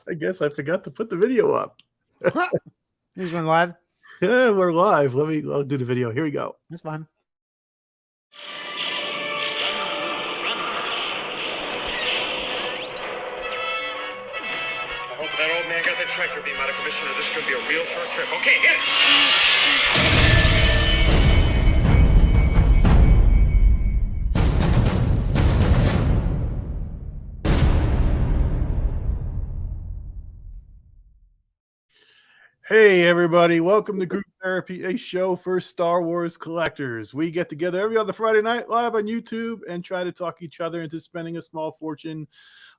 I guess I forgot to put the video up. He's going live. Yeah, we're live. I'll do the video. Here we go. That's fine. I hope that old man got that tractor beam out of commission, or this is going to be a real short trip. Okay, hit it! Hey, everybody. Welcome to Group Therapy, a show for Star Wars collectors. We get together every other Friday night live on YouTube and try to talk each other into spending a small fortune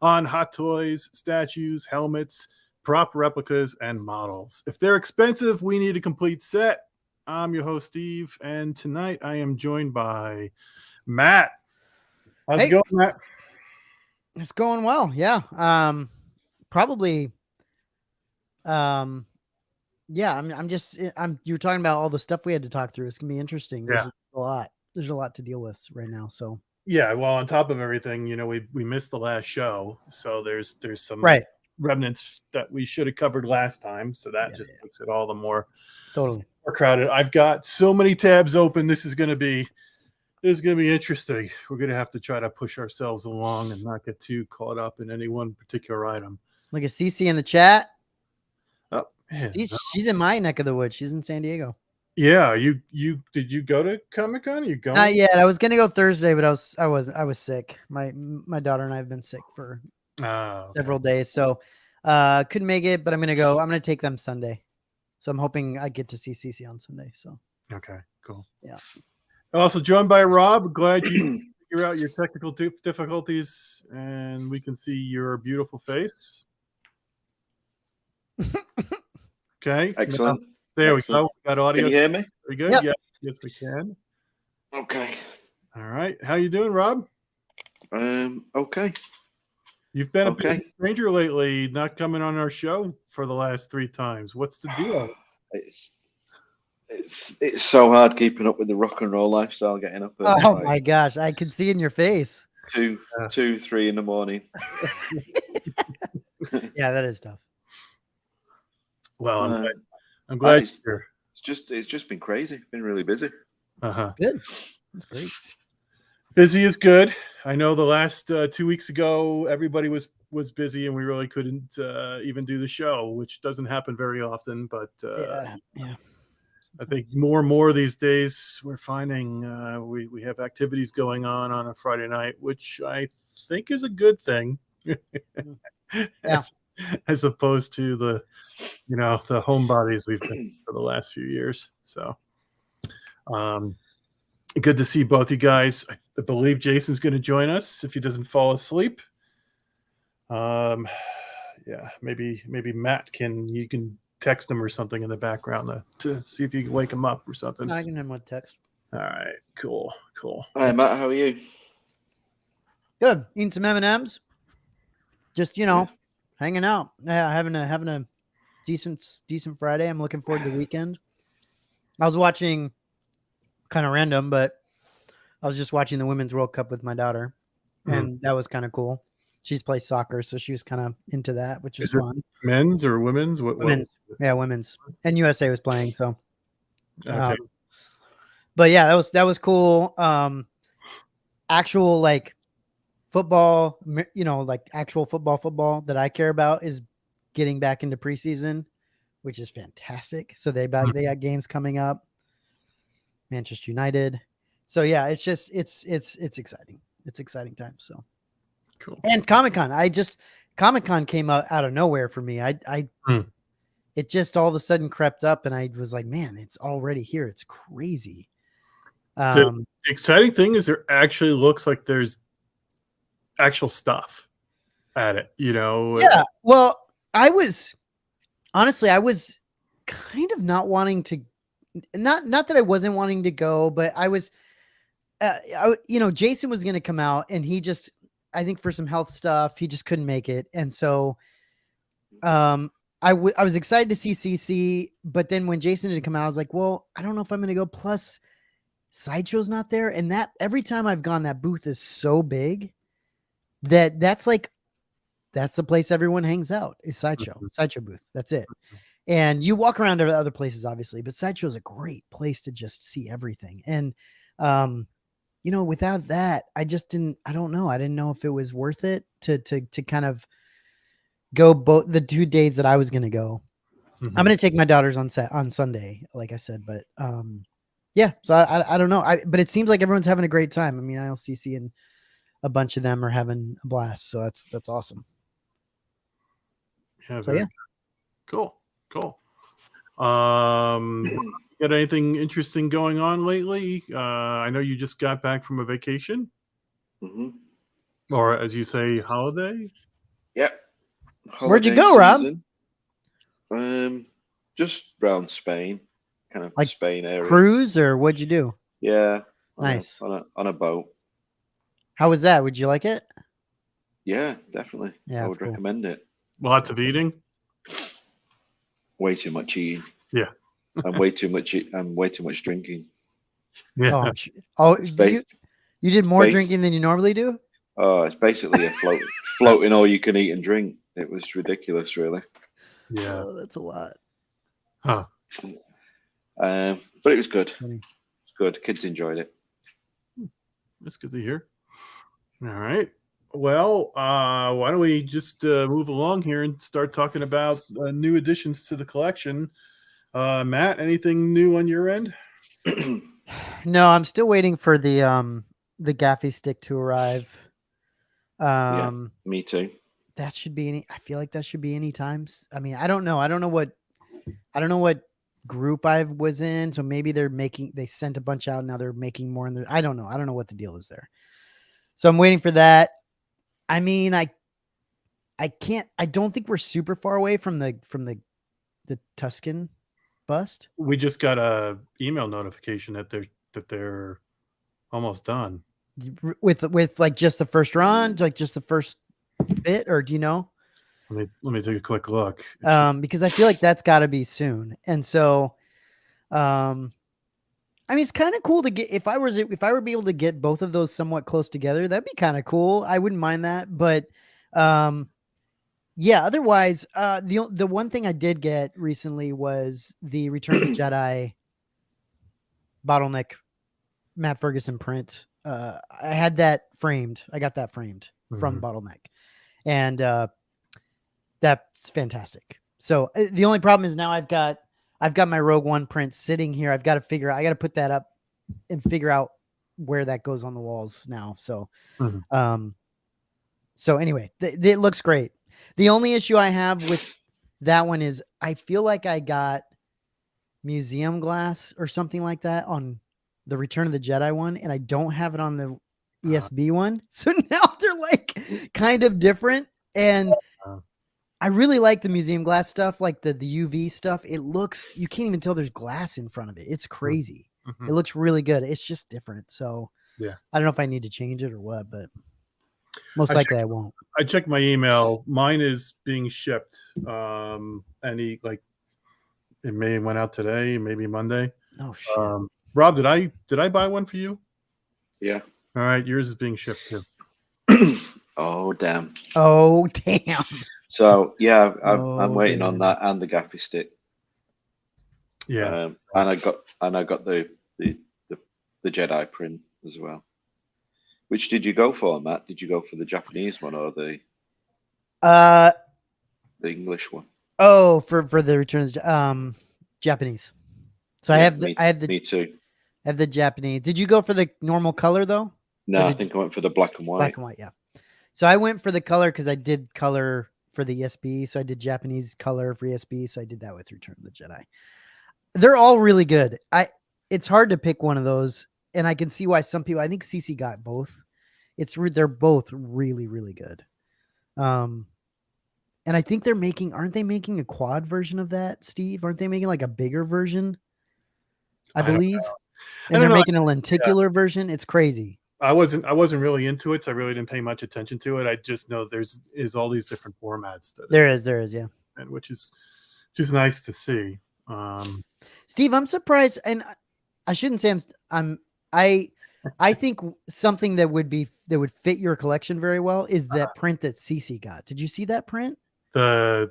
on hot toys, statues, helmets, prop replicas, and models. If they're expensive, we need a complete set. I'm your host, Steve, and tonight I am joined by Matt. How's it going, Matt? It's going well. Yeah. Probably. Yeah, you're talking about all the stuff we had to talk through. It's gonna be interesting. There's a lot. There's a lot to deal with right now. So yeah, well, on top of everything, we missed the last show, so there's some remnants that we should have covered last time. So that just makes it all the more more crowded. I've got so many tabs open. This is gonna be interesting. We're gonna have to try to push ourselves along and not get too caught up in any one particular item. Look at CC in the chat. Oh, man, she's in my neck of the woods. She's in San Diego. Yeah, did you go to Comic-Con? You going? Not yet. I was gonna go Thursday, but I was sick. My daughter and I have been sick for several days, so couldn't make it. But I'm gonna go. I'm gonna take them Sunday, so I'm hoping I get to see CC on Sunday. So okay, cool. Yeah. Also joined by Rob. Glad you figure out your technical difficulties, and we can see your beautiful face. Okay. Excellent. There we go. We got audio. Can you hear me? Very good. Yep. Yeah. Yes, we can. Okay. All right. How you doing, Rob? Okay. You've been a bit of a stranger lately, not coming on our show for the last 3 times. What's the deal? It's so hard keeping up with the rock and roll lifestyle, getting up at my gosh, I can see in your face. 2, 3 in the morning. Yeah, that is tough. Well, I'm glad you're. It's just been crazy. Been really busy. Good. That's great. Busy is good. I know the last 2 weeks ago, everybody was busy, and we really couldn't even do the show, which doesn't happen very often. But yeah. I think more and more these days we're finding we have activities going on a Friday night, which I think is a good thing. As opposed to the homebodies we've been for the last few years. So good to see both you guys. I believe Jason's going to join us if he doesn't fall asleep. Maybe Matt you can text him or something in the background to see if you can wake him up or something. I can him with text. All right, cool. Hi Matt, how are you? Good. Eating some M&Ms. Just hanging out. Yeah, having a decent Friday. I'm looking forward to the weekend. I was watching, kind of random, but I was just watching the Women's World Cup with my daughter, and that was kind of cool. She's plays soccer, so she was kind of into that, which is fun. Men's or women's? Women's. Yeah, women's. And USA was playing, so. Okay. But yeah, that was cool. Actual football, actual football that I care about is getting back into preseason, which is fantastic. So they got games coming up. Manchester United. So yeah, it's exciting. It's exciting time. So cool. And Comic-Con came out of nowhere for me. It just all of a sudden crept up, and I was like, man, it's already here. It's crazy. The exciting thing is there actually looks like there's actual stuff at it, Yeah. Well, I was kind of not wanting to, not that I wasn't wanting to go, but I was, Jason was going to come out, and he just, I think for some health stuff, he just couldn't make it. And so, I was excited to see CC, but then when Jason didn't come out, I was like, well, I don't know if I'm going to go. Plus Sideshow's not there. And that every time I've gone, that booth is so big that's like that's the place everyone hangs out, is Sideshow booth. That's it. And you walk around to other places, obviously, but Sideshow is a great place to just see everything. And, without that, I don't know. I didn't know if it was worth it to kind of go both the 2 days that I was going to go. I'm going to take my daughters on Sunday, like I said, but, yeah, so I don't know. But it seems like everyone's having a great time. I mean, ILCC and a bunch of them are having a blast. So that's awesome. Yeah. So yeah. Cool. Got anything interesting going on lately? I know you just got back from a vacation, or as you say, holiday. Yep. Where'd you go, Rob? Just around Spain, kind of like Spain area. Cruise, or what'd you do? Yeah. Nice. On a boat. How was that? Would you like it? Yeah, definitely. Yeah, I would recommend it. Lots of eating. Way too much eating. Yeah. And way too much drinking. Yeah. You did more drinking than you normally do? Oh, it's basically a floating all you can eat and drink. It was ridiculous, really. Yeah. Oh, that's a lot. Huh. But it was good. Funny. It's good. Kids enjoyed it. That's good to hear. All right. Well, why don't we just move along here and start talking about new additions to the collection? Matt, anything new on your end? No, I'm still waiting for the gaffy stick to arrive. Yeah, me too. That should be I feel like that should be any times. I mean, I don't know what group I was in. So maybe they sent a bunch out. Now they're making more. I don't know what the deal is there. So I'm waiting for that. I mean, I don't think we're super far away from the Tuscan bust. We just got a email notification that they're almost done with like just the first run, like just the first bit, or do you know? Let me take a quick look. Because I feel like that's got to be soon. And so, I mean, it's kind of cool to get, if I were be able to get both of those somewhat close together, that'd be kind of cool. I wouldn't mind that, but, yeah, otherwise, the one thing I did get recently was the Return of the Jedi bottleneck Matt Ferguson print. I had that framed. I got that framed from Bottleneck, and that's fantastic. So the only problem is now I've got my Rogue One print sitting here. I got to put that up and figure out where that goes on the walls now. So, so anyway, it looks great. The only issue I have with that one is I feel like I got museum glass or something like that on the Return of the Jedi one, and I don't have it on the ESB one. So now they're like kind of different. And I really like the museum glass stuff, like the UV stuff. It looks, you can't even tell there's glass in front of it. It's crazy. It looks really good. It's just different. So yeah, I don't know if I need to change it or what, but most likely I won't. I checked my email. Mine is being shipped. And it may have went out today, maybe Monday. Oh shit. Rob, did I buy one for you? Yeah. All right, yours is being shipped too. Oh damn. Oh damn. So yeah, I'm waiting on that and the gaffy stick. Yeah. And I got the Jedi print as well. Which did you go for, Matt? Did you go for the Japanese one or the English one? Oh, for the Return of Japanese. So yeah, I have the me too. I have the Japanese. Did you go for the normal color though? No, I think I went for the black and white. Black and white, yeah. So I went for the color because I did color for the ESB. So I did Japanese color for ESB. So I did that with Return of the Jedi. They're all really good. It's hard to pick one of those, and I can see why some people. I think CC got both. They're both really, really good. And I think aren't they making a quad version of that, Steve? Aren't they making like a bigger version? I believe. And they're making a lenticular version. It's crazy. I wasn't really into it, so I really didn't pay much attention to it. I just know there's all these different formats. There is, yeah. And which is just nice to see. Steve, I'm surprised, and I shouldn't say I think something that would fit your collection very well is that print that Cece got. Did you see that print? The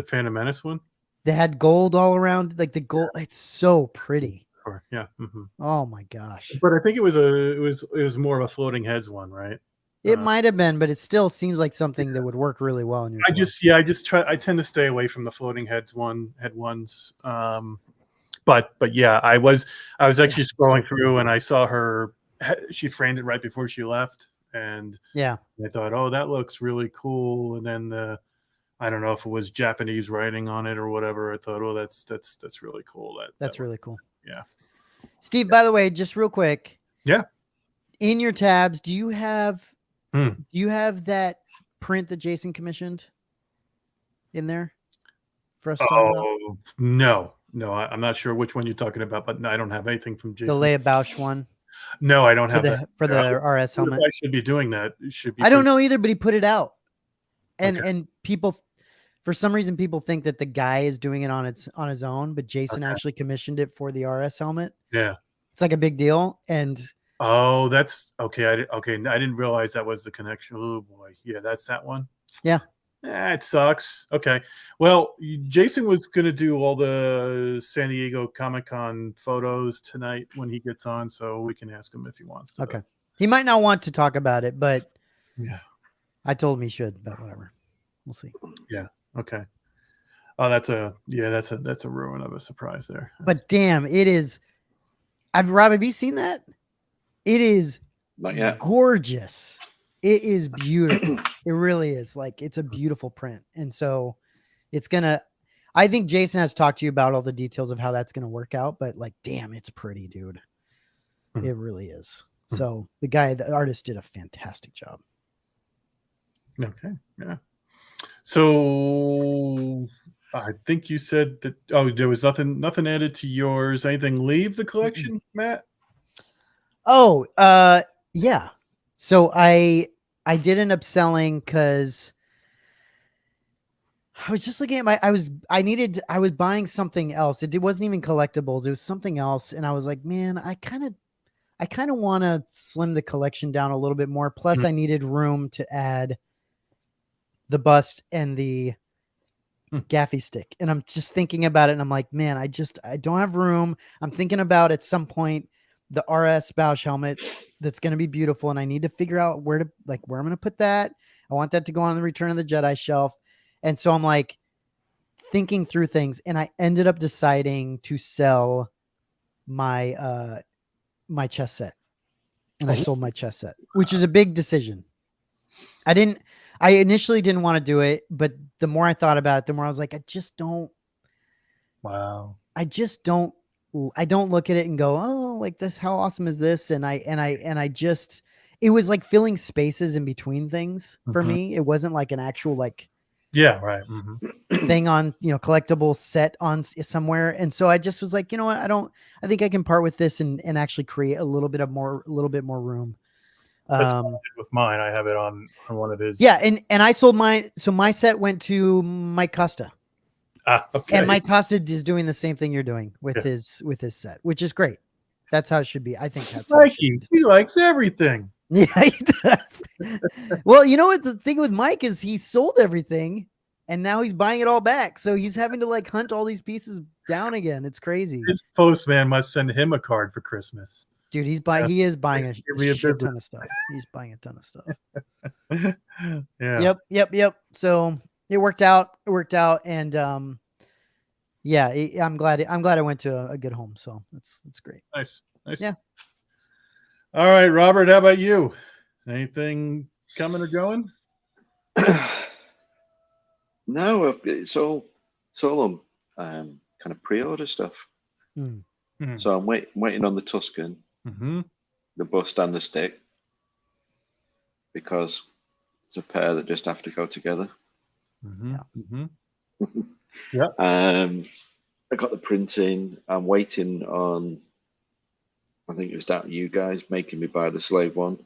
Phantom Menace one. They had gold all around, like the gold. It's so pretty. Or, yeah. Mm-hmm. Oh my gosh. But I think it was more of a floating heads one, right? It might have been, but it still seems like something that would work really well in your. I tend to stay away from the floating head ones. But yeah, I was actually scrolling through and I saw her. She framed it right before she left, and yeah, I thought, oh, that looks really cool. And then I don't know if it was Japanese writing on it or whatever. I thought, oh, that's really cool. That's really cool. Yeah. Steve, by the way, just real quick. Yeah. In your tabs, do you have that print that Jason commissioned in there for us to talk about? Oh, no, I'm not sure which one you're talking about, but no, I don't have anything from Jason. The Leia Bausch one. No, I don't have that for the RS helmet. I should be doing that. It should be. I don't know either, but he put it out, and Okay. and people, for some reason, people think that the guy is doing it on his own, but Jason actually commissioned it for the RS helmet. Yeah, it's like a big deal, and oh, that's okay. I didn't realize that was the connection. Oh boy, yeah, that's that one. Yeah. It sucks. Okay. Well, Jason was going to do all the San Diego Comic-Con photos tonight when he gets on, so we can ask him if he wants to. Okay. He might not want to talk about it, but yeah, I told him he should, but whatever. We'll see. Yeah. Okay. Oh, that's a ruin of a surprise there. But damn, it is. Rob, have you seen that? It is Not yet. Gorgeous. It is beautiful. It really is. Like, it's a beautiful print. And so I think Jason has talked to you about all the details of how that's going to work out, but like, damn, it's pretty, dude. It really is. So the artist did a fantastic job. Okay. Yeah. So I think you said that, there was nothing added to yours. Anything leave the collection, Matt? Oh, yeah. So I did end up selling because I was just looking at I was buying something else. It wasn't even collectibles. It was something else. And I was like, man, I kind of want to slim the collection down a little bit more. Plus I needed room to add the bust and the gaffy stick. And I'm just thinking about it. And I'm like, man, I don't have room. I'm thinking about at some point the RS Bausch helmet that's going to be beautiful. And I need to figure out where I'm going to put that. I want that to go on the Return of the Jedi shelf. And so I'm like thinking through things, and I ended up deciding to sell my, my chess set. And I sold my chess set, which is a big decision. I initially didn't want to do it, but the more I thought about it, the more I was like, I don't look at it and go, oh, like this, how awesome is this? And it was like filling spaces in between things for me. It wasn't like an actual, like, yeah, right. thing on, collectible set on somewhere. And so I just was like, you know what? I think I can part with this and actually create a little bit more room. That's with mine. I have it on one of his. Yeah. And I sold mine. So my set went to Mike Costa. Okay. And Mike Costa is doing the same thing you're doing with his set, which is great. That's how it should be. I think that's how Mikey. He likes everything. Yeah, he does. Well, you know what? The thing with Mike is he sold everything and now he's buying it all back. So he's having to like hunt all these pieces down again. It's crazy. His postman must send him a card for Christmas. Dude, he is buying a shit ton of stuff. He's buying a ton of stuff. Yeah. Yep. So it worked out. And yeah, I'm glad I went to a good home. So that's great. Nice. Yeah. All right, Robert, how about you? Anything coming or going? No, it's all kind of pre-order stuff. So I'm waiting on the Tuscan, the bust and the stick, because it's a pair that just have to go together. Yeah. I got the printing. I'm waiting on, I think it was down to you guys making me buy the slave one.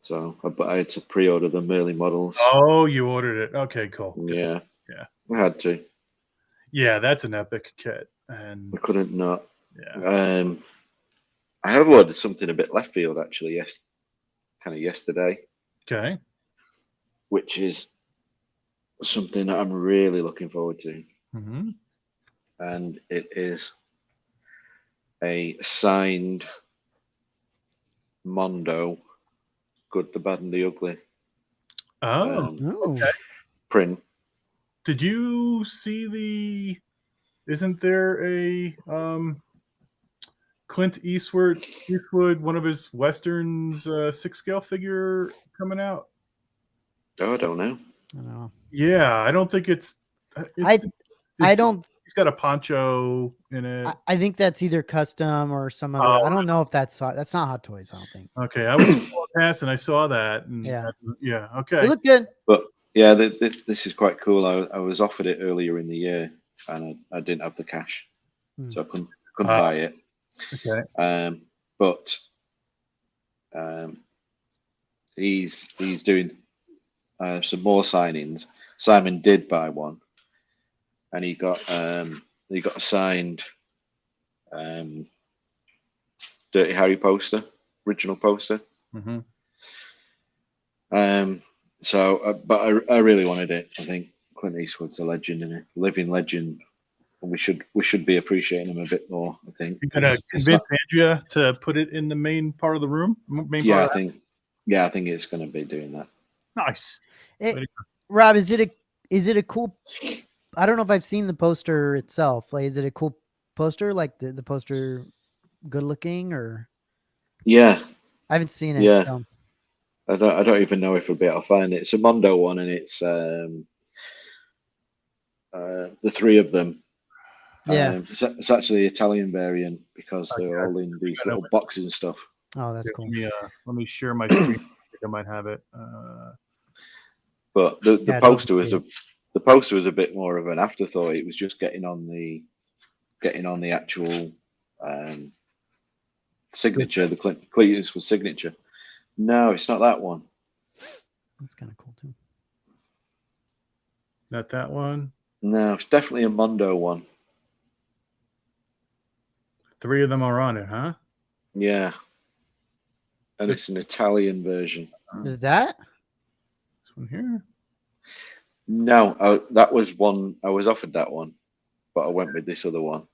So I had to pre-order the early models. Oh, you ordered it. Okay, cool. Yeah. Yeah. I had to. Yeah, that's an epic kit. And I couldn't not. Yeah. I have ordered something a bit left field actually. Yes, kind of yesterday. Okay. Which is something that I'm really looking forward to. Mm-hmm. And it is a signed Mondo, Good, the Bad, and the Ugly. Okay. Print. Did you see the? Isn't there a Clint Eastwood, one of his westerns, 6-scale figure coming out? Oh, I don't know. I don't know. Yeah, I don't think it's. I don't. He's got a poncho in it. I think that's either custom or some other. I don't know if that's not Hot Toys. I don't think. Okay, I was scrolling past and I saw that. And yeah. Okay. It looked good. But yeah, this is quite cool. I was offered it earlier in the year, and I didn't have the cash, so I couldn't buy it. Okay. But he's doing some more signings. Simon did buy one, and he got a signed Dirty Harry poster, original poster. Mm-hmm. But I really wanted it. I think Clint Eastwood's a legend, and a living legend, and we should be appreciating him a bit more. I think. You're gonna convince Andrea to put it in the main part of the room. I think it's gonna be doing that. Nice. Rob, is it a cool? I don't know if I've seen the poster itself. Like, is it a cool poster? Like the poster, good looking, or? Yeah. I haven't seen it. Yeah. So. I don't even know if we'll be able to find it. It's a Mondo one, and it's the three of them. Yeah. It's actually the Italian variant because they're all in these little boxes and stuff. Oh, that's cool. Let me share my screen. I think I might have it. But the poster was a bit more of an afterthought. It was just getting on the actual signature, the Clint Eastwood signature. No, it's not that one. That's kind of cool too. Not that one? No, it's definitely a Mondo one. 3 of them are on it, huh? Yeah. And it's an Italian version. Is that? This one here? No, that was one. I was offered that one, but I went with this other one.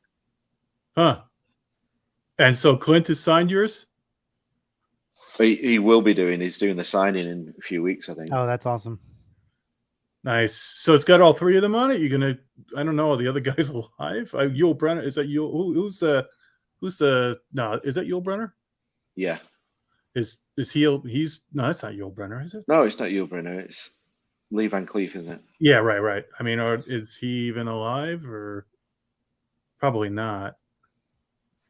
Huh. And so Clint has signed yours? He will be doing. He's doing the signing in a few weeks, I think. Oh, that's awesome. Nice. So it's got all 3 of them on it. You're gonna. I don't know. Are the other guys alive? Yul Brenner. Is that Yul? Who's the? No, is that Yul Brenner? Yeah. Is he? He's no. That's not Yul Brenner, is it? No, it's not Yul Brenner. It's Lee Van Cleef, isn't it? Yeah. Right. I mean, is he even alive or? Probably not.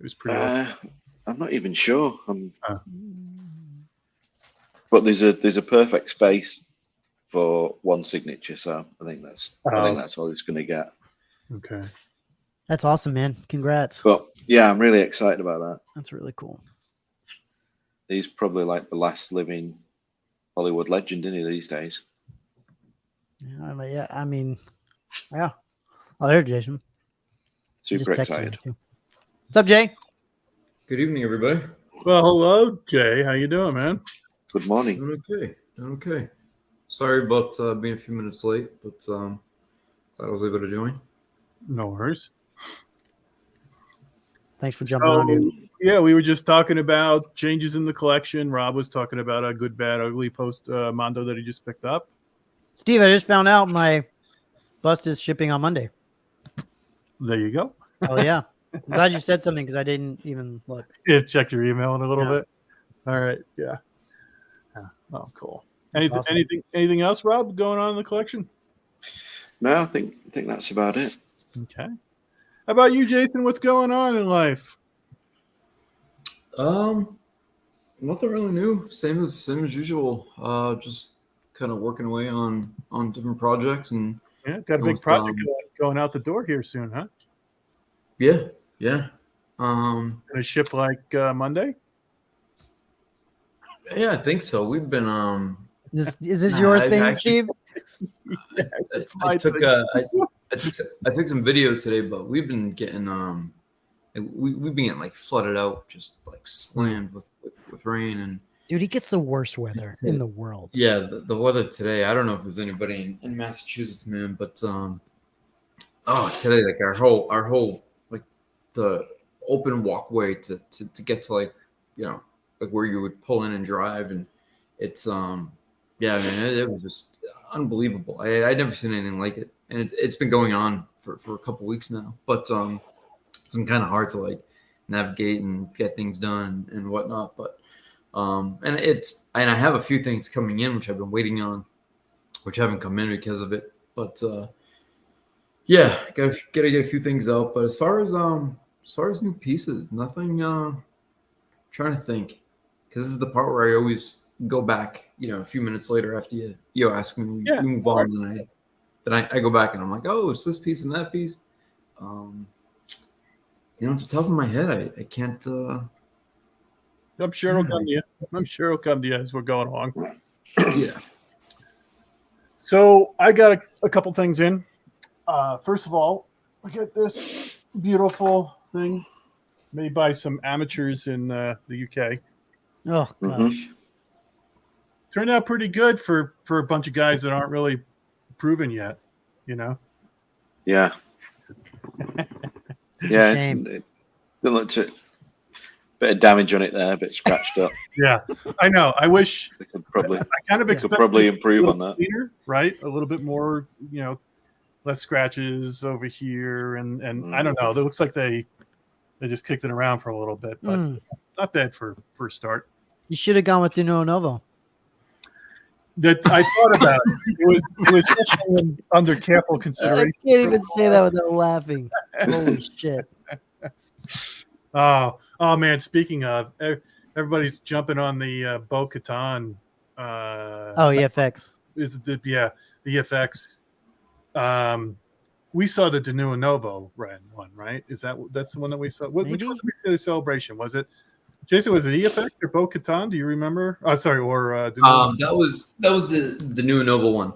It was pretty. I'm not even sure. But there's a perfect space for one signature, so I think that's all it's going to get. Okay. That's awesome, man. Congrats. But yeah, I'm really excited about that. That's really cool. He's probably like the last living Hollywood legend, isn't he, these days? Yeah, I mean, yeah. Oh, there's Jason. Super excited. What's up, Jay? Good evening, everybody. Well, hello, Jay. How you doing, man? Good morning. Doing okay. Sorry about being a few minutes late, but glad I was able to join. No worries. Thanks for jumping on, dude. Yeah, we were just talking about changes in the collection. Rob was talking about a Good, Bad, Ugly post Mondo that he just picked up. Steve, I just found out my bust is shipping on Monday. There you go. Oh, yeah. I'm glad you said something because I didn't even look. Yeah, check your email in a little bit. All right. Yeah. Oh, cool. Anything else, Rob, going on in the collection? No, I think that's about it. Okay. How about you, Jason? What's going on in life? Nothing really new. Same as usual. Just kind of working away on different projects and got a big project going out the door here soon, huh? Yeah. Gonna ship like Monday? Yeah, I think so. We've been Is this your thing, Steve? Yes, I took some video today, but we've been getting we've been getting like flooded out, just like slammed with rain. And dude, he gets the worst weather in the world. Yeah, the weather today. I don't know if there's anybody in Massachusetts, man, but today, like our whole like the open walkway to get to like like where you would pull in and drive, and it's yeah, man, it was just unbelievable. I'd never seen anything like it, and it's been going on for a couple weeks now. But it's been kind of hard to like navigate and get things done and whatnot. But and I have a few things coming in which I've been waiting on, which haven't come in because of it. But yeah, gotta get a few things out. But as far as new pieces, nothing. Trying to think, because this is the part where I always go back, a few minutes later after you ask me, you move on, and then I go back and I'm like, oh, it's this piece and that piece. Off the top of my head, I can't. I'm sure it'll come to you. I'm sure it'll come to you as we're going along. Yeah. So I got a couple things in. First of all, look at this beautiful thing made by some amateurs in the UK. Oh gosh. Turned out pretty good for a bunch of guys that aren't really proven yet, Yeah. Yeah. Shame. It looked a bit of damage on it there, a bit scratched up. Yeah, I know. I wish They could probably, I kind of expected probably improve a on little that. cleaner, right? A little bit more, less scratches over here, and I don't know. It looks like they just kicked it around for a little bit, but not bad for a start. You should have gone with the Novo. That I thought about it. It was definitely under careful consideration. I can't even say that without laughing. Holy shit. Oh man! Speaking of, everybody's jumping on the Bo-Katan. EFX. Is it the EFX? We saw the Danua Novo red one, right? That's the one that we saw? Which one did we see the celebration? Was it, Jason? Was it EFX or Bo-Katan? Do you remember? Oh, sorry, or that was the new Nova one.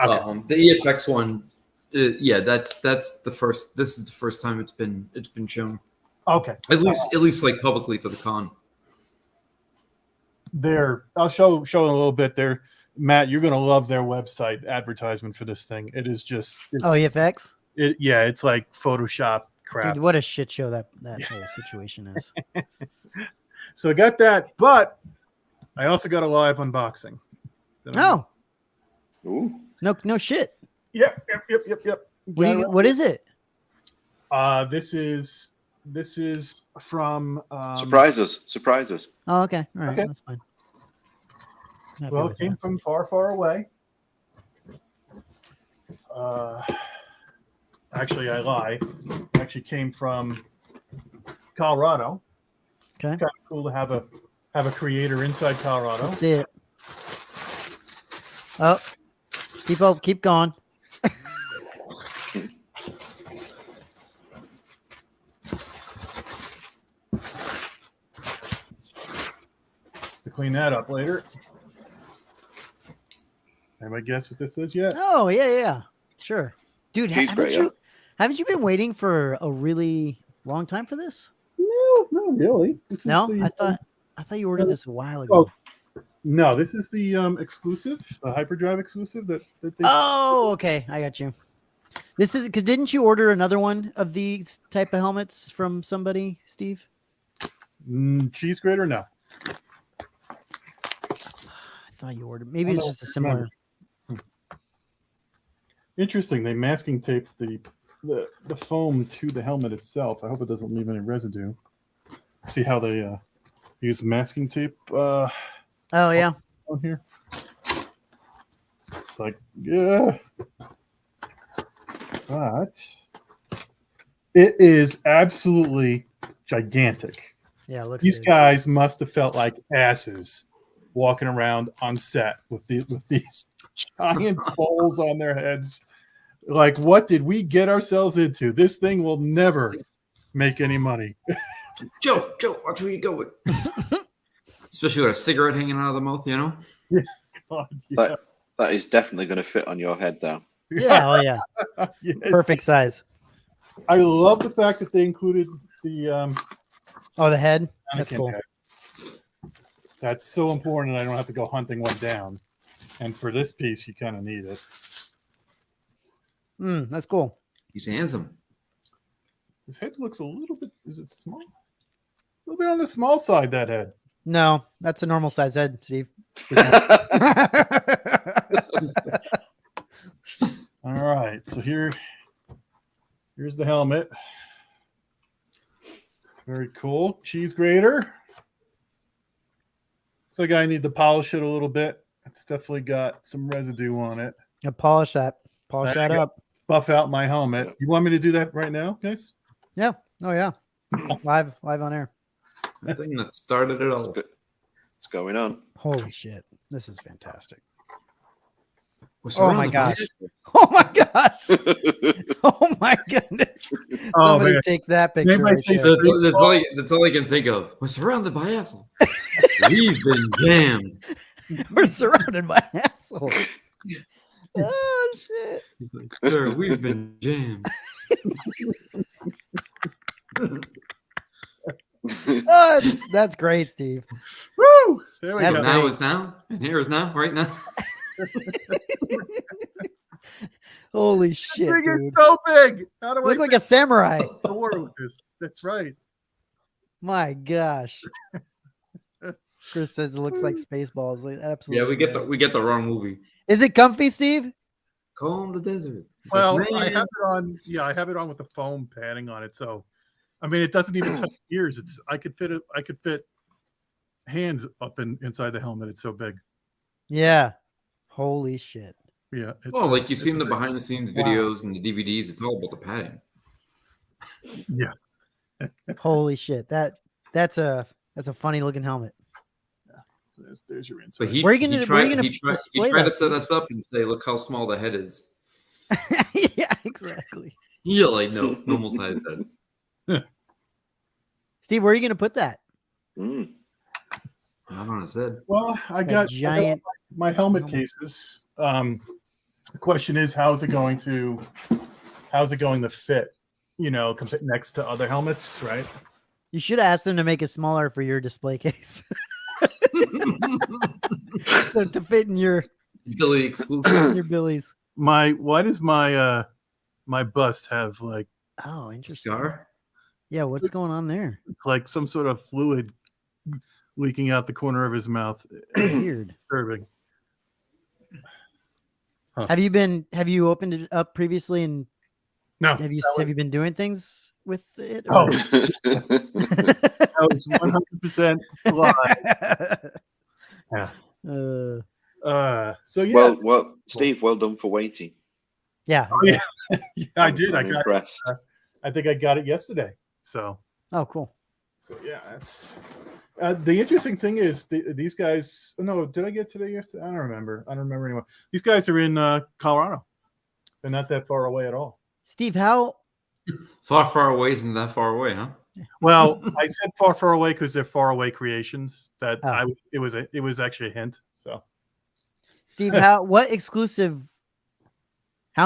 Okay. The EFX one, that's the first. This is the first time it's been shown. Okay. At least like publicly for the con. I'll show a little bit there. Matt, you're gonna love their website advertisement for this thing. It is just EFX. It's like Photoshop crap. Dude, what a shit show that whole situation is. So I got that, but I also got a live unboxing. Oh, Ooh. no shit. Yep. What is it? This is from Surprise us. Oh, okay. All right, Okay. that's fine. Well, it came from far away. Actually, I lie. It actually came from Colorado. Okay. It's kind of cool to have a creator inside Colorado. See it. Oh, keep going. To clean that up later. Anybody guess what this is yet? Oh yeah, sure, dude. Cheese Haven't you been waiting for a really long time for this? No, not really. No, I thought you ordered this a while ago. No, this is the exclusive, the Hyperdrive exclusive that they. Oh, okay, I got you. This is because didn't you order another one of these type of helmets from somebody, Steve? Cheese grater? No. I thought you ordered. Maybe it's just a similar. Interesting. They masking taped the foam to the helmet itself. I hope it doesn't leave any residue. See how they use masking tape? Oh yeah. On here. It's like but it is absolutely gigantic. Yeah, it looks These good. guys must have felt like asses walking around on set with these giant bowls on their heads. Like, what did we get ourselves into? This thing will never make any money. Joe, watch where you go with. Especially with a cigarette hanging out of the mouth, Yeah. That is definitely going to fit on your head, though. Yeah, oh yeah. Yes. Perfect size. I love the fact that they included the Oh, the head. That's mannequin cool. head. That's so important. I don't have to go hunting one down. And for this piece, you kind of need it. That's cool. He's handsome. His head looks a little bit. Is it small? A little bit on the small side. That head. No, that's a normal size head, Steve. All right. So here's the helmet. Very cool. Cheese grater. Looks like I need to polish it a little bit. It's definitely got some residue on it. Yeah, polish that. Polish that up. Buff out my helmet. You want me to do that right now, guys? Yeah. Oh yeah. Live on air. I think that started it all. What's going on? Holy shit. This is fantastic. Oh my gosh. Oh my gosh. Oh my goodness. Somebody man. take that picture. Right say there. That's all I can think of. We're surrounded by assholes. We've been damned. We're surrounded by assholes. Oh shit. He's like, sir, we've been jammed. Oh, that's great, Steve. Woo! There we That's go. Now great. is now, and here is now, right now. Holy shit, This thing is dude. so big. How do Look I like a samurai. war with this? That's right. My gosh. Chris says it looks like Spaceballs. Like, absolutely. Yeah, we get the wrong movie. Is it comfy, Steve? Comb the desert. It's Well, like, I man, have it on. Yeah, I have it on with the foam padding on it. So, I mean, it doesn't even touch ears. It's I could fit hands up inside the helmet. It's so big. Yeah. Holy shit. Yeah. well, like you see in the big- behind the scenes Wow. videos and the DVDs, it's all about the padding. Yeah. Holy shit. That's a funny looking helmet. There's your inside. But he, Where are you he gonna- tried, where are you gonna he tried, display he tried that? to set us up and say, look how small the head is. Yeah, exactly. You're like, no, normal size head. Steve, where are you going to put that? Mm. I don't know what I said. Well, I That got giant. my helmet cases. The question is, how's it going to fit? You know, next to other helmets, right? You should have asked them to make it smaller for your display case. To fit in your Billy exclusive. Billies. Why does my bust have like Oh, interesting. Scar. Yeah, what's going on there? it's like some sort of fluid leaking out the corner of his mouth? It's weird. Disturbing. Have you opened it up previously and No, have you been doing things with it? Oh. or- that was 100% lie. Yeah. So yeah. Well, Steve, well done for waiting. yeah. Oh, yeah. Yeah, I did. I I'm got. impressed. I think I got it yesterday. So Oh, cool. yeah, that's. The interesting thing is these guys. No, did I get today yesterday? I don't remember. I don't remember anymore. These guys are in Colorado. They're not that far away at all. Steve, how Far away isn't that far away, huh? Well, I said far away because they're far away creations. That Oh. it was actually a hint. So Steve, how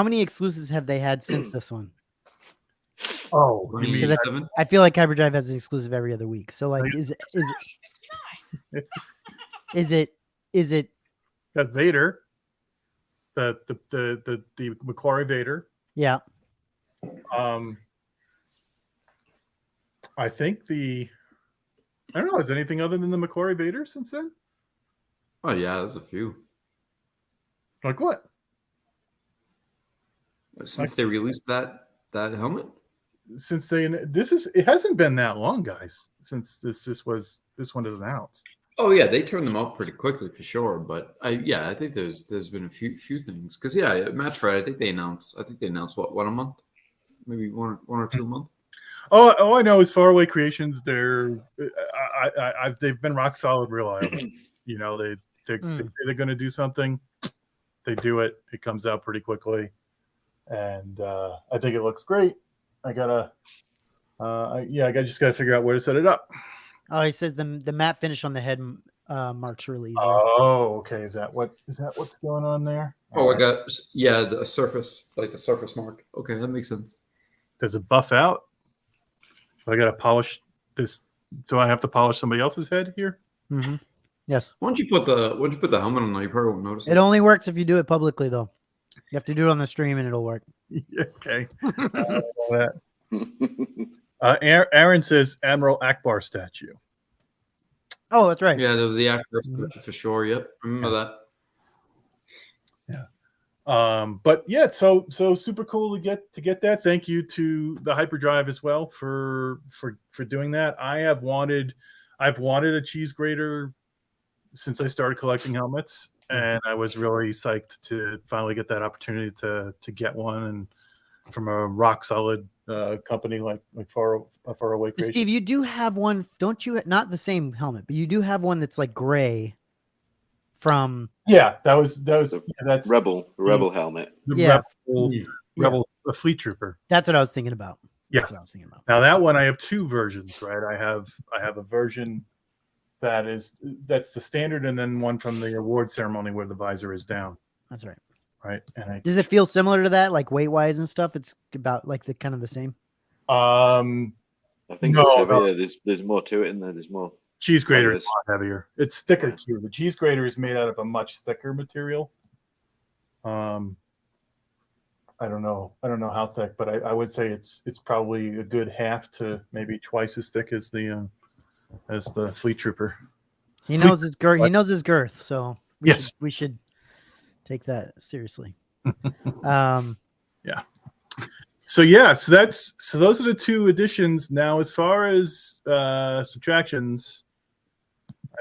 many exclusives have they had since this one? oh, you mean 27? I feel like Hyperdrive has an exclusive every other week. So like is it that Vader, the Macquarie Vader. yeah. I think I don't know. Is anything other than the Macquarie Vader since then? Oh yeah, there's a few. Like what? Since they released that helmet. Since it hasn't been that long, guys. Since this one is announced. Oh yeah, they turned them out pretty quickly for sure. But I think there's been a few things because Matt's right. I think they announced what a month, maybe one or two a month. Oh, I know. As Faraway Creations, they've been rock solid, reliable. You know, they say they're going to do something, they do it. It comes out pretty quickly, and I think it looks great. I just gotta figure out where to set it up. Oh, he says the matte finish on the head marks release. Oh, okay. Is that what's going on there? Oh, I got the surface, like the surface mark. Okay, that makes sense. Does it buff out? So I got to polish this. So I have to polish somebody else's head here. Mm-hmm. Yes. Why don't you put the helmet on? You probably won't notice It only works if you do it publicly, though. You have to do it on the stream, and it'll work. Okay. Aaron says Admiral Akbar statue. Oh, that's right. Yeah, there was the actor for sure. Yep, I remember that. But yeah, so super cool to get that. Thank you to the Hyperdrive as well for doing that. I've wanted a cheese grater since I started collecting helmets, and I was really psyched to finally get that opportunity to get one, and from a rock solid company like Far Away Creation. Steve, you do have one, don't you? Not the same helmet, but you do have one that's like gray. From that's Rebel helmet. Rebel the Fleet Trooper. That's what I was thinking about. Yeah. That's what I was thinking about. Now that one I have two versions, right? I have a version that's the standard, and then one from the award ceremony where the visor is down. That's right. Right. And does it feel similar to that, like weight wise and stuff? It's about like the kind of the same. I think it's heavier. There's more to it in there. There's more. Cheese grater is a lot heavier. It's thicker too. The cheese grater is made out of a much thicker material. I don't know how thick, but I would say it's probably a good half to maybe twice as thick as the Fleet Trooper. He knows his girth. He knows his girth. So we should take that seriously. Yeah. So those are the two additions. Now, as far as subtractions,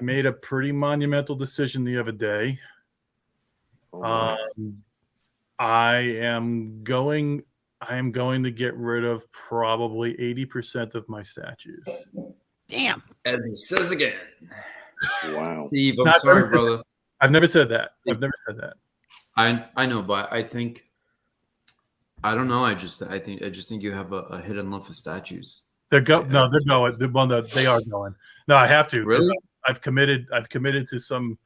I made a pretty monumental decision the other day. I am going to get rid of probably 80% of my statues. Damn. As he says again. Wow. Think I'm sorry, brother. I've never said that. I've never said that. I know, but I think I don't know. I just think you have a hidden love for statues. They're going. No, they are going. No, I have to. Really? I've committed to some.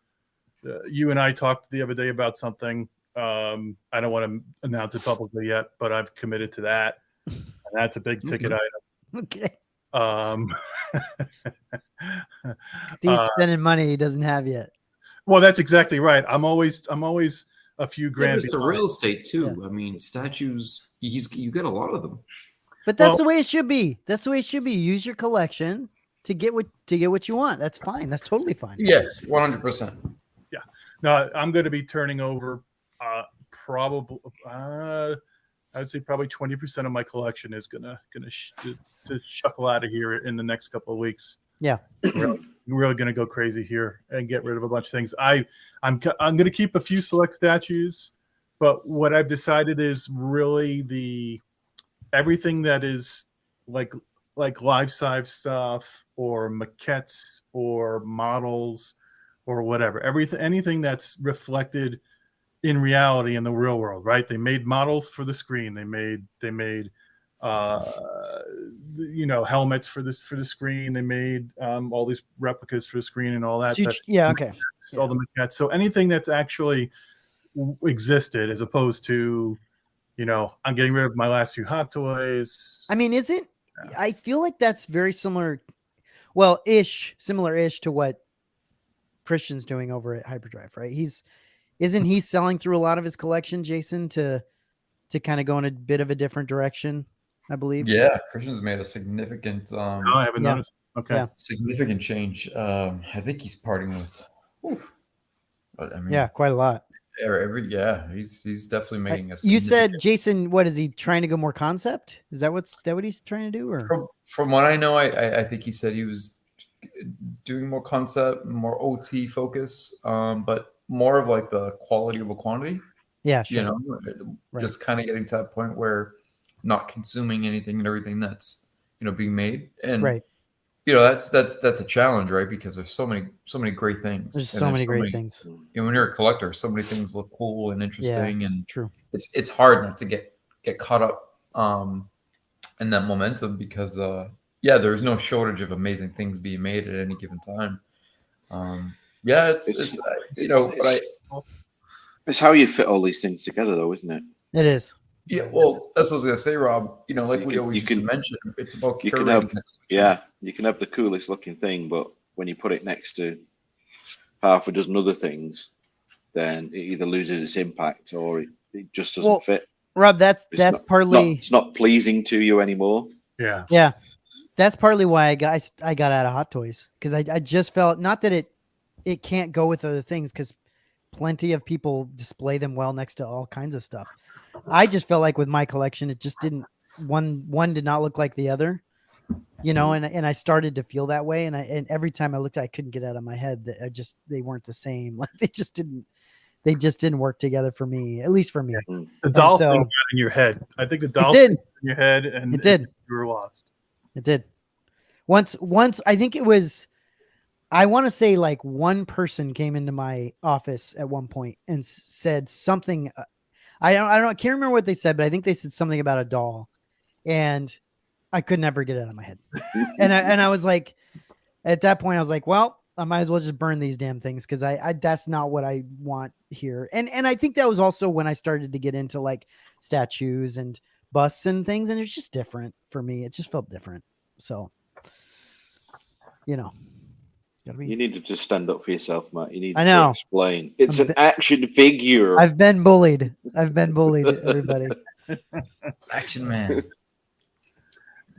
You and I talked the other day about something. I don't want to announce it publicly yet, but I've committed to that, and that's a big ticket item. Okay. He's spending money he doesn't have yet. Well, that's exactly right. I'm always a few grand. It's the real estate too. Yeah. I mean, statues. You get a lot of them. But that's the way it should be. That's the way it should be. Use your collection to get what you want. That's fine. That's totally fine. Yes, 100%. Yeah. No, I'm going to be turning over probably. I would say probably 20% of my collection is gonna shuffle out of here in the next couple of weeks. Yeah. Really going to go crazy here and get rid of a bunch of things. I'm going to keep a few select statues, but what I've decided is really everything that is like life-size stuff or maquettes or models or whatever. Anything that's reflected in reality in the real world, right? They made models for the screen. They made helmets for the screen. They made all these replicas for the screen and all that. All the maquettes. So anything that's actually existed, as opposed to, I'm getting rid of my last few hot toys. I mean, I feel like that's very similar, similar-ish to what Christian's doing over at Hyperdrive, right? Isn't he selling through a lot of his collection, Jason, to kind of go in a bit of a different direction, I believe? Yeah, Christian's made a significant I haven't noticed. Okay. Yeah. Significant change. I think he's parting with quite a lot. He's definitely making a you said, Jason, what is he trying to go more concept? Is that what he's trying to do? Or from what I know, I think he said he was doing more concept, more OT focus, but more of like the quality over quantity. Yeah, sure. Just kind of getting to that point where not consuming anything and everything that's being made, and that's a challenge, right? Because there's so many great things. There's so many great things. When you're a collector, so many things look cool and interesting, and true. It's hard not to get caught up in that momentum because there's no shortage of amazing things being made at any given time. It's how you fit all these things together, though, isn't it? It is. Yeah, well, that's what I was gonna say, Rob. You know, like You we can- always you used to can- mention, it's about You can curating have, the collection. yeah, you can have the coolest looking thing, but when you put it next to half a dozen other things, then it either loses its impact or it just doesn't Well, fit. Rob, that's partly it's not pleasing to you anymore. Yeah. yeah. That's partly why I got out of Hot Toys, because I just felt, not that it can't go with other things, because plenty of people display them well next to all kinds of stuff. I just felt like with my collection, it just didn't, one did not look like the other, you know, and I started to feel that way. And every time I looked, I couldn't get out of my head that they weren't the same. Like they just didn't work together for me, at least for me. The doll so- thing got in your head. I think the doll did. thing got in your head, and It did. You were lost. It did. Once I think it was, I want to say like one person came into my office at one point and said something. I can't remember what they said, but I think they said something about a doll, and I could never get it out of my head. and I was like, at that point, I was like, well, I might as well just burn these damn things, because I that's not what I want here. And I think that was also when I started to get into like statues and busts and things, and it's just different for me. It just felt different. So, you know, You need to just stand up for yourself, Matt. You need I know. to explain. It's an action figure. I've been bullied. Everybody. Action Man.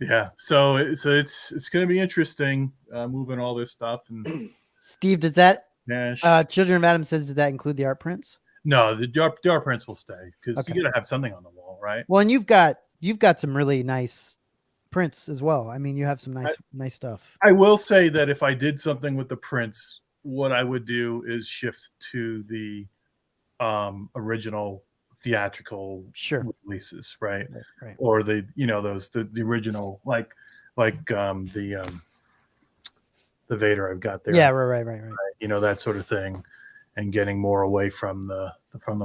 Yeah. So it's going to be interesting moving all this stuff and Steve, does that Nash. Children of Adam says, does that include the art prints? No, the art prints will stay, because Okay. you got to have something on the wall, right? Well, and you've got some really nice prints as well. I mean, you have some nice stuff. I will say that if I did something with the prints, what I would do is shift to the original theatrical releases, right? Right. Or the the original like the Vader I've got there. Yeah, right. You know, that sort of thing, and getting more away from the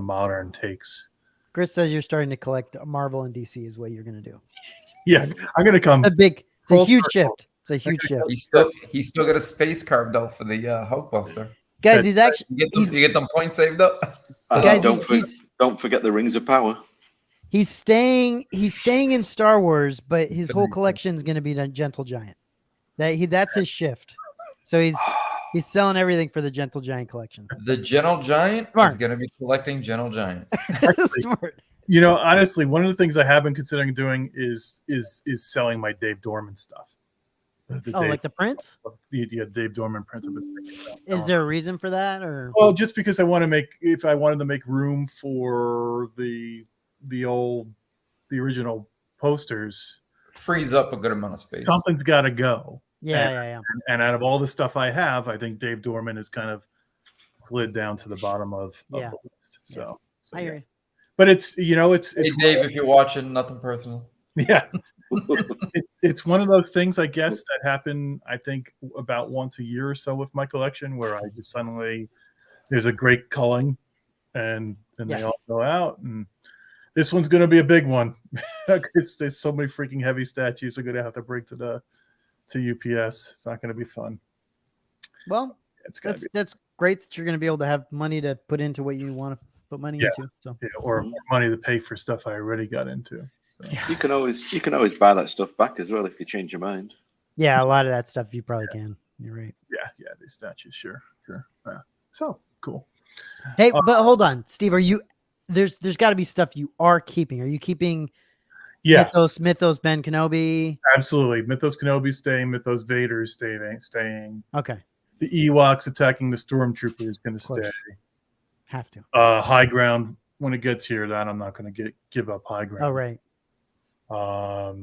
modern takes. Chris says you're starting to collect Marvel and DC is what you're going to do. Yeah, I'm going to come. It's a huge circle. shift. It's a huge shift. He's still got a space carved out for the Hulkbuster. Guys, he's actually You get them points saved up. Guys, don't forget the Rings of Power. He's staying in Star Wars, but his whole collection is going to be the Gentle Giant. That's his shift. So he's selling everything for the Gentle Giant collection. The Gentle Giant Smart. is going to be collecting Gentle Giant. Smart. You know, honestly, one of the things I have been considering doing is selling my Dave Dorman stuff. Like the prints? Yeah, Dave Dorman prints. Is there a reason for that, or? Well, just because I wanted to make room for the original posters, frees up a good amount of space. Something's got to go. Yeah. And out of all the stuff I have, I think Dave Dorman has kind of slid down to the bottom of the list. So I hear you. But it's hey Dave, if you're watching, nothing personal. Yeah, it's one of those things, I guess, that happen, I think, about once a year or so with my collection, where I just suddenly there's a great culling, and they all go out, and this one's going to be a big one because there's so many freaking heavy statues I'm going to have to bring to UPS. It's not going to be fun. Well, that's great that you're going to be able to have money to put into what you want to put money into. So or money to pay for stuff I already got into. So. You can always buy that stuff back as well if you change your mind. Yeah, a lot of that stuff you probably can. You're right. Yeah, these statues, sure. Yeah. So cool. Hey, but hold on, Steve. Are you? There's got to be stuff you are keeping. Are you keeping? Yeah, Mythos Ben Kenobi. Absolutely, Mythos Kenobi staying. Mythos Vader is staying. Okay. The Ewoks attacking the Stormtrooper is going to stay. Have to. High ground when it gets here. That I'm not going to give up high ground. Oh right. There's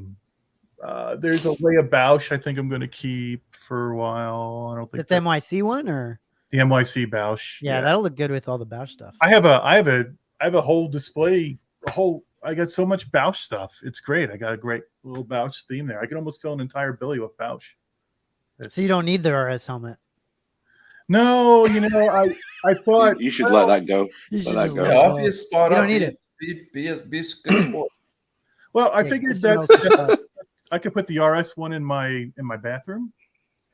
a Leia Bausch I think I'm going to keep for a while. I don't think the MYC one or the MYC Bausch. Yeah, that'll look good with all the Bausch stuff. I have a whole display. I got so much Bausch stuff. It's great. I got a great little Bausch theme there. I can almost fill an entire Billy with Bausch. So you don't need the RS helmet. No, I thought you should let that go. You let that go. Yeah, obvious spot. You don't need it. Be a good sport. Well, I figured that I could put the RS one in my bathroom.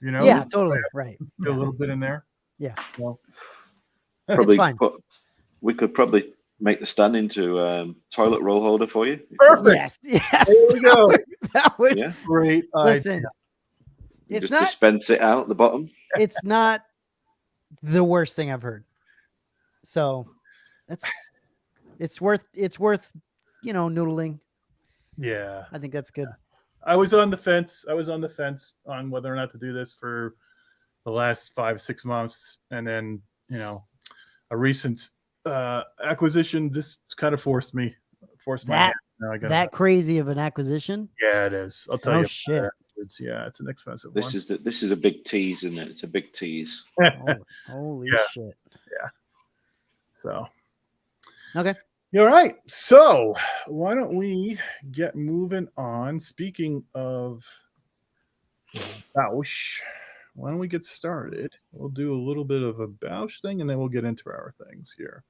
Yeah, totally. Right. Do a little bit in there. Yeah. Well, probably it's fine. we could probably make the stand into toilet roll holder for you. Perfect. Yes. There we go. That would Yeah. Great. listen. You It's just not. dispense it out the bottom. It's not the worst thing I've heard. So, it's worth noodling. Yeah. I think that's good. I was on the fence. On whether or not to do this for the last 5-6 months, and then a recent acquisition just kind of forced my hand. Now I gotta- That crazy of an acquisition? Yeah, it is. I'll tell you. Shit. It's an expensive This one. is a big tease, isn't it? It's a big tease. Holy Yeah. shit. So Okay. all right. So why don't we get moving on? Speaking of Bausch, why don't we get started? We'll do a little bit of a Bausch thing, and then we'll get into our things here.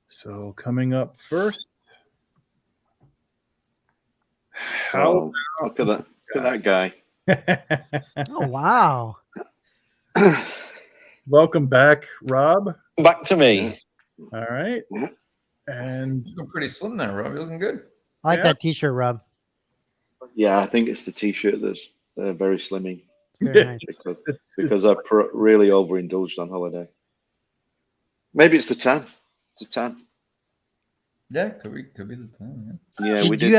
So coming up first. Look at that! Look at that guy. Oh wow. Welcome back, Rob. Back to me. All right. And You're pretty slim there, Rob. You're looking good. I like Yeah. that t-shirt, Rob. Yeah, I think it's the T-shirt that's very slimming It's very nice. because I really overindulged on holiday. Maybe it's the tan. It's a tan. Yeah, could be the time. Yeah, we do did.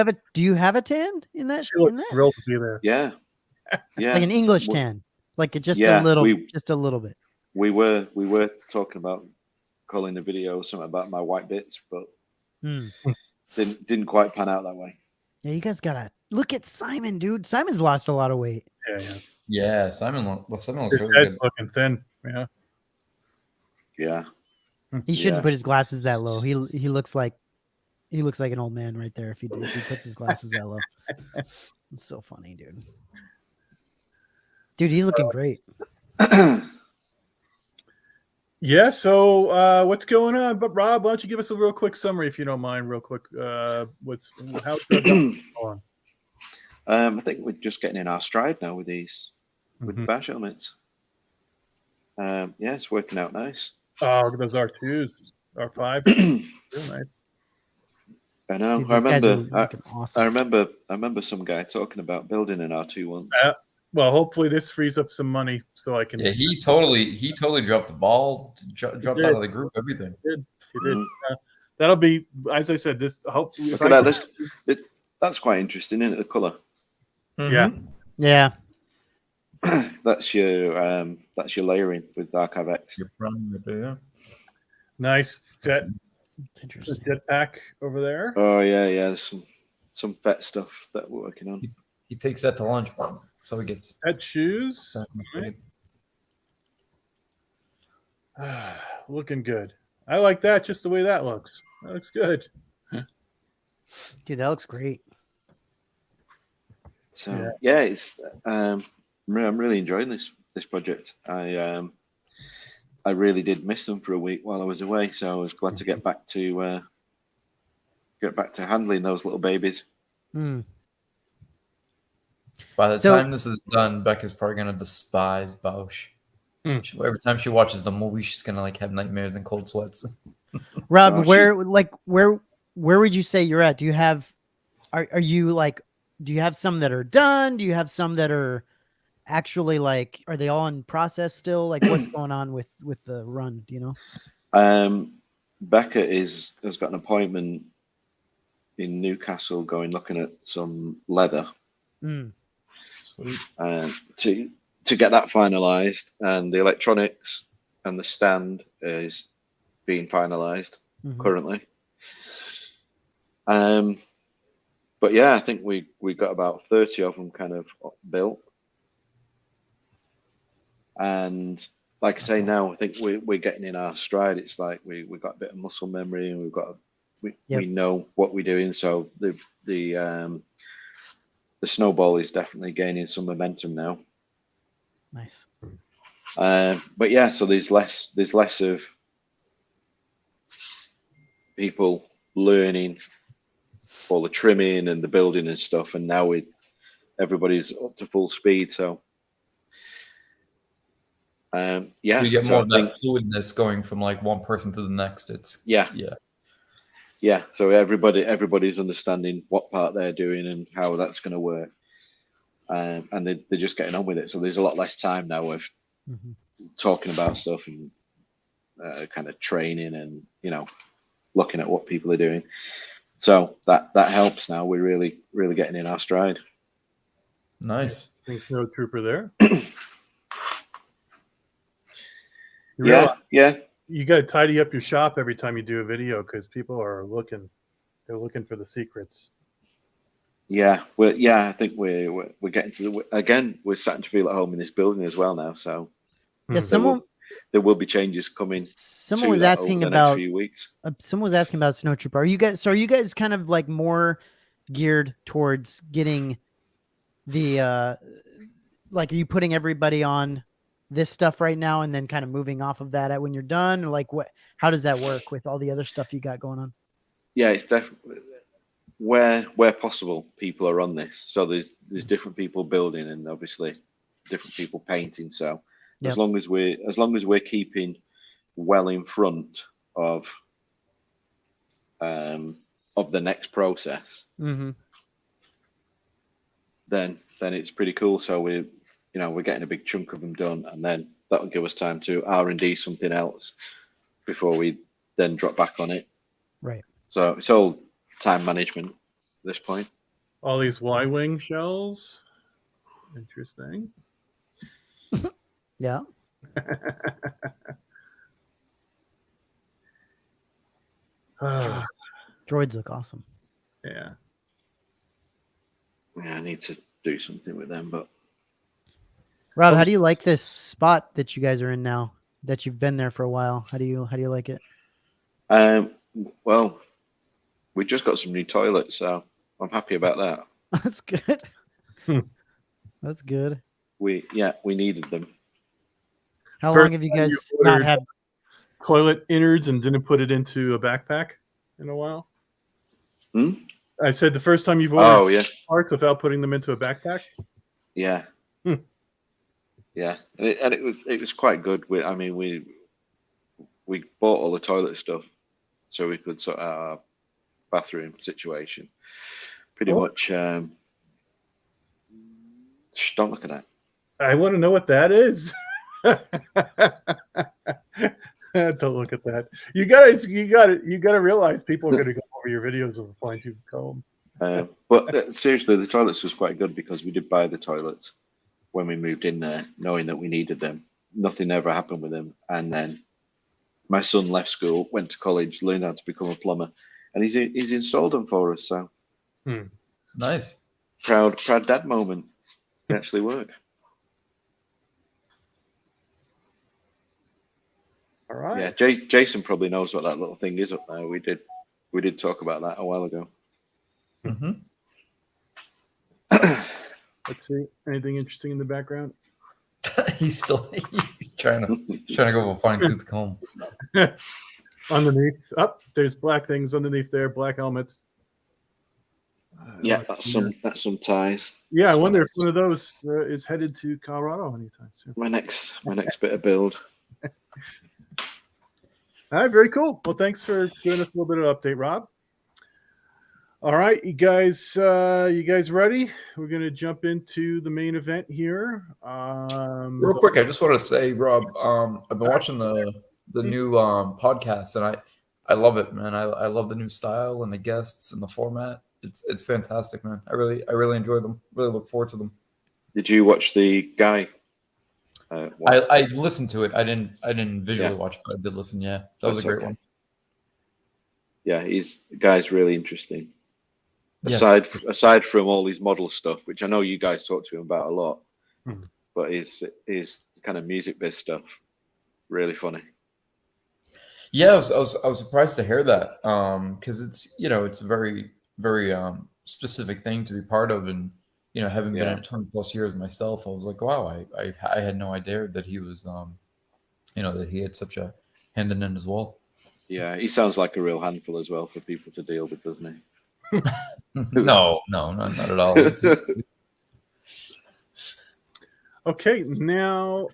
you have a tan in that? she In looks that? thrilled to be there. Yeah, yeah. Like an English We- tan. Like just Yeah, a little we- just a little bit. We were talking about calling the video something about my white bits, but Hmm. didn't quite pan out that way. Yeah, you guys gotta look at Simon, dude. Simon's lost a lot of weight. Yeah. Yeah, Simon looks His really head's good. looking thin. Yeah. Yeah, He shouldn't Yeah. put his glasses that low. He looks like an old man right there if he puts his glasses that low. It's so funny, dude. Dude, he's looking great. Yeah. So what's going on? But Rob, why don't you give us a real quick summary, if you don't mind, real quick. How's that going? I think we're just getting in our stride now with these with the bash helmets. Yeah, it's working out nice. Oh, look at those R2s, R5. Real nice. I know. Dude, I these guys are remember. looking awesome. I remember some guy talking about building an R2 once. Well, hopefully this frees up some money so I can. Yeah, he totally dropped the ball, dropped did. out of the group, everything. He did. That'll be, as I said, this. Hopefully, Look at that. That's quite interesting, isn't it? The color. Yeah. Yeah. That's your layering with Archive X. You're running it, yeah. Nice jet, It's interesting. jetpack over there. Oh yeah. There's some vet stuff that we're working on. He takes that to lunch, so he gets Pet shoes. back in the Right. feed. Looking good. I like that just the way that looks. That looks good. Dude, that looks great. So yeah, it's I'm really enjoying this project. I really did miss them for a week while I was away, so I was glad to get back to handling those little babies. Hmm. By the So- time this is done, Becca's probably gonna despise Bausch. Hmm. Every time she watches the movie, she's gonna have nightmares and cold sweats. Rob, Oh, where would you say you're at? Do you have are you do you have some that are done? Do you have some that are actually are they all in process still? Like what's going on with the run? Do you know? Becca has got an appointment in Newcastle looking at some leather Sweet. to get that finalized, and the electronics and the stand is being finalized currently. But yeah, I think we got about 30 of them kind of built, and like I say, now I think we're getting in our stride. It's like we got a bit of muscle memory, and we know what we're doing. So the snowball is definitely gaining some momentum now. Nice. But yeah, so there's less of people learning all the trimming and the building and stuff, and now everybody's up to full speed. So yeah, So you get so more I of that think- fluidness going from one person to the next. It's yeah. yeah, so everybody's understanding what part they're doing and how that's going to work, and they're just getting on with it. So there's a lot less time now with talking about stuff and kind of training and looking at what people are doing. So that helps now. We're really getting in our stride. Nice. Thanks, no trooper there. Yeah. You got to tidy up your shop every time you do a video because people are looking. They're looking for the secrets. Yeah, I think we're getting to again. We're starting to feel at home in this building as well now. So Yeah, there will be changes coming. Someone was asking over the about next few weeks. Someone was asking about Snow Trooper. Are you guys kind of like more geared towards getting the like, are you putting everybody on this stuff right now and then kind of moving off of that when you're done? Or like how does that work with all the other stuff you got going on? Yeah, it's definitely where possible people are on this. So there's different people building and obviously different people painting. So as long as we're keeping well in front of the next process, then it's pretty cool. So we're getting a big chunk of them done, and then that'll give us time to R&D something else before we then drop back on it. Right. So it's all time management at this point. All these Y-wing shells. Interesting. Yeah. Droids look awesome. Yeah. Yeah, I need to do something with them, but Rob, how do you like this spot that you guys are in now? That you've been there for a while. How do you like it? Well, we just got some new toilets, so I'm happy about that. That's good. That's good. We needed them. How long have you guys not had toilet innards and didn't put it into a backpack in a while? I said the first time you've ordered parts without putting them into a backpack. Yeah. Yeah, and it was quite good. We bought all the toilet stuff so we could sort out our bathroom situation. Pretty much. Don't look at that. I want to know what that is. Don't look at that. You got to realize people are going to go over your videos with a fine-tooth comb. But seriously, the toilets was quite good because we did buy the toilets when we moved in there, knowing that we needed them. Nothing ever happened with them, and then my son left school, went to college, learned how to become a plumber, and he's installed them for us. So nice, proud dad moment. They actually work. All right. Yeah, Jason probably knows what that little thing is up there. We did talk about that a while ago. Let's see. Anything interesting in the background? he's trying to go with a fine-tooth comb. Underneath. There's black things underneath there, black helmets. Yeah, that's some ties. Yeah, I wonder if one of those is headed to Colorado anytime soon. My next bit of build. All right, very cool. Well, thanks for giving us a little bit of update, Rob. All right, you guys ready? We're gonna jump into the main event here. Real quick, I just want to say, Rob, I've been watching the new podcast, and I love it, man. I love the new style and the guests and the format. It's fantastic, man. I really enjoy them. Really look forward to them. Did you watch the guy? I listened to it. I didn't visually watch, but I did listen. Yeah, that was a great one. Yeah, the guy's really interesting. Yes. Aside from all these model stuff, which I know you guys talk to him about a lot, but his kind of music-based stuff, really funny. Yeah, I was surprised to hear that because it's it's a very specific thing to be part of, and having been in 20 plus years myself, I was like, wow, I had no idea that he was that he had such a hand in it as well. Yeah, he sounds like a real handful as well for people to deal with, doesn't he? No, not at all. Okay, now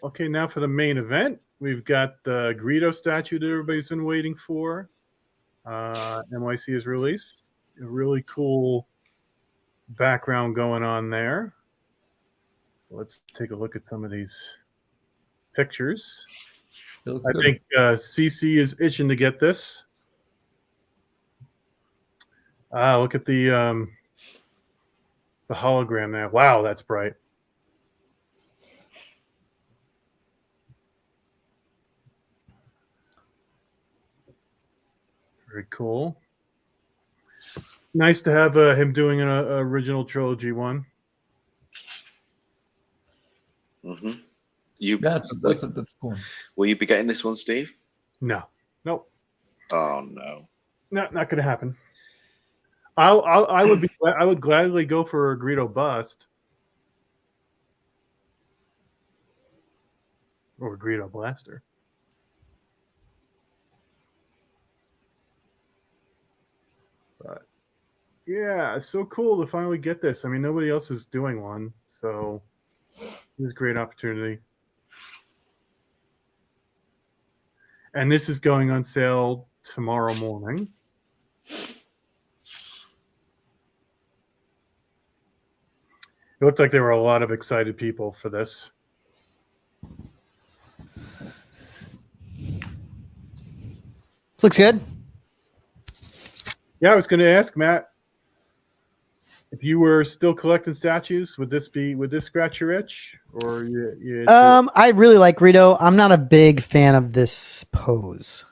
for the main event, we've got the Greedo statue that everybody's been waiting for. MYC is released. A really cool background going on there. So let's take a look at some of these pictures. I think CC is itching to get this. Look at the hologram there. Wow, that's bright. Very cool. Nice to have him doing an original trilogy one. Mm-hmm. That's cool. Will you be getting this one, Steve? No, nope. Oh no, not going to happen. I would gladly go for a Greedo bust or a Greedo blaster. But yeah, it's so cool to finally get this. I mean, nobody else is doing one, so it's a great opportunity. And this is going on sale tomorrow morning. It looked like there were a lot of excited people for this. This looks good. Yeah, I was going to ask Matt if you were still collecting statues. Would this scratch your itch, or I really like Greedo. I'm not a big fan of this pose.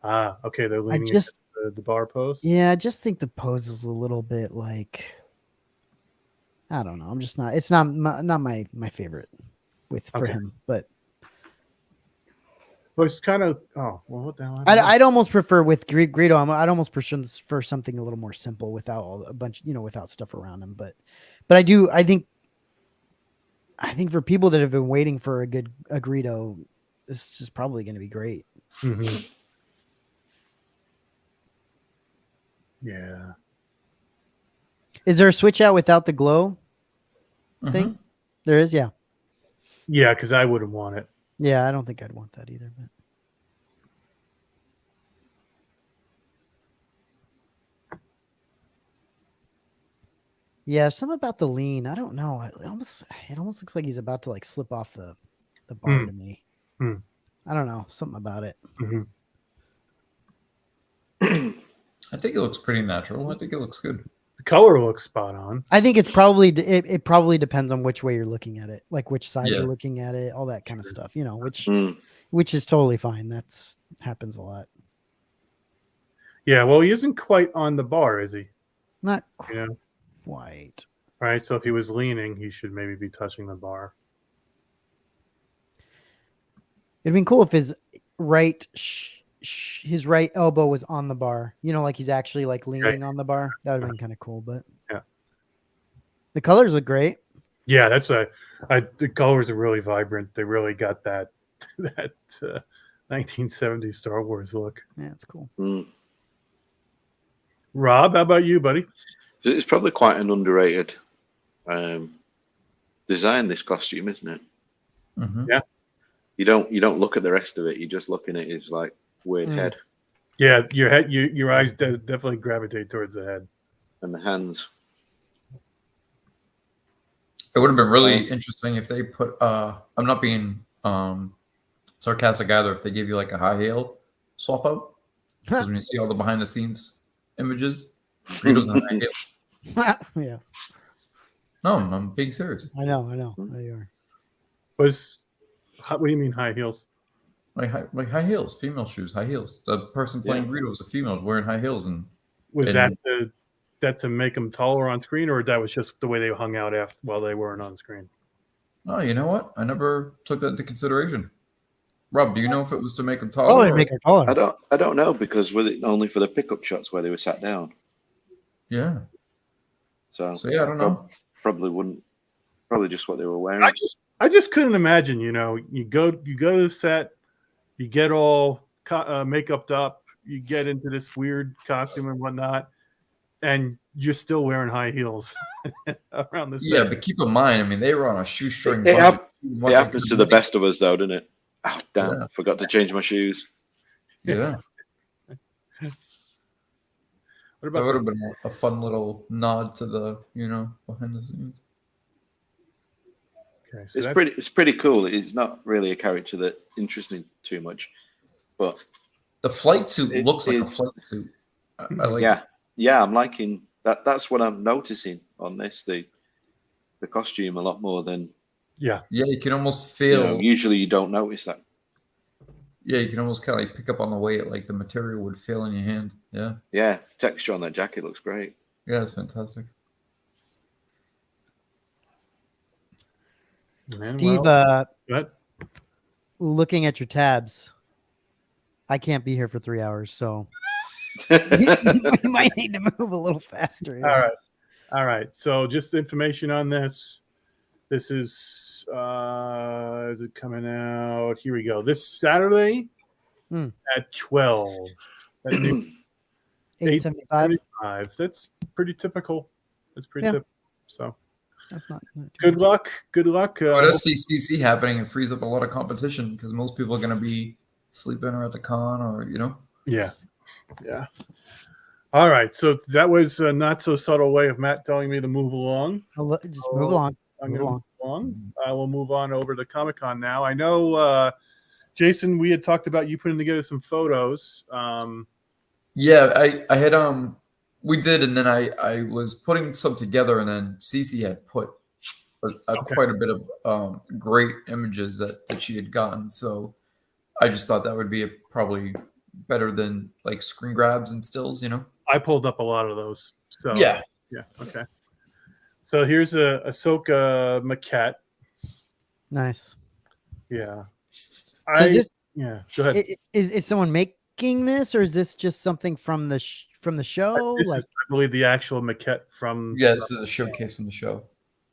Okay, they're leaning against the bar pose. Yeah, I just think the pose is a little bit like, I don't know. I'm just not. It's not my favorite for him, but. Well, it's kind of what the hell? I'd almost prefer with Greedo. I'd almost prefer something a little more simple without a bunch, without stuff around him. But I think for people that have been waiting for a Greedo, this is probably going to be great. Mm-hmm. Yeah. Is there a switch out without the glow thing? There is, yeah. Yeah, because I wouldn't want it. Yeah, I don't think I'd want that either. But yeah, something about the lean. I don't know. It almost looks like he's about to like slip off the bar to me. I don't know. Something about it. Mm-hmm. I think it looks pretty natural. I think it looks good. The color looks spot on. I think it's probably it probably depends on which way you're looking at it, like which side you're looking at it, all that kind of stuff. Which is totally fine. That's happens a lot. Yeah, well, he isn't quite on the bar, is he? Not quite. Right. So if he was leaning, he should maybe be touching the bar. It'd been cool if his right elbow was on the bar. Like he's actually like leaning on the bar. That would have been kind of cool. But yeah, the colors look great. Yeah, that's the colors are really vibrant. They really got that 1970s Star Wars look. Yeah, it's cool. Rob, how about you, buddy? It's probably quite an underrated design, this costume, isn't it? Mm-hmm. Yeah. You don't look at the rest of it. You're just looking at his like weird head. Yeah, your eyes definitely gravitate towards the head and the hands. It would have been really interesting if they put. I'm not being sarcastic either. If they gave you like a high heel swap out, because when you see all the behind the scenes images, Greedo's in high heels. Yeah. No, I'm being serious. I know. There you are. What do you mean high heels? Like high heels, female shoes, high heels. The person playing Greedo was a female, wearing high heels, and was that to make them taller on screen, or that was just the way they hung out while they weren't on screen? Oh, you know what? I never took that into consideration. Rob, do you know if it was to make them taller? Probably to make her taller. I don't know, because with it only for the pickup shots where they were sat down. Yeah. So yeah, I don't know. Probably just what they were wearing. I just couldn't imagine. You go to set, you get all makeuped up, you get into this weird costume and whatnot, and you're still wearing high heels around the set. Yeah, but keep in mind, I mean, they were on a shoestring. It happens to the best of us, though, doesn't it? Oh, damn! Yeah. Forgot to change my shoes. Yeah. What That about would have this? been a fun little nod to the, behind the scenes. Okay, so that's It's pretty cool. It's not really a character that interests me too much, but The flight suit it looks like a is. flight suit. I like it. Yeah, I'm liking that. That's what I'm noticing on this. The costume a lot more than Yeah, you can almost feel. Usually you don't notice that. Yeah, you can almost kind of like pick up on the way like the material would feel in your hand. Yeah. Yeah, texture on that jacket looks great. Yeah, it's fantastic. Steve, looking at your tabs, I can't be here for 3 hours, so you might need to move a little faster. Yeah. All right. So just information on this. This is it coming out? Here we go. This Saturday at 12. At noon. 875. That's pretty typical. That's pretty typical. So that's not good luck. Good luck. With SDCC happening, it frees up a lot of competition because most people are going to be sleeping or at the con or Yeah. All right. So that was a not so subtle way of Matt telling me to move along. Just move along. I'm going to move along. I will move on over to Comic-Con now. I know, Jason, we had talked about you putting together some photos. Yeah, I had we did, and then I was putting some together, and then Cece had put quite a bit of great images that she had gotten. So I just thought that would be probably better than like screen grabs and stills, I pulled up a lot of those. So yeah. Okay. So here's a Ahsoka maquette. Nice. Yeah. So go ahead. Is someone making this, or is this just something from the show? This is, I believe, the actual maquette from. Yeah, this is a showcase from the show.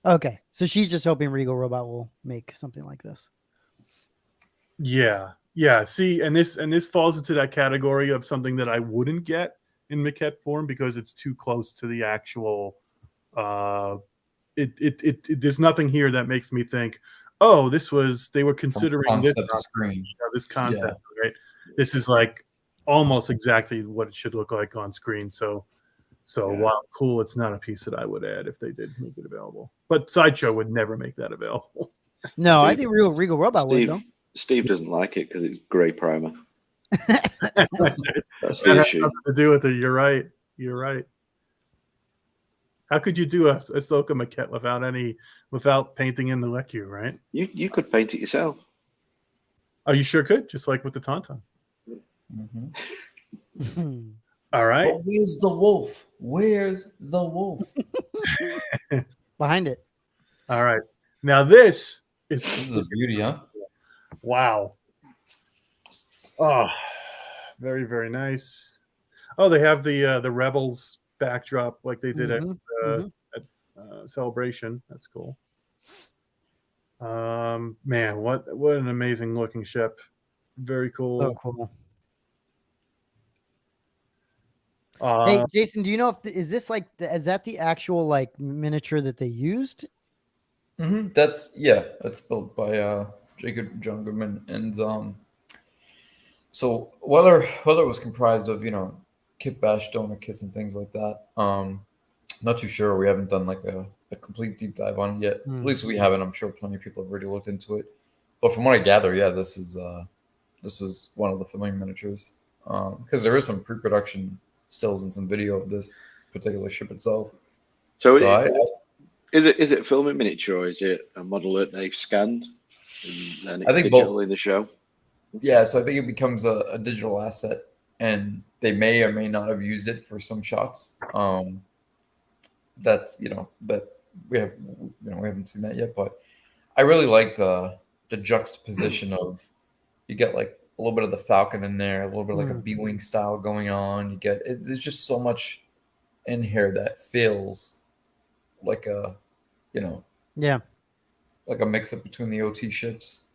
Okay, so she's just hoping Regal Robot will make something like this. Yeah. See, and this falls into that category of something that I wouldn't get in maquette form because it's too close to the actual. There's nothing here that makes me think, oh, they were considering this screen. This concept, right? This is like almost exactly what it should look like on screen. So while cool, it's not a piece that I would add if they did make it available. But Sideshow would never make that available. No, I think Regal Robot would though. Steve doesn't like it because it's gray primer. That's the issue. Has something to do with it. You're right. How could you do a Ahsoka maquette without painting in the Lecu, right? You could paint it yourself. Oh, you sure could, just like with the Tauntaun. Mm-hmm. All right. But where's the wolf? Where's the wolf? Behind it. All right. Now this is a beauty, huh? Wow. Oh, very, very nice. Oh, they have the Rebels backdrop like they did at Celebration. That's cool. Man, what an amazing looking ship. Very cool. So cool. Hey, Jason, do you know is that the actual like miniature that they used? That's built by Jacob John Goodman, and so whether it was comprised of kit bash donor kits and things like that, not too sure. We haven't done like a complete deep dive on it yet. At least we haven't. I'm sure plenty of people have already looked into it, but from what I gather, this is one of the filming miniatures because there is some pre-production stills and some video of this particular ship itself. Is it filming miniature or is it a model that they've scanned and then it's digital in the show? Yeah, so I think it becomes a digital asset, and they may or may not have used it for some shots. That's that we haven't seen that yet, but I really like the juxtaposition of you get like a little bit of the Falcon in there, a little bit like a B-wing style going on. You get there's just so much in here that feels like a like a mix up between the OT ships.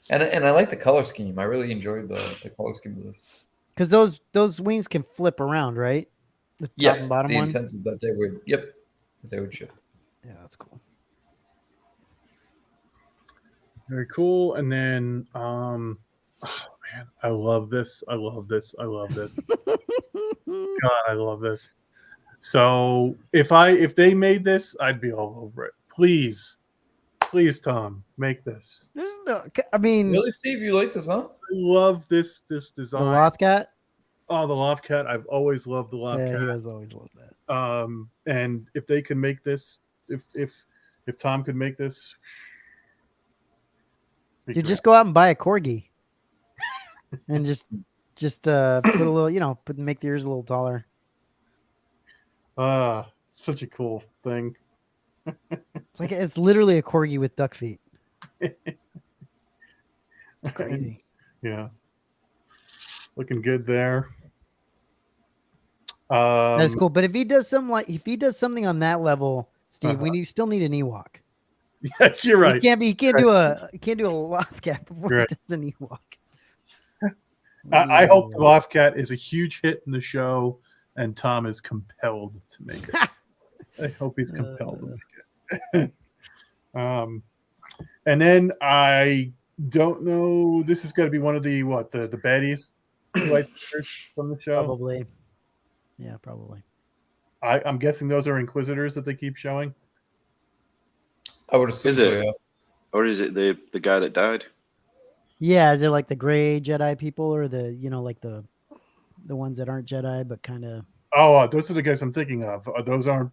And I like the color scheme. I really enjoyed the color scheme of this. Because those wings can flip around, right? The top and bottom one. The intent is that they would shift. Yeah, that's cool. Very cool. And then oh man, I love this. God, I love this. So if they made this, I'd be all over it. Please, Tom, make this. There's no, I mean, Really, Steve? You like this, huh? I love this the design. Lothcat. Oh, the Lothcat. I've always loved the Lothcat. Yeah, he has always loved that. And if they can make this, if Tom could make this, You just go out and buy a corgi, and just put a little, make the ears a little taller. Such a cool thing. It's literally a corgi with duck feet. It's crazy. Yeah, looking good there. That's cool. But if he does something on that level, Steve, we still need an Ewok. Yes, you're right. He can't do a Lothcat before he does an Ewok. I hope the Lothcat is a huge hit in the show, and Tom is compelled to make it. I hope he's compelled to make it. And then I don't know. This is going to be one of the baddies lightsabers from the show. Probably. Yeah, probably. I'm guessing those are Inquisitors that they keep showing. I would assume Is so, it? yeah. Or is it the guy that died? Yeah, is it like the gray Jedi people, or the like the ones that aren't Jedi but kind of? Oh, those are the guys I'm thinking of. Those aren't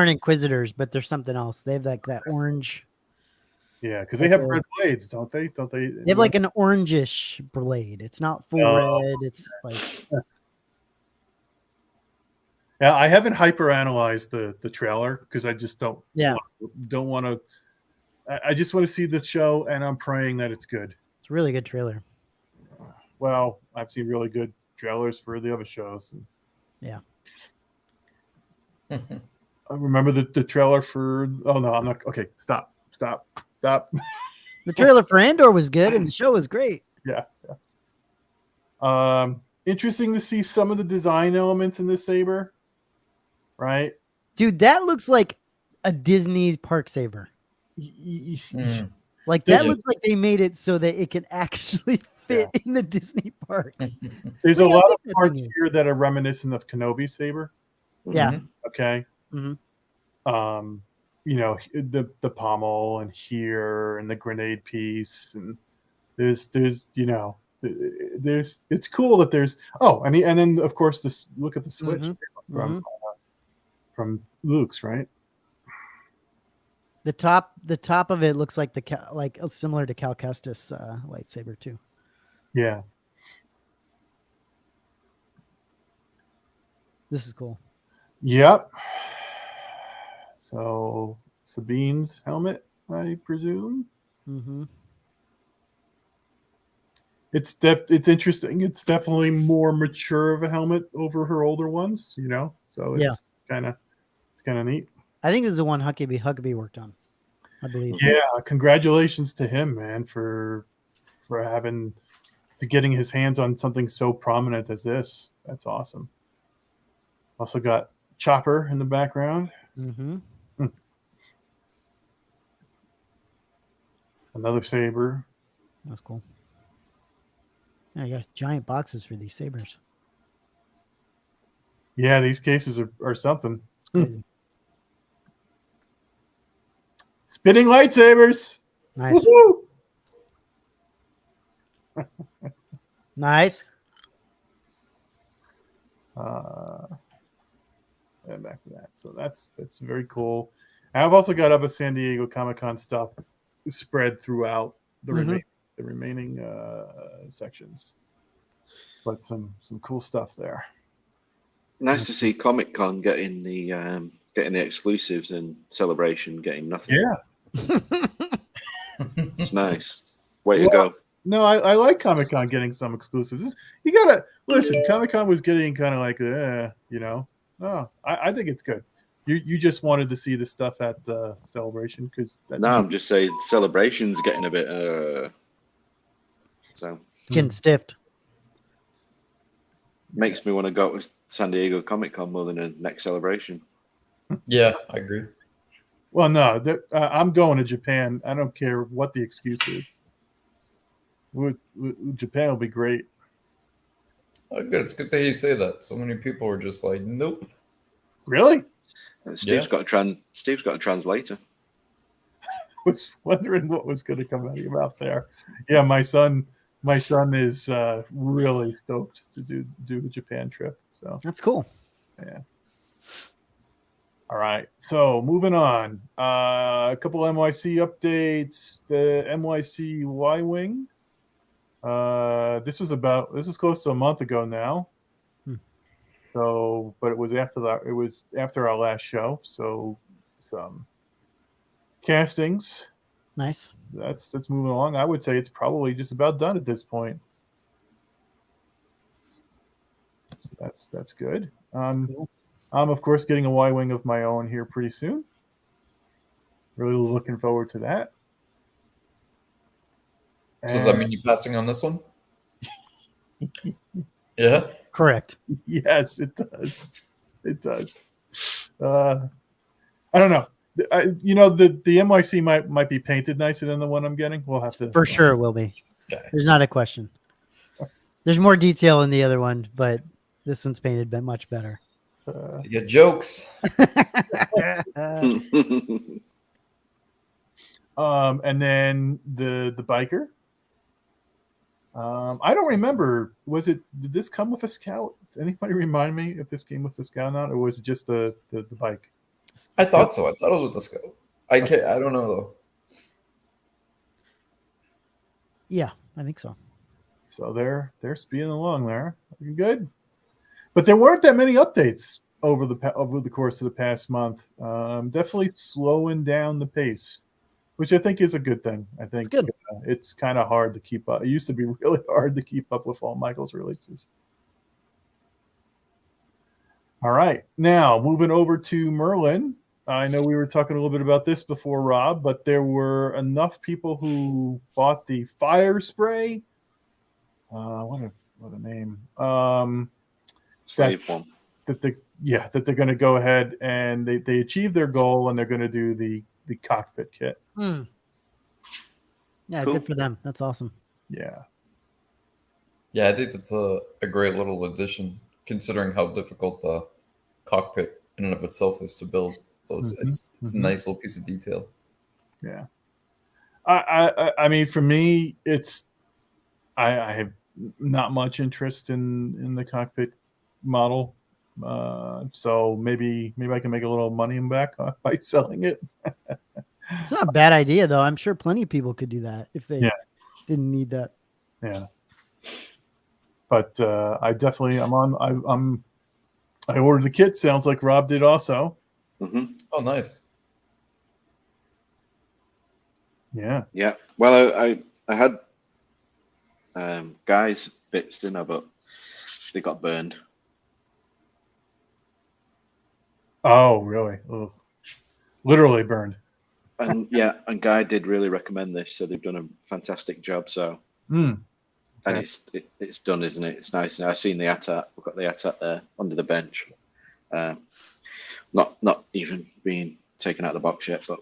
Inquisitors, but there's something else. They have that orange. Yeah, because they have red blades, don't they? Don't they? They have like an orangish blade. It's not full red. It's like. Yeah, I haven't hyper-analyzed the trailer because I just don't want to. I just want to see the show, and I'm praying that it's good. It's a really good trailer. Well, I've seen really good trailers for the other shows. Yeah. I remember the trailer for. Oh no, I'm not. Okay, stop. The trailer for Andor was good, and the show was great. Yeah. Interesting to see some of the design elements in this saber. Right, dude, that looks like a Disney park saber. Like that looks like they made it so that it can actually fit in the Disney parks. There's a lot of parts here that are reminiscent of Kenobi saber. Yeah. Okay. Mm-hmm. The pommel and here and the grenade piece, and there's it's cool that there's and then of course this look at the switch from Luke's, right? The top of it looks like similar to Cal Kestis lightsaber too. Yeah. This is cool. Yep. So Sabine's helmet, I presume. Mm-hmm. It's interesting. It's definitely more mature of a helmet over her older ones, So it's kind of neat. I think this is the one Huckabee worked on, I believe. Yeah, congratulations to him, man, for getting his hands on something so prominent as this. That's awesome. Also got Chopper in the background. Mm-hmm. Another saber. That's cool. Yeah, you got giant boxes for these sabers. Yeah, these cases are something. It's crazy. Spinning lightsabers. Nice. Nice. And back to that. So that's very cool. I've also got other San Diego Comic-Con stuff spread throughout the remaining sections. But some cool stuff there. Nice to see Comic-Con getting the exclusives and Celebration getting nothing. Yeah. It's nice. Way to go. No, I like Comic-Con getting some exclusives. You gotta listen. Comic-Con was getting kind of like, I think it's good. You just wanted to see the stuff at Celebration because. No, I'm just saying Celebration's getting a bit. So getting stiffed. Makes me want to go to San Diego Comic-Con more than the next Celebration. Yeah, I agree. Well, no, I'm going to Japan. I don't care what the excuse is. Japan will be great. Oh, good. It's good to hear you say that. So many people were just like, nope. Really? Steve's got a translator. Was wondering what was going to come out of your mouth there. Yeah, my son is really stoked to do the Japan trip. So That's cool. yeah. All right. So moving on. A couple MYC updates. The MYC Y-Wing. This is close to a month ago now. So, but it was after our last show. So some castings. Nice. That's moving along. I would say it's probably just about done at this point. So that's good. Cool. I'm of course getting a Y-Wing of my own here pretty soon. Really looking forward to that. So does that mean you're passing on this one? Yeah. Correct. Yes, it does. It does. I don't know. The MYC might be painted nicer than the one I'm getting. We'll have to. For sure it will be. There's not a question. There's more detail in the other one, but this one's painted much better. You get jokes. And then the biker. I don't remember. Did this come with a scout? Does anybody remind me if this came with the scout or not, or was it just the bike? I thought so. I thought it was with the scout. I don't know though. Yeah, I think so. So they're speeding along there. Looking good. But there weren't that many updates over the course of the past month. Definitely slowing down the pace, which I think is a good thing. I think it's kind of hard to keep up. It used to be really hard to keep up with all Michael's releases. All right. Now, moving over to Merlin. I know we were talking a little bit about this before, Rob, but there were enough people who bought the fire spray. What a name. Slave one. That they're going to go ahead and they achieved their goal, and they're going to do the cockpit kit. Yeah, Cool. Good for them. That's awesome. Yeah. Yeah, I think that's a great little addition, considering how difficult the cockpit in and of itself is to build. So it's a nice little piece of detail. Yeah. I mean, for me, I have not much interest in the cockpit model. So maybe I can make a little money back by selling it. It's not a bad idea, though. I'm sure plenty of people could do that if they didn't need that. Yeah. But I definitely I ordered the kit. Sounds like Rob did also. Mm-hmm. Oh, nice. Yeah. Yeah. Well, I had guys bits, didn't I? But they got burned. Oh, really? Ugh. Literally burned. And and Guy did really recommend this, so they've done a fantastic job. So, Okay. and it's done, isn't it? It's nice. I've seen the ATAT. We've got the ATAT there under the bench. Not even being taken out of the box yet, but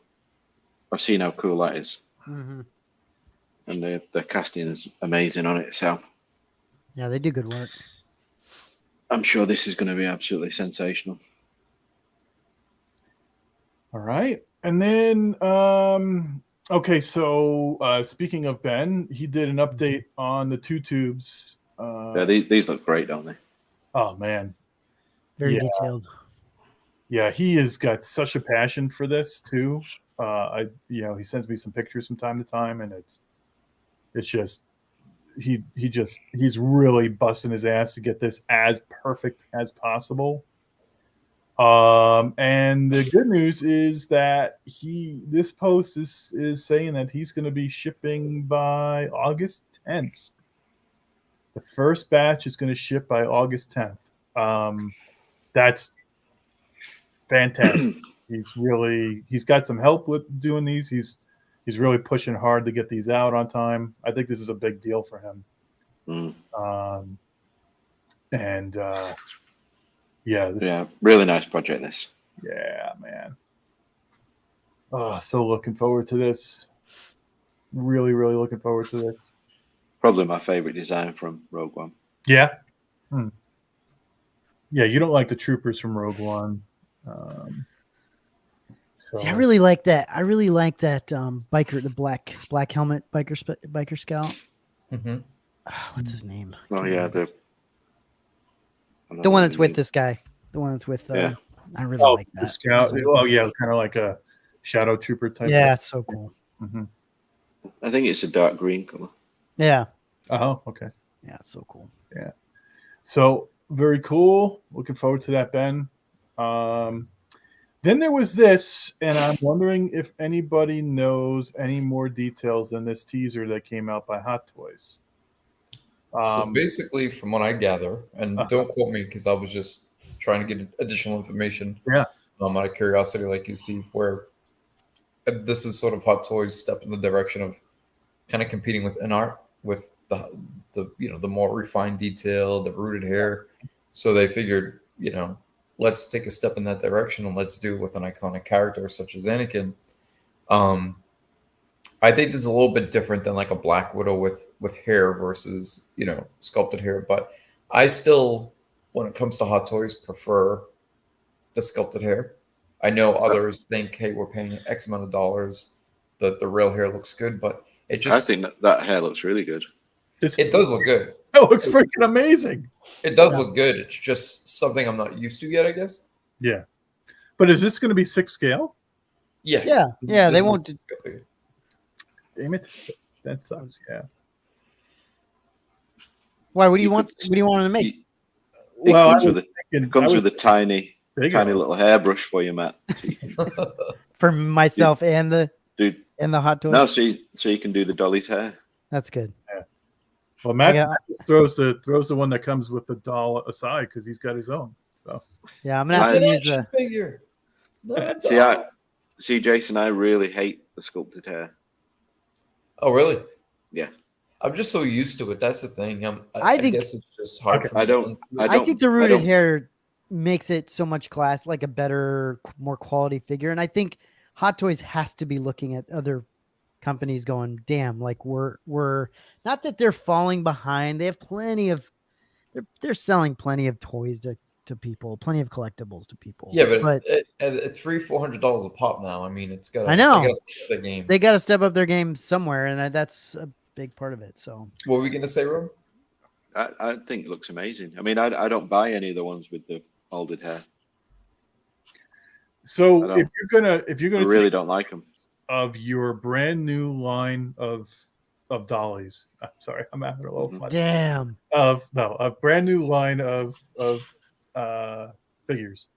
I've seen how cool that is. Mm-hmm. And the casting is amazing on it. So Yeah, they do good work. I'm sure this is going to be absolutely sensational. All right. And then, okay, so speaking of Ben, he did an update on the two tubes. Yeah, these look great, don't they? Oh, man. Very detailed. Yeah, he has got such a passion for this, too. He sends me some pictures from time to time, and it's just, he's really busting his ass to get this as perfect as possible. And the good news is that this post is saying that he's going to be shipping by August 10th. The first batch is going to ship by August 10th. That's fantastic. He's got some help with doing these. He's really pushing hard to get these out on time. I think this is a big deal for him. Really nice project, this. Yeah, man. Oh, so looking forward to this. Really, really looking forward to this. Probably my favorite design from Rogue One. Yeah. Yeah, you don't like the troopers from Rogue One. See, I really like that. I really like that biker, the black helmet biker scout. Mm-hmm. Oh, what's his name? Oh yeah, The one that's with this guy. The one that's with. Yeah. I really like that. The scout. Oh yeah, kind of like a shadow trooper type. Yeah, it's so cool. Mm-hmm. I think it's a dark green color. Yeah. Oh, okay. Yeah, it's so cool. Yeah. So very cool. Looking forward to that, Ben. Then there was this, and I'm wondering if anybody knows any more details than this teaser that came out by Hot Toys. So basically, from what I gather, and don't quote me because I was just trying to get additional information. Yeah. Out of curiosity, like you, Steve, where this is sort of Hot Toys step in the direction of kind of competing with InArt with the the more refined detail, the rooted hair. So they figured, let's take a step in that direction and let's do it with an iconic character such as Anakin. I think this is a little bit different than like a Black Widow with hair versus, sculpted hair. But I still, when it comes to Hot Toys, prefer the sculpted hair. I know others think, hey, we're paying X amount of dollars. The real hair looks good, but it just... I think that hair looks really good. It does look good. It looks freaking amazing. It does look good. It's just something I'm not used to yet, I guess. Yeah. But is this going to be 6 scale? Yeah. Yeah, they won't. Damn it. That sucks. Yeah. Why? What do you want? What do you want to make? Well, it comes with a tiny little hairbrush for you, Matt. For myself and the Hot Toys. No, so you can do the Dolly's hair. That's good. Yeah. Well, Matt throws the one that comes with the doll aside because he's got his own. So yeah, I'm gonna have to use a figure. See, Jason, I really hate the sculpted hair. Oh, really? Yeah. I'm just so used to it. That's the thing. I think guess it's just hard for me. I think the rooted hair makes it so much class, like a better, more quality figure. And I think Hot Toys has to be looking at other companies going, damn, like we're not that they're falling behind. They have plenty of, they're selling plenty of toys to people, plenty of collectibles to people. Yeah, but at $300-400 a pop now. I mean, it's got. I know. The game. They got to step up their game somewhere, and that's a big part of it. So, what were we gonna say, Ron? I think it looks amazing. I mean, I don't buy any of the ones with the molded hair. So if you're gonna, I really don't like them. Of your brand new line of dollies, I'm sorry, I'm having a little fun. Damn. A brand new line of figures.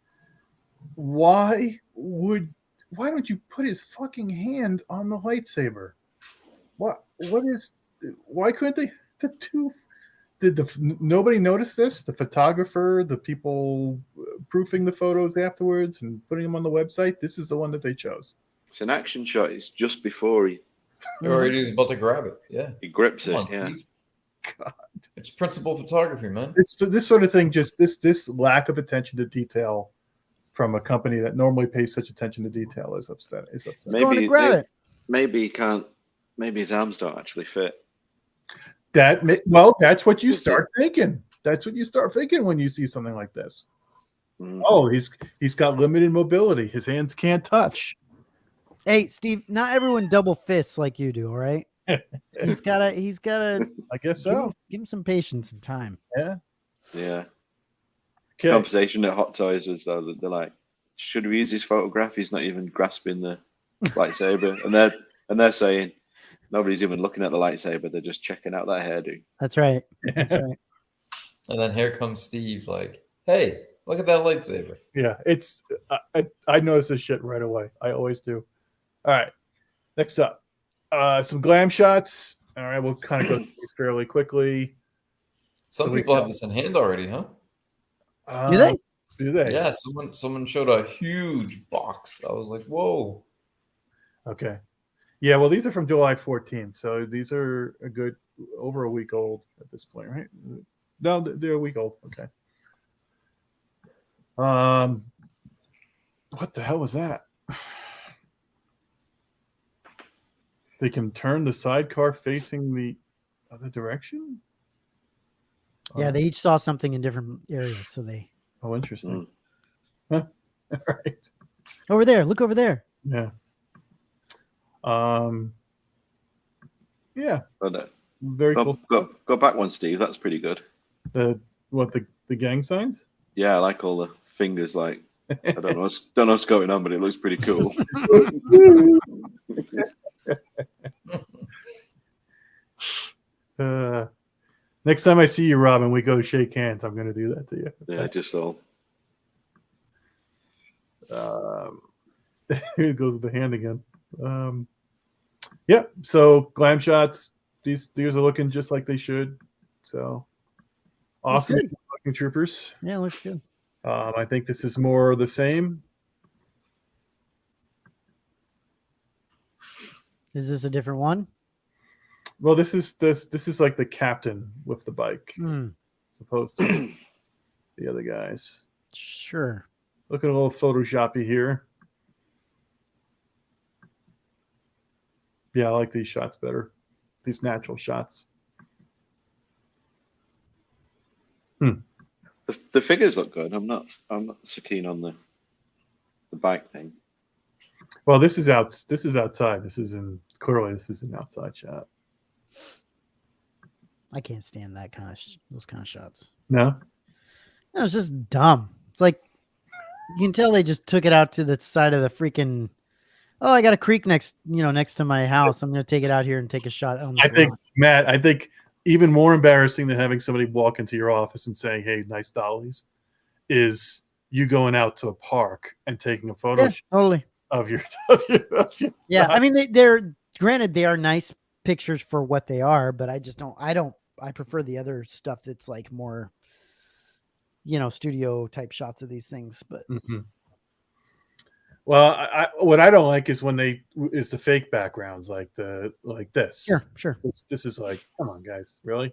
Why don't you put his fucking hand on the lightsaber? Why couldn't they? Nobody notice this? The photographer, the people proofing the photos afterwards and putting them on the website. This is the one that they chose. It's an action shot. It's just before he he's about to grab it. Yeah, he grips it. Yeah. God. It's principal photography, man. This sort of thing, just this lack of attention to detail from a company that normally pays such attention to detail is upsetting. Maybe he can't. Maybe his arms don't actually fit. That's what you start thinking. That's what you start thinking when you see something like this. Mm-hmm. Oh, he's got limited mobility. His hands can't touch. Hey, Steve, not everyone double fists like you do, all right? He's gotta I guess so. Give him some patience and time. Yeah. Yeah. Okay. Conversation at Hot Toys was though that they're like, should we use his photograph? He's not even grasping the lightsaber. and they're saying nobody's even looking at the lightsaber, they're just checking out that hairdo. That's right. That's right. And then here comes Steve, like, hey, look at that lightsaber. Yeah, it's I notice this shit right away. I always do. All right. Next up. Some glam shots. All right, we'll kind of go through these fairly quickly. Some people have this in hand already, huh? Do they? Do they? Yeah, someone showed a huge box. I was like, whoa. Okay. Yeah, well, these are from July 14th, so these are over a week old at this point, right? No, they're a week old. Okay. What the hell was that? They can turn the sidecar facing the other direction? Yeah, they each saw something in different areas, so they. Oh, interesting. Mm. Huh. Right. Over there. Look over there. Yeah. Yeah. But, Very go, cool. go back one, Steve. That's pretty good. The gang signs? Yeah, I like all the fingers. Like I don't know what's going on, but it looks pretty cool. Next time I see you, Robin, we go shake hands. I'm going to do that to you. Yeah, just all. Here goes with the hand again. Yeah. So glam shots. These are looking just like they should. So awesome looking troopers. Yeah, looks good. I think this is more the same. Is this a different one? Well, this is like the captain with the bike, as opposed to the other guys. Sure. Looking a little photoshoppy here. Yeah, I like these shots better. These natural shots. The figures look good. I'm not so keen on the bike thing. Well, this is outside. This is an outside shot. I can't stand that kind of those kind of shots. No. No, it's just dumb. It's like you can tell they just took it out to the side of the freaking. Oh, I got a creek next to my house. I'm going to take it out here and take a shot on the I think, Matt, even more embarrassing than having somebody walk into your office and saying, "Hey, nice dollies," is you going out to a park and taking a photo totally of your yeah, I mean they're granted they are nice pictures for what they are, but I prefer the other stuff that's like more studio type shots of these things. But well, what I don't like is when the fake backgrounds like this. Sure. This is like, come on, guys, really?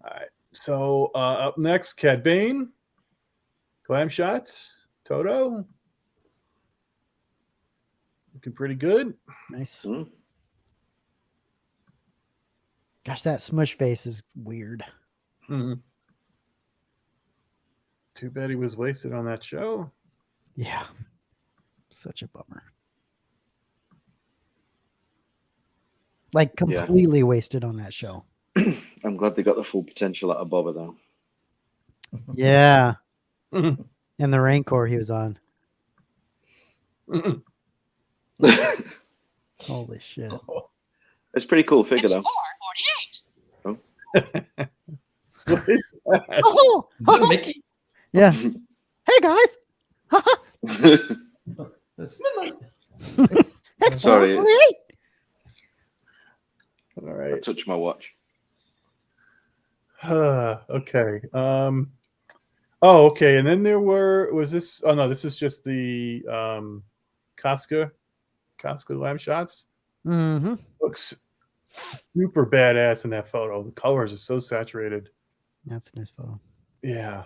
All right. So up next, Cad Bane, glam shots, Toto, looking pretty good. Nice. Gosh, that smush face is weird. Too bad he was wasted on that show. Yeah. Such a bummer. Like completely wasted on that show. I'm glad they got the full potential out of Boba though. Yeah. And the Rancor he was on. Holy shit. It's a pretty cool figure It's though. 4:48. What is that? Oh, Is that Mickey? yeah. Hey guys. It's midnight. It's Sorry, 4:48. All I right. touched my watch. Okay. Oh, okay. And then was this? Oh no, this is just the Casca glam shots. Mm-hmm. Looks super badass in that photo. The colors are so saturated. That's a nice photo. Yeah.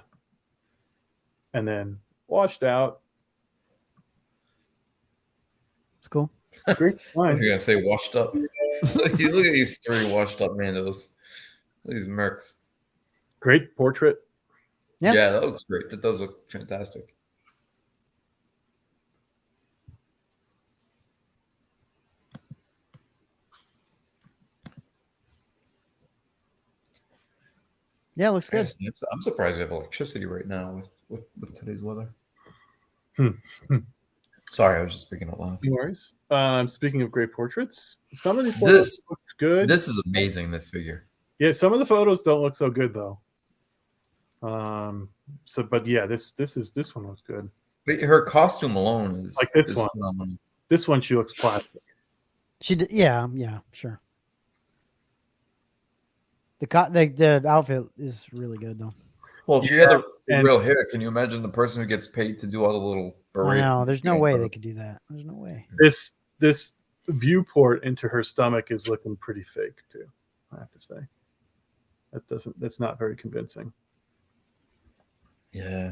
And then washed out. It's cool. Great If line. you're gonna say washed up, look at these three washed up Mandos. Look at these mercs. Great portrait. Yeah. Yeah, that looks great. That does look fantastic. Yeah, looks good. Yes, I'm surprised we have electricity right now with today's weather. Sorry, I was just speaking out loud. No worries. Speaking of great portraits, some of these photos look good. This is amazing, this figure. Yeah, some of the photos don't look so good though. But yeah, this one looks good. But her costume alone is Like this is one. phenomenal. This one, she looks plastic. She did, yeah, sure. The outfit is really good though. Well, if she had the and- real hair, can you imagine the person who gets paid to do all the little beret? No, there's no way they could do that. There's no way. This viewport into her stomach is looking pretty fake too, I have to say. That's not very convincing. Yeah.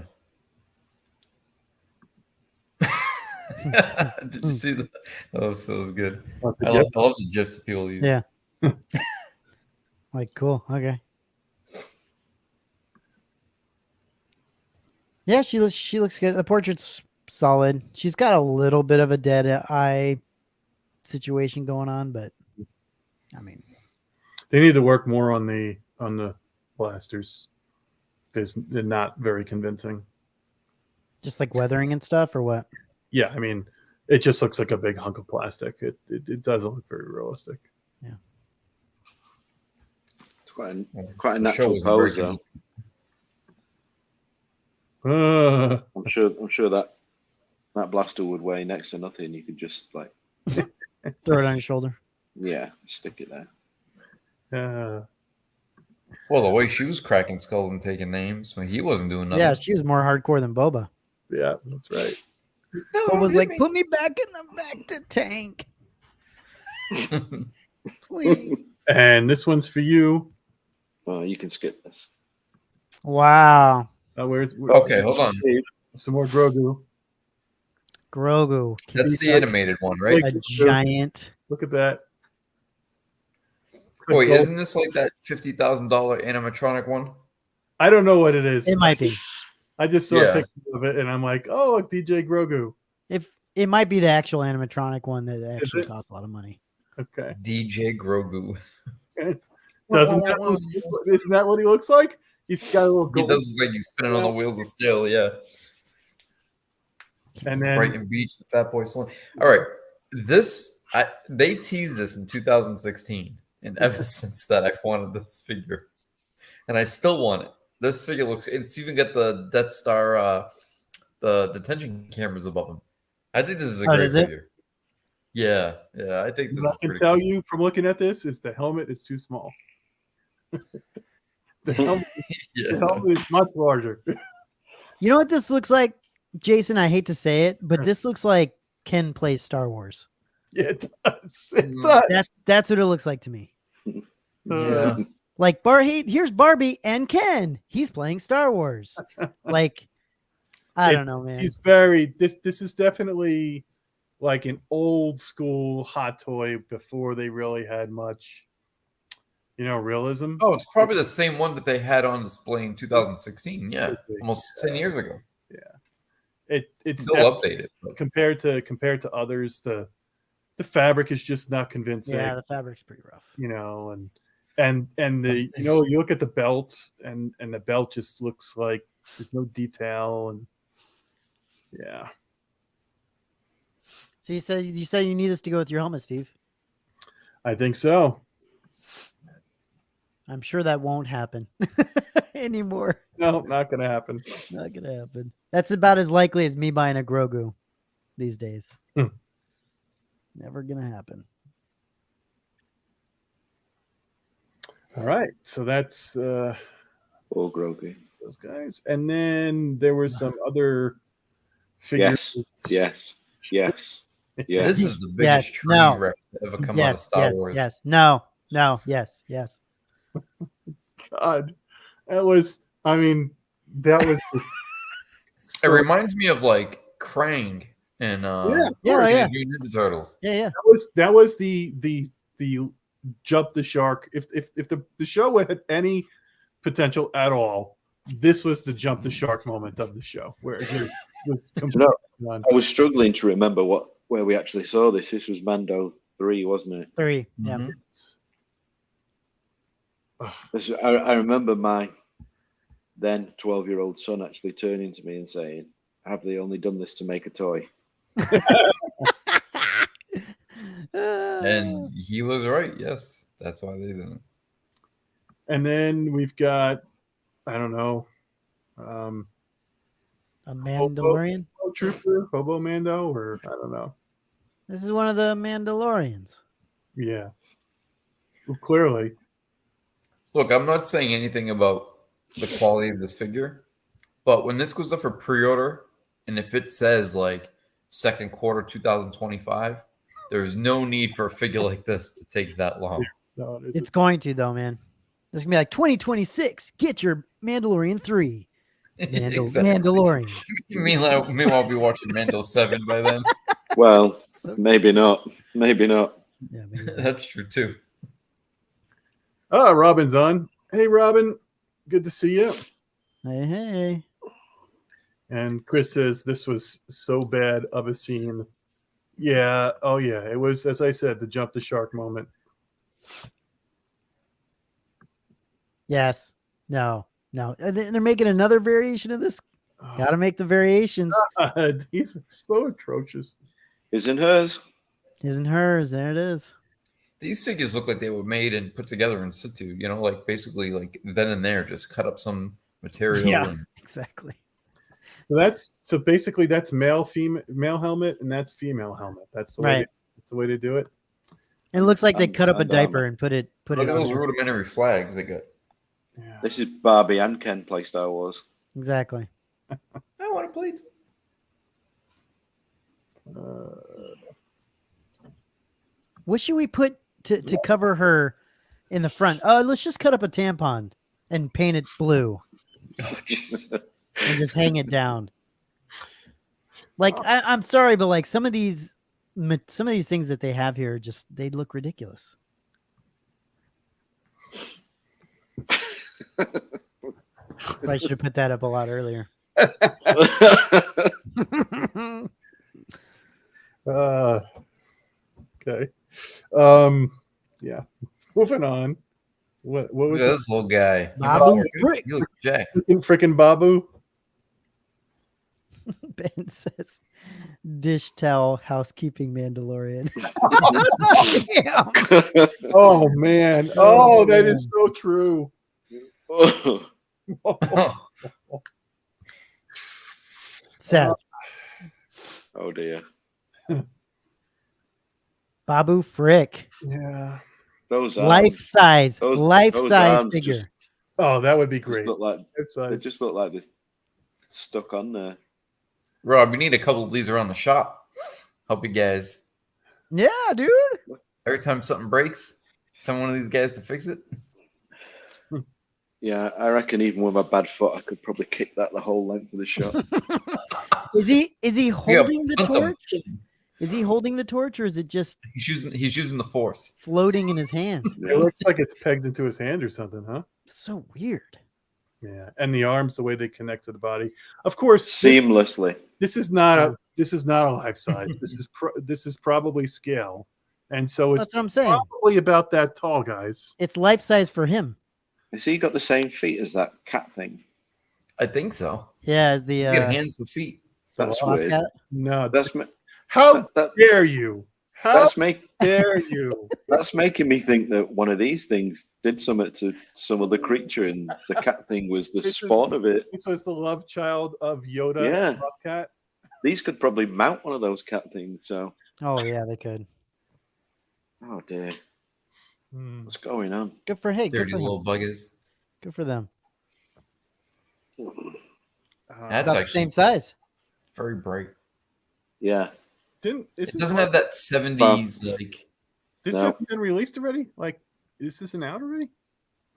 Did you see that? That was good. I love the gifs people use. Yeah. Like, cool. Okay. Yeah, she looks good. The portrait's solid. She's got a little bit of a dead eye situation going on, but I mean, They need to work more on the blasters. They're not very convincing. just like weathering and stuff, or what? Yeah, I mean, it just looks like a big hunk of plastic. It doesn't look very realistic. It's quite a The show natural was very pose, though. convincing. I'm sure that blaster would weigh next to nothing. You could just like, Throw it on your shoulder. yeah, stick it there. Well, the way she was cracking skulls and taking names when he wasn't doing nothing. Yeah, she was more hardcore than Boba. Yeah, that's right. Boba's like, put me back in the back to tank, please. And this one's for you. Oh, you can skip this. Wow, Where's Okay, hold on. some more Grogu? Grogu, That's the animated one, right? a giant. Look at that. Wait, isn't this like that $50,000 animatronic one? I don't know what it is. It might be. I just saw Yeah. a picture of it, and I'm like, oh, look, DJ Grogu. If it might be the actual animatronic one that actually it? costs a lot of money. Okay. DJ Grogu. Isn't that what he looks like? He's got a little He gold. does look like he's spinning on the wheels of steel, yeah. And then Brighton Beach, the Fat Boy Slim. All right, they teased this in 2016, and ever since that, I've wanted this figure, and I still want it. This figure looks. It's even got the Death Star, the detention cameras above him. I think this is a great does it? figure. Yeah, I think this what is I can pretty tell cool. you from looking at this is the helmet is too small. the helmet is much larger. You know what this looks like, Jason? I hate to say it, but this looks like Ken plays Star Wars. Yeah, it does. It does. That's what it looks like to me. Yeah. Like here's Barbie and Ken. He's playing Star Wars. Like, I don't know, man. He's very this is definitely like an old school hot toy before they really had much, realism. Oh, it's probably the same one that they had on display in 2016. Yeah, almost 10 years ago. It's Still updated. But compared to others. The fabric is just not convincing. Yeah, the fabric's pretty rough. And the you look at the belt and the belt just looks like there's no detail and yeah. So you said you need this to go with your helmet, Steve. I think so. I'm sure that won't happen anymore. No, not gonna happen. Not gonna happen. That's about as likely as me buying a Grogu these days. Never gonna happen. All right, so that's Or Grogu. those guys, and then there were some other figures. Yes. this is the biggest Yes, train no. wreck to ever come out of Star Wars. Yes. No. Yes. God, that was. I mean, that was. It reminds me of like Krang and Yeah. Teenage Mutant Ninja Turtles. Yeah. That was the jump the shark. If the show had any potential at all, this was the jump the shark moment of the show where it was completely done. I was struggling to remember where we actually saw this. This was Mando 3, wasn't it? 3. Yeah. Mhm. I remember my then 12-year-old son actually turning to me and saying, "Have they only done this to make a toy?" And he was right. Yes, that's why they did it. And then we've got, I don't know, A Mandalorian. Trooper, Hobo Mando, or I don't know. This is one of the Mandalorians. Yeah, well, clearly. Look, I'm not saying anything about the quality of this figure, but when this goes up for pre-order, and if it says like second quarter 2025, there's no need for a figure like this to take that long. No, It's going to though, man. It's gonna be like 2026. Get your Mandalorian 3. Exactly. Mandalorian. Meanwhile, we'll be watching Mando 7 by then. Well, So- maybe not. Maybe not. Yeah, maybe. That's true too. Robin's on. Hey, Robin, good to see you. Hey. And Chris says this was so bad of a scene. Yeah. Oh, yeah. It was, as I said, the jump the shark moment. Yes. No. They're making another variation of this. Got to make the variations. God, he's so atrocious. Isn't hers? Isn't hers? There it is. These figures look like they were made and put together in situ. You know, like basically like then and there, just cut up some material. Yeah, and exactly. So basically that's male helmet and that's female helmet. That's the way. Right. That's the way to do it. It looks like they cut up a I'm diaper and put it. look at on those there. rudimentary flags they got. Yeah. This is Barbie and Ken play Star Wars. Exactly. I want to play it. What should we put to cover her in the front? Let's just cut up a tampon and paint it blue Oh, jeez. and just hang it down. Like I'm sorry, but like some of these things that they have here, just they look ridiculous. I should have put that up a lot earlier. Okay. Yeah. Moving on. What was Look at this? this little guy? Babu Frick. You look jacked. Freaking Babu. Ben says, "Dish towel, housekeeping Mandalorian." Damn. Oh man. Oh, that is so true. Sad. Oh dear. Babu Frick, Yeah. Those life size those arms figure. just Oh, that would be great. look like It's, they just look like they're stuck on there. Rob, we need a couple of these around the shop. Help you guys. Yeah, dude. Every time something breaks, send one of these guys to fix it. Yeah, I reckon even with my bad foot, I could probably kick that the whole length of the shop. Is he holding the punt 'em. torch? Is he holding the torch, or is it just He's using the force. floating in his hand? it looks like it's pegged into his hand or something, huh? So weird. Yeah. And the arms, the way they connect to the body. Of course, Seamlessly. this is not a life size. This is probably scale. And so it's That's what I'm saying. probably about that tall, guys. It's life size for him. Has he got the same feet as that cat thing? I think so. Yeah, as the You got hands and feet. That's Bobcat. weird. No, That's how that, dare you? How that's dare you? That's making me think that one of these things did something to some other creature, and the cat thing was the This is- spawn of it. This was the love child of Yoda. Yeah. And Bobcat. These could probably mount one of those cat things. So, Oh yeah, they could. oh dear, Hmm. what's going on? Good for good Dirty for him. little buggers. Good for them. That's About the actually same size. very bright. Yeah, It doesn't have that 70s like. This No. hasn't been released already. Like, is this an out already?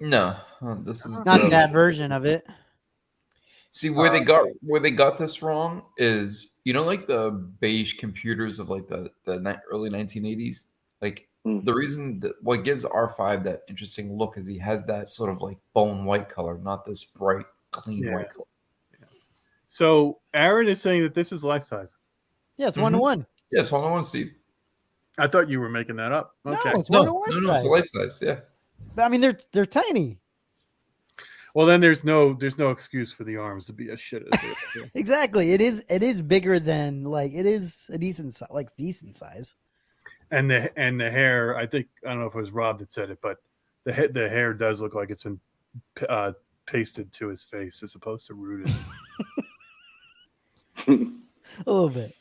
No, this is Not the- that version of it. See where they got this wrong is like the beige computers of like the early 1980s. Like the reason that what gives R5 that interesting look is he has that sort of like bone white color, not this bright clean Yeah. white color. So Aaron is saying that this is life size. Yeah, it's 1-to-1. Yeah, it's 1-to-1, Steve. I thought you were making that up. Okay. No, it's No, 1-to-1 no, size. it's a life size. Yeah. But, I mean, they're tiny. Well, then there's no excuse for the arms to be as shit as they are. Exactly. It is bigger than like it is a decent size. And the hair. I don't know if it was Rob that said it, but the hair does look like it's been pasted to his face as opposed to rooted. A little bit.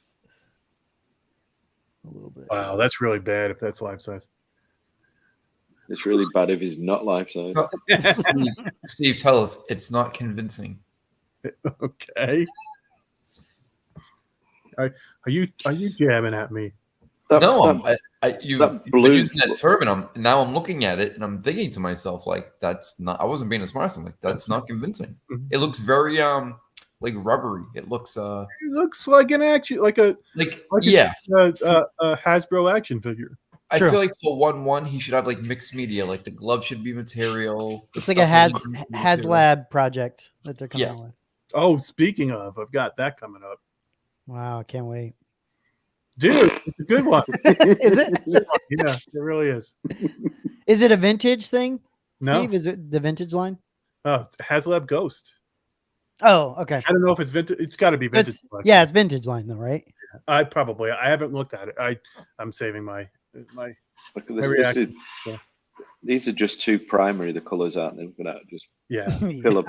Wow, that's really bad if that's life size. it's really bad if he's not life size. Steve, tell us it's not convincing. Okay. Are you jabbing at me? You've that been blue- using that term, and now I'm looking at it and I'm thinking to myself like that's not. I wasn't being a smart. I'm like that's not convincing. Mhm. It looks very like rubbery. It looks It looks like an action, like a yeah. Hasbro action figure. I True. feel like for 1-1 he should have like mixed media. Like the glove should be material. the It's like a stuff should be material. HasLab project that they're coming Yeah. out with. Oh, speaking of, I've got that coming up. Wow, I can't wait. Dude, it's a good one. Is it? Yeah, it really is. Is it a vintage thing? No. Steve, is it the vintage line? Oh, HasLab Ghost. Oh, okay. I don't know if it's vintage. It's got to be vintage. Yeah, it's vintage line though, right? I haven't looked at it. I'm saving my Look at this. These are just two primary. The colors aren't they? We're gonna just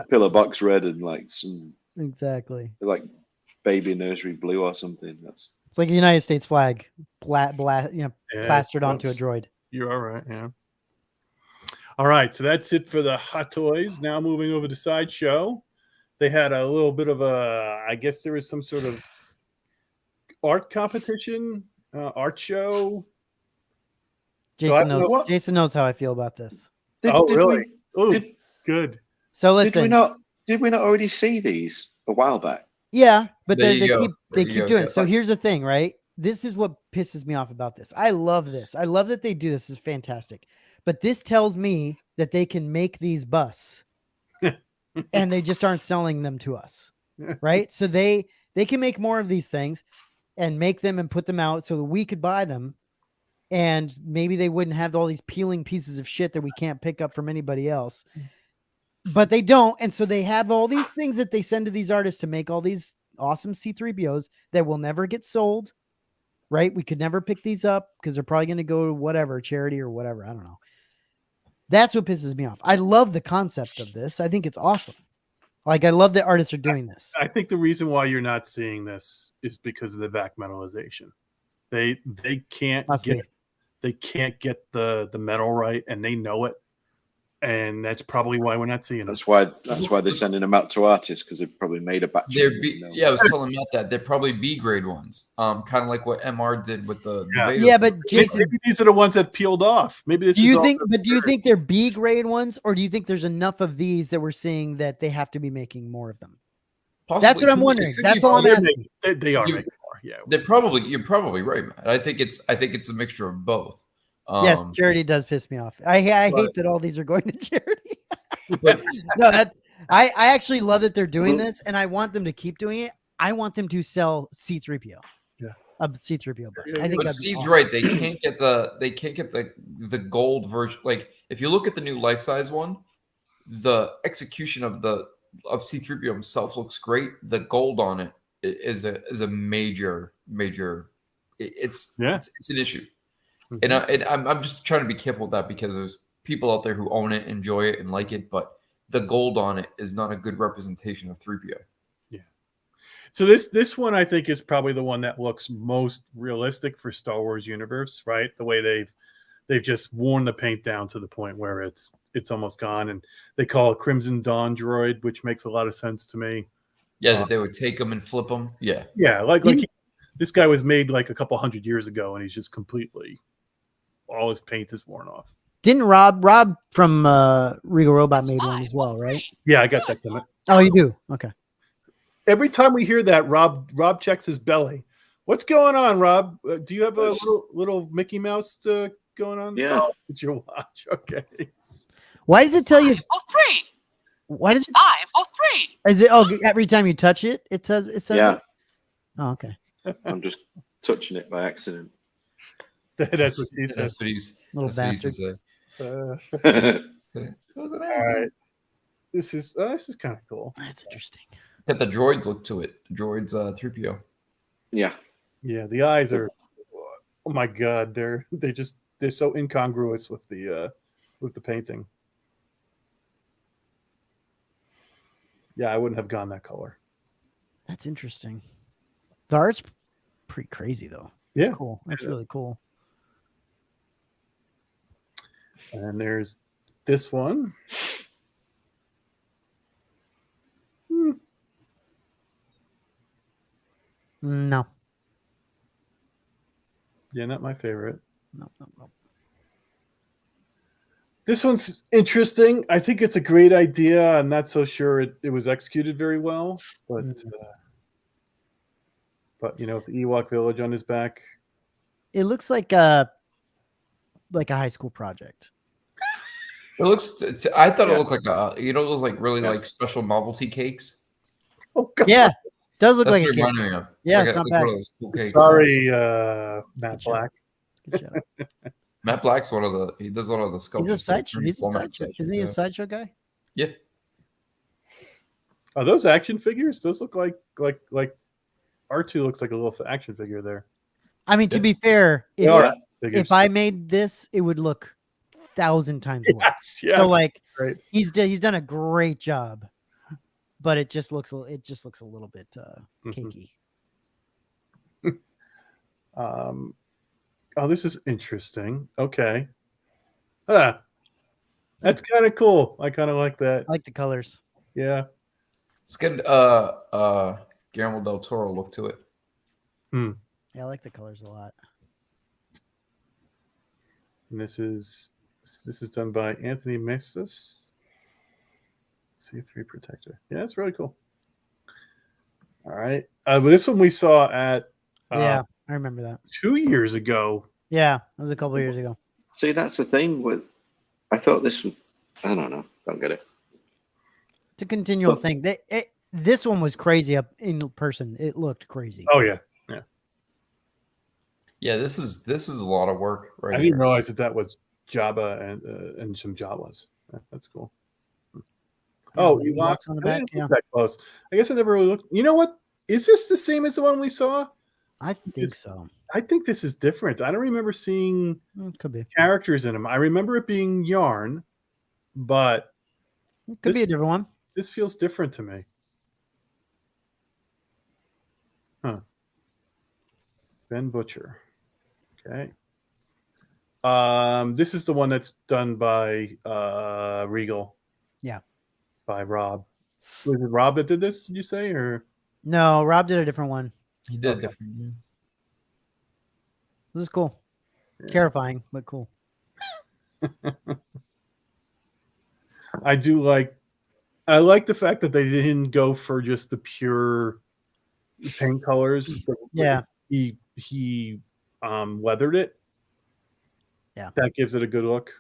pillar box red and like some exactly like baby nursery blue or something. It's like the United States flag, plastered onto a droid. You're all right. Yeah. All right, so that's it for the Hot Toys. Now moving over to Sideshow. They had a little bit of I guess there was some sort of art competition, art show. Jason knows how I feel about this. Really? Good. So listen, did we not already see these a while back? Yeah, but they keep doing it. So Yeah. here's the thing, right? This is what pisses me off about this. I love this. I love that they do this. It's fantastic. But this tells me that they can make these busts and they just aren't selling them to us. Right? So they can make more of these things and make them and put them out so that we could buy them. And maybe they wouldn't have all these peeling pieces of shit that we can't pick up from anybody else. But they don't. And so they have all these things that they send to these artists to make all these awesome C-3POs that will never get sold, right? We could never pick these up because they're probably going to go to whatever, charity or whatever. I don't know. That's what pisses me off. I love the concept of this. I think it's awesome. Like, I love that artists are doing this. I think the reason why you're not seeing this is because of the back metallization. They can't get the metal right, and they know it. And that's probably why we're not seeing them. That's why they're sending them out to artists, because they've probably made a batch. Yeah, I was telling Matt that they're probably B grade ones, kind of like what MR did with the yeah. But Jason, maybe these are the ones that peeled off. Maybe this. Do you think they're B grade ones, or do you think there's enough of these that we're seeing that they have to be making more of them? Possibly. That's what I'm wondering. That's all I'm asking. They are making more. Yeah, you're probably right, Matt. I think it's a mixture of both. Yes, charity does piss me off. I hate that all these are going to charity. No, I actually love that they're doing this, and I want them to keep doing it. I want them to sell C-3PO. Yeah, a C-3PO bus. I think. But Steve's awesome. Right. They can't get the gold version. Like, if you look at the new life size one, the execution of C-3PO himself looks great. The gold on it is a major. It's an issue. And I'm just trying to be careful with that, because there's people out there who own it, enjoy it, and like it, but the gold on it is not a good representation of 3PO. Yeah. So this one I think is probably the one that looks most realistic for Star Wars universe, right? The way they've just worn the paint down to the point where it's almost gone, and they call it Crimson Dawn droid, which makes a lot of sense to me. Yeah, that they would take them and flip them. Yeah. Yeah, this guy was made like a couple hundred years ago, and he's just completely. All his paint is worn off. Didn't Rob from Regal Robot made one as well, right? Yeah, I got that coming. Oh, you do? Okay. Every time we hear that, Rob checks his belly. What's going on, Rob? Do you have a little Mickey Mouse going on? Yeah. Oh, it's your watch. Okay. Why does it tell you? 503. Why does it? 503. Is it? Oh, every time you touch it, it says. Yeah. It? Oh, okay. I'm just touching it by accident. That's what he says. That's what he's little bastard. All right. This is kind of cool. That's interesting. But the droids look to it. The droids 3PO. Yeah. Yeah, the eyes are. Oh my god, they're so incongruous with the painting. Yeah, I wouldn't have gone that color. That's interesting. The art's pretty crazy though. Yeah, it's cool. That's really cool. And there's this one. No. Yeah, not my favorite. No. This one's interesting. I think it's a great idea. I'm not so sure it was executed very well, but you know, the Ewok village on his back. It looks like a high school project. It looks. I thought it looked like those like really like special novelty cakes. Oh, God. Yeah, does look That's like a what it cake. reminded me of. Yeah, Like it's not like bad. one of those cool cakes. Sorry, Matt good show. Black. Good show. Matt Black's he does one of the He's sculptures. a for the sideshow. Trinity He's a format sideshow. statues, Isn't he a yeah. sideshow guy? Yeah. Are those action figures? Those look like R2 looks like a little action figure there. I mean, to Yeah. be fair, They are if figures. I made this, it would look 1,000 times worse. Yes, yeah, So like great. he's done a great job, but it just looks a little bit cakey. Oh, this is interesting. Okay. That's kind of cool. I kind of like that. I like the colors. Yeah. It's good. Guillermo del Toro look to it. Yeah, I like the colors a lot. And this is done by Anthony Mestis. C3 Protector. Yeah, it's really cool. All right. But this one we saw at Yeah, I remember that. 2 years ago. Yeah, that was a couple years ago. See, that's the thing with. I thought this was. I don't know. Don't get it. It's a continual thing. This one was crazy up in person. It looked crazy. Oh yeah. Yeah, this is a lot of work right I here. didn't realize that was Jabba and some Jawas. That's cool. Oh, the Ewok Ewoks on the back. Yeah, that close. I guess I never really looked. You know what? Is this the same as the one we saw? I think so. I think this is different. I don't remember seeing Could be. characters in them. I remember it being yarn, but It could be a different one. this feels different to me. Huh. Ben Butcher. Okay. This is the one that's done by Regal. Yeah. By Rob. Was it Rob that did this, did you say? Or No, Rob did a different one. He did Okay. different. Yeah. This is cool. Yeah. Terrifying, but cool. I like the fact that they didn't go for just the pure paint colors. Yeah. He weathered it. Yeah. That gives it a good look.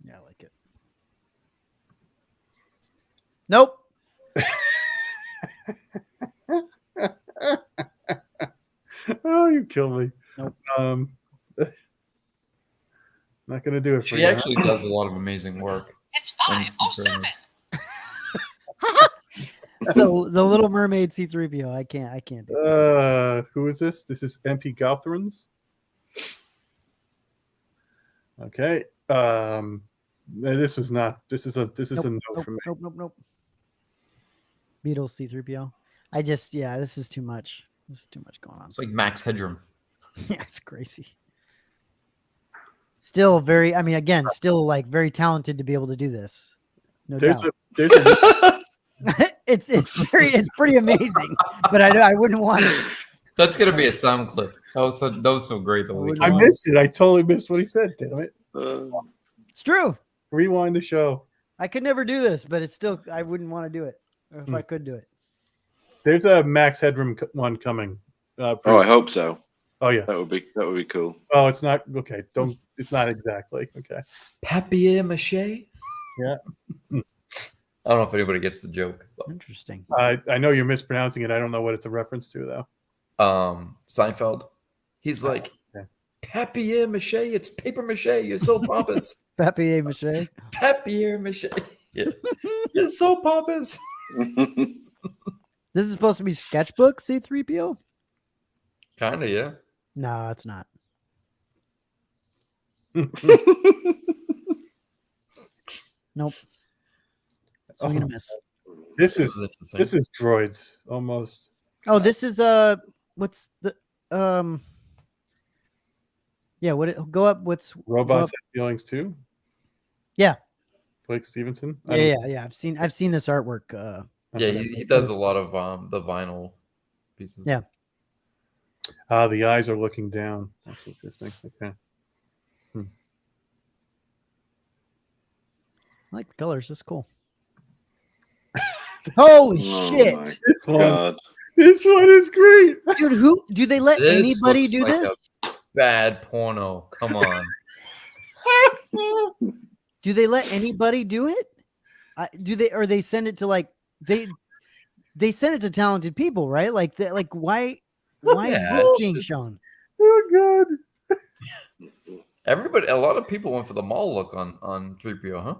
Yeah, I like it. Nope. Oh, you kill me. Nope. Not gonna do it for She you. actually does a lot of amazing work. It's when you compare 5:07. them. So the Little Mermaid C-3PO. I can't do it. Who is this? This is MP Gouthrons. Okay. This is a no for me. Nope. Beatles C-3PO. This is too much. This is too much going on. It's like Max Headroom. Yeah, it's crazy. Still very, still like very talented to be able to do this. No There's doubt. It's pretty amazing, but I wouldn't want it. That's gonna be a sound clip. That was so great. I missed it. I totally missed what he said. Damn it! It's true. Rewind the show. I could never do this, but it's still, I wouldn't want to do it if I could do it. There's a Max Headroom one coming. Oh, I hope so. Oh yeah. That would be cool. Oh, it's not okay. It's not exactly okay. Papier mâché. Yeah. I don't know if anybody gets the joke. Interesting. I know you're mispronouncing it. I don't know what it's a reference to though. Seinfeld. He's like, okay. Papier mâché. It's paper mâché. You're so pompous. Papier mâché. Papier mâché. Yeah. You're so pompous. This is supposed to be sketchbook C-3PO? Kind of, yeah. No, it's not. Nope. Swing and a miss. This is droids almost. Oh, this is what's the yeah, go up, what's Robots have feelings too? Yeah. Blake Stevenson? Yeah. I've seen this artwork. Yeah, he does a lot of the vinyl pieces. Yeah. The eyes are looking down. That's interesting. Okay. I like the colors. That's cool. Holy Oh shit. my This one is great. Dude, who do they let This anybody looks do like this? Bad porno. Come on. Do they let anybody do it? Do they, or they send it to like they send it to talented people, right? Like why is Yeah, this it's being just- shown? Oh god. Everybody, a lot of people went for the mall look on 3PO, huh?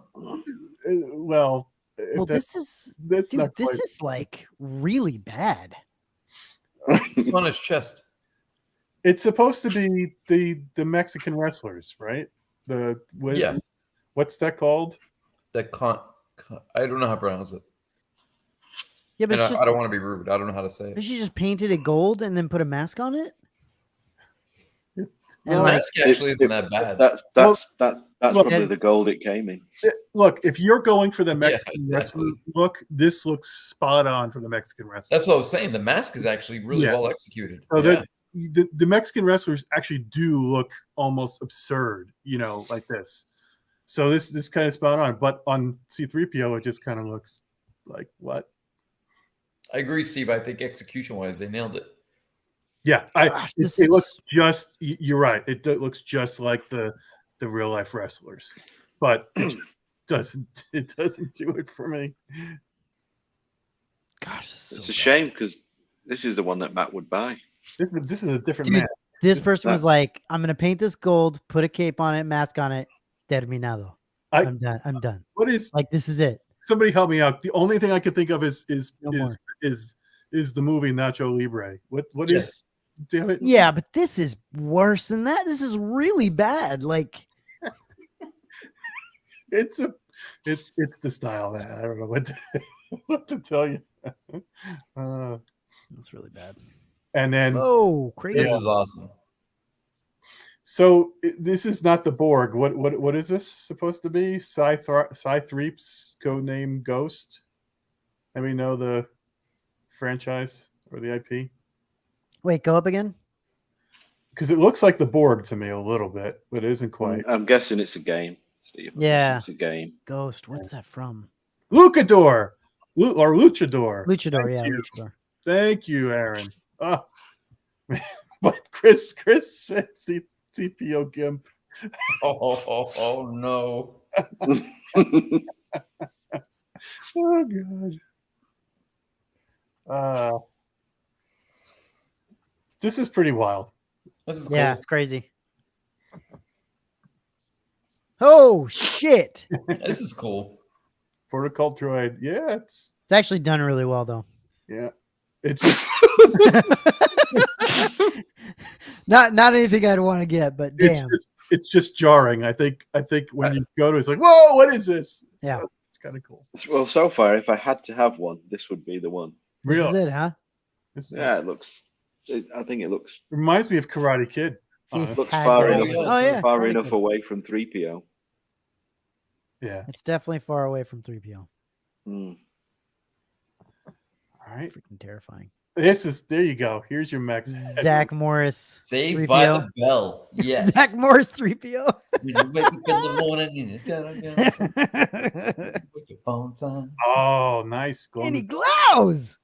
Well, if Well, that's, this not quite. is like really bad. It's on his chest. It's supposed to be the Mexican wrestlers, right? Yeah. What's that called? That I don't know how to pronounce it. Yeah, but And it's just I don't want to be rude. I don't know how to say but it. she just painted it gold and then put a mask on it. And The like, mask actually isn't that bad. That's Look, probably and- the gold it came in. Look, if you're going for the Yeah, Mexican exactly. wrestler look, this looks spot on for the Mexican wrestler. That's what I was saying. The mask is actually really Yeah. well executed. So Yeah. the Mexican wrestlers actually do look almost absurd, like this. So this kind of spot on, but on C-3PO it just kind of looks like what? I agree, Steve. I think execution-wise, they nailed it. Yeah, Gosh, it looks just. You're right. It looks just like the real life wrestlers, but it just doesn't. It doesn't do it for me. gosh, this is It's so a bad. shame because this is the one that Matt would buy. This is a different Dude, man. This person was like, "I'm gonna paint this gold, put a cape on it, mask on it, terminado. I'm done. I'm done. What is? Like this is it. Somebody help me out. The only thing I can think of is No more. the movie Nacho Libre. What Yes. is? Damn it! Yeah, but this is worse than that. This is really bad. Like, It's the style, man. I don't know what to tell you. that's really bad. And then Oh, crazy. This is awesome. so this is not the Borg. What is this supposed to be? Sci-3's codename Ghost. Let me know the franchise or the IP. Wait, go up again. Because it looks like the Borg to me a little bit, but it isn't quite. I'm guessing it's a game, Steve. I'm Yeah. guessing it's a game. Ghost. What's that from? Luchador or Luchador. Luchador. Yeah, you. Luchador. Thank you, Aaron. Oh, but Chris said CPO Gimp. Oh no. Oh god. This is pretty wild. This is cool. Yeah, it's crazy. Oh shit! This is cool. Protocol droid. Yeah, It's actually done really well though. yeah. It's just Not anything I'd want to get, but damn. it's just jarring. I think when you go to it's like, whoa, what is this? Yeah. It's kind of cool. Well, so far, if I had to have one, this would be the one. This is Real. it, huh? Yeah, I think it looks Reminds me of Karate Kid. looks Had far to- enough Oh yeah, far Karate enough Kid. away from 3PO. Yeah. It's definitely far away from 3PO. Hmm. All right. Freaking terrifying. There you go. Here's your Max. Zach Morris. Saved 3PO. by the bell. Yes. Zach Morris 3PO. When you wake up in the morning and wake up on time. Oh, nice. And he Golden- glows.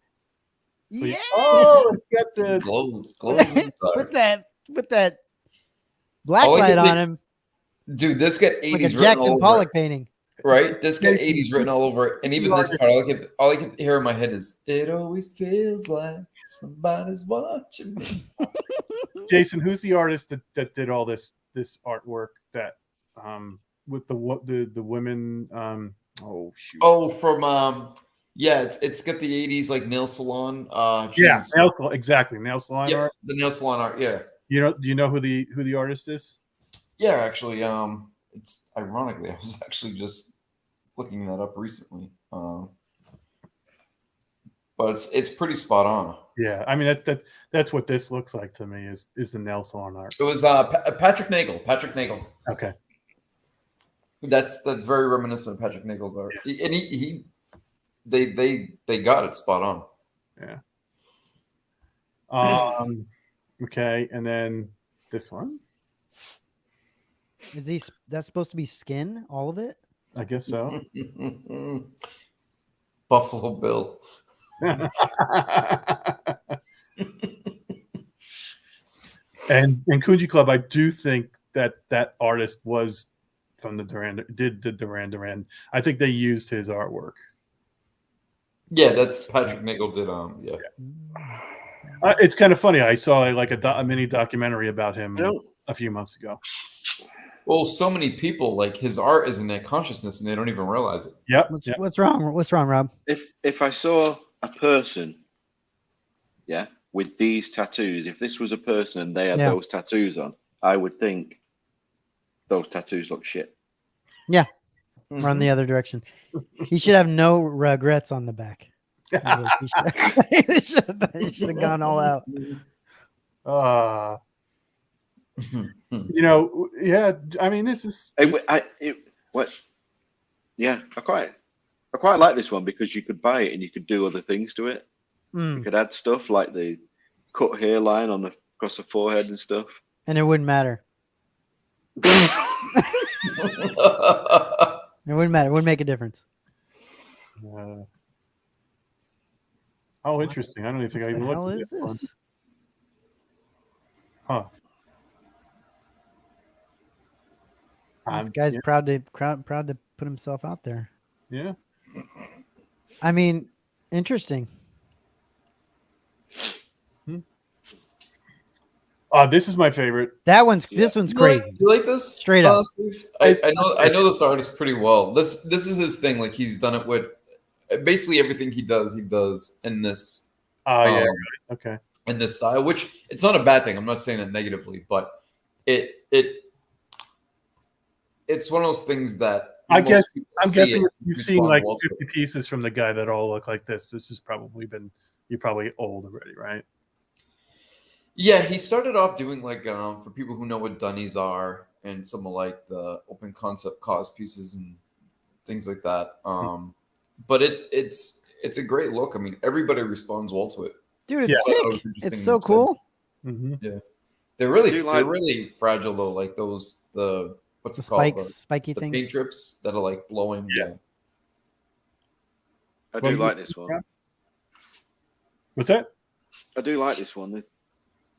Yeah. Oh, it's got the Glows in the dark. Put that black All I light can on think- him Dude, this got 80s like a written all Jackson over Pollock it, painting. right? This got 80s written all over it. And even You this are- part, all I can hear in my head is, it always feels like somebody's watching me. Jason. Who's the artist that did all this artwork that with the women? Oh shoot. Oh, from yeah, it's got the 80s like nail salon. yeah, jeez. nail salon Yep, art. the nail salon art. Yeah, Do you know who the artist is? yeah. Actually, it's ironically, I was actually just looking that up recently. But it's pretty spot on. Yeah, I mean that's what this looks like to me is the nail salon art. It was Patrick Nagel. Patrick Nagel. Okay. That's very reminiscent of Patrick Nagel's art, and they got it spot on. Yeah. Okay, and then this one, Is that's supposed to be skin? All of it? I guess so. Buffalo Bill. and Kunji Club, I do think that artist was from the Duran. I think they used his artwork. Yeah, that's Patrick Nagel did. Yeah. It's kind of funny. I saw like a mini documentary about him a few months ago. Well, so many people like his art is in their consciousness and they don't even realize it. Yep. What's wrong? What's wrong, Rob? If I saw a person, with these tattoos, if this was a person and they had those tattoos on, I would think those tattoos look shit. Yeah. Run the other direction. He should have no regrets on the back. He should have gone all out. I mean, this is. I quite like this one because you could buy it and you could do other things to it. You could add stuff like the cut hairline across the forehead and stuff, and it wouldn't matter. It wouldn't matter. It wouldn't make a difference. Interesting. I don't even think I even looked at this one. Huh. This guy's proud to put himself out there. Yeah. I mean, interesting. This is my favorite. This one's crazy. You like this? Straight up. Steve? I know this artist pretty well. This is his thing. Like he's done it with basically everything he does in this. Okay. In this style, which it's not a bad thing. I'm not saying it negatively, but it's one of those things that I'm guessing you've seen like 50 pieces from the guy that all look like this. This has probably been you're probably old already, right? Yeah, he started off doing like for people who know what dunnies are and some of like the open concept cause pieces and things like that. But it's a great look. I mean, everybody responds well to it. Dude, it's sick. It's so cool. Mm-hmm. Yeah, they're really fragile though. Like what's it called? Spiky things. Paint drips that are like blowing. Yeah. I do like this one. What's that? I do like this one.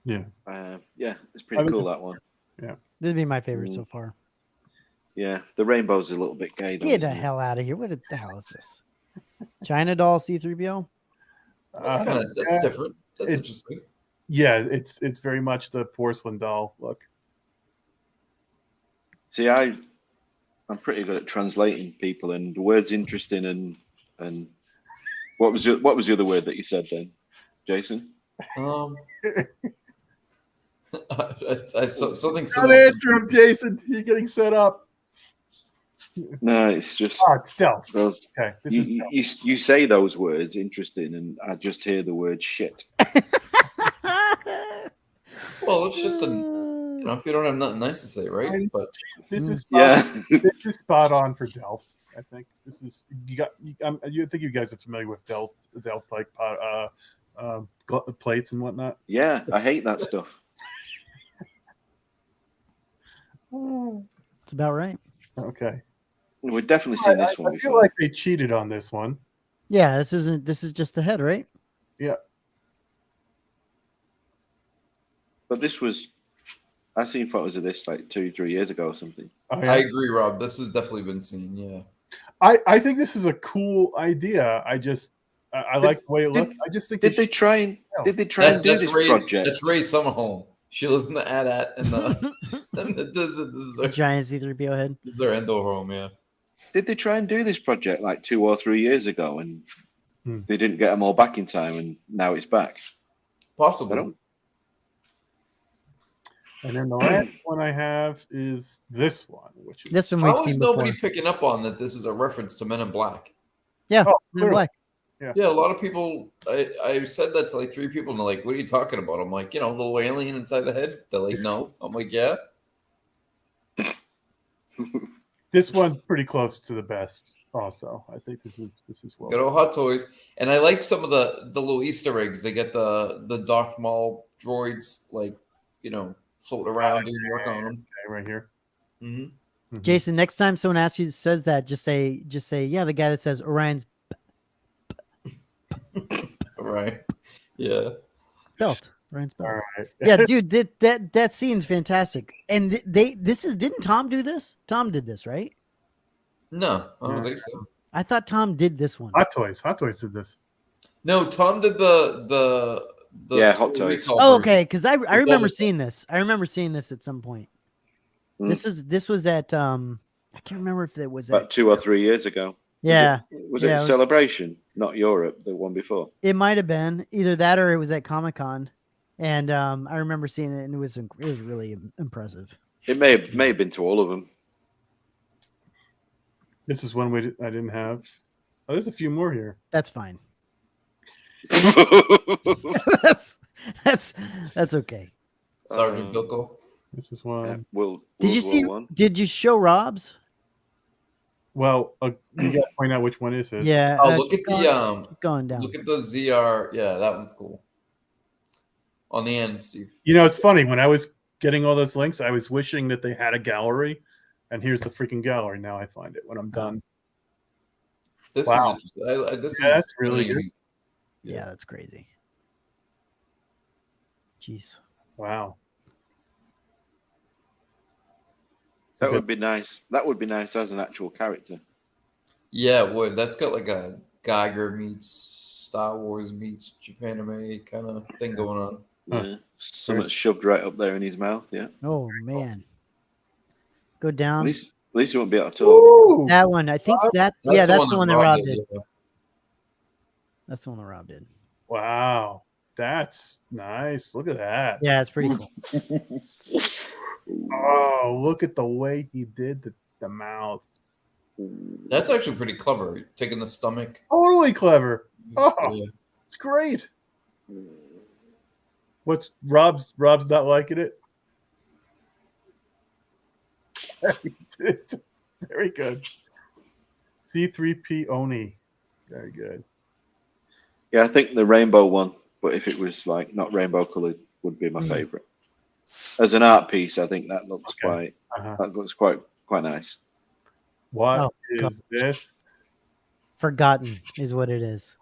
Yeah. It's pretty cool, that one. Yeah. This would be my favorite so far. Yeah, the rainbow's a little bit gay though. Get the hell out of here. What the hell is this? China doll C-3PO? That's different. That's interesting. Yeah, it's very much the porcelain doll look. See, I'm pretty good at translating people, and the word's interesting. And what was the other word that you said then, Jason? I saw something. Don't answer him, Jason. You're getting set up. No, it's just. It's stealth. Okay, you say those words, interesting, and I just hear the word shit. Well, it's just if you don't have nothing nice to say, right? But this is this is spot on for Delft. I think this is you think you guys are familiar with Delft like plates and whatnot. Yeah, I hate that stuff. It's about right. Okay. We've definitely seen this one before. I feel like they cheated on this one. Yeah, this is just the head, right? Yeah. But this was, I seen photos of this like 2-3 years ago or something. Oh, yeah. I agree, Rob. This has definitely been seen. Yeah. I think this is a cool idea. I like the way it looks. I just think did they try and do this project? That's Ray Summerholm. She lives in the AT-AT and this is our giant C-3PO head. This is our Endor home, yeah. Did they try and do this project like 2 or 3 years ago and they didn't get them all back in time and now it's back? Possibly. And then the last one I have is this one, which is this one. How is nobody picking up on that? This is a reference to Men in Black. Yeah, Men in Black. Yeah, a lot of people. I said that to like 3 people, and they're like, "What are you talking about?" I'm like, little alien inside the head. They're like, "No." I'm like, "Yeah." This one's pretty close to the best. Also, I think this is well. Good old Hot Toys, and I like some of the little Easter eggs. They get the Darth Maul droids, like float around doing work on them. Okay, right here. Mm-hmm. Mm-hmm. Jason, next time someone asks you says that, just say, yeah, the guy that says Orion's right. Yeah. belt. Brian Spell. All right. Yeah, dude, that scene's fantastic. And didn't Tom do this? Tom did this, right? No, I don't Yeah. think so. I thought Tom did this one. Hot Toys did this. No, Tom did the Yeah, Total Hot Toys. Recall Oh, version. okay, because I all remember the- seeing this. I remember seeing this at some point. Mm. This was at I can't remember if it was About at 2 or 3 years ago. yeah. Was Yeah, it it was- Celebration, not Europe, the one before? It might have been either that or it was at Comic-Con. And I remember seeing it and it was really impressive. It may have been to all of them. This is one I didn't have. Oh, there's a few more here. That's fine. that's okay. Sergeant Bilko. This is one. Yeah, Did you World see? War One. Did you show Rob's? Well, you gotta point out which one this is. Yeah. Oh, look at keep going, the keep going down. look at the ZR. Yeah, that one's cool. On the end, Steve. You know, it's funny when I was getting all those links, I was wishing that they had a gallery, and here's the freaking gallery. Now I find it when I'm done. This Wow. is interesting. This Yeah, is that's really good. unique. Yeah, that's crazy. Jeez. Wow. That would be nice. That would be nice as an actual character. Yeah, it would. That's got like a Geiger meets Star Wars meets Japanime kind of thing going on. Huh. Yeah. Something shoved right up there in his mouth. Yeah. Oh man. Go At down. least he won't be able to talk. Ooh. That one. I think that's the one that Rob did. Yeah. That's the one that Rob did. Wow. That's nice. Look at that. Yeah, it's pretty cool. Oh, look at the way he did the mouth. That's actually pretty clever. Taking the stomach. Totally clever. Oh. Yeah. It's great. What's Rob's not liking it? Very good. C-3PO Oni. Very good. Yeah, I think the rainbow one, but if it was like not rainbow colored, would be my favorite. As an art piece, I think that looks Okay. quite nice. What Oh, is God. this? Forgotten is what it is.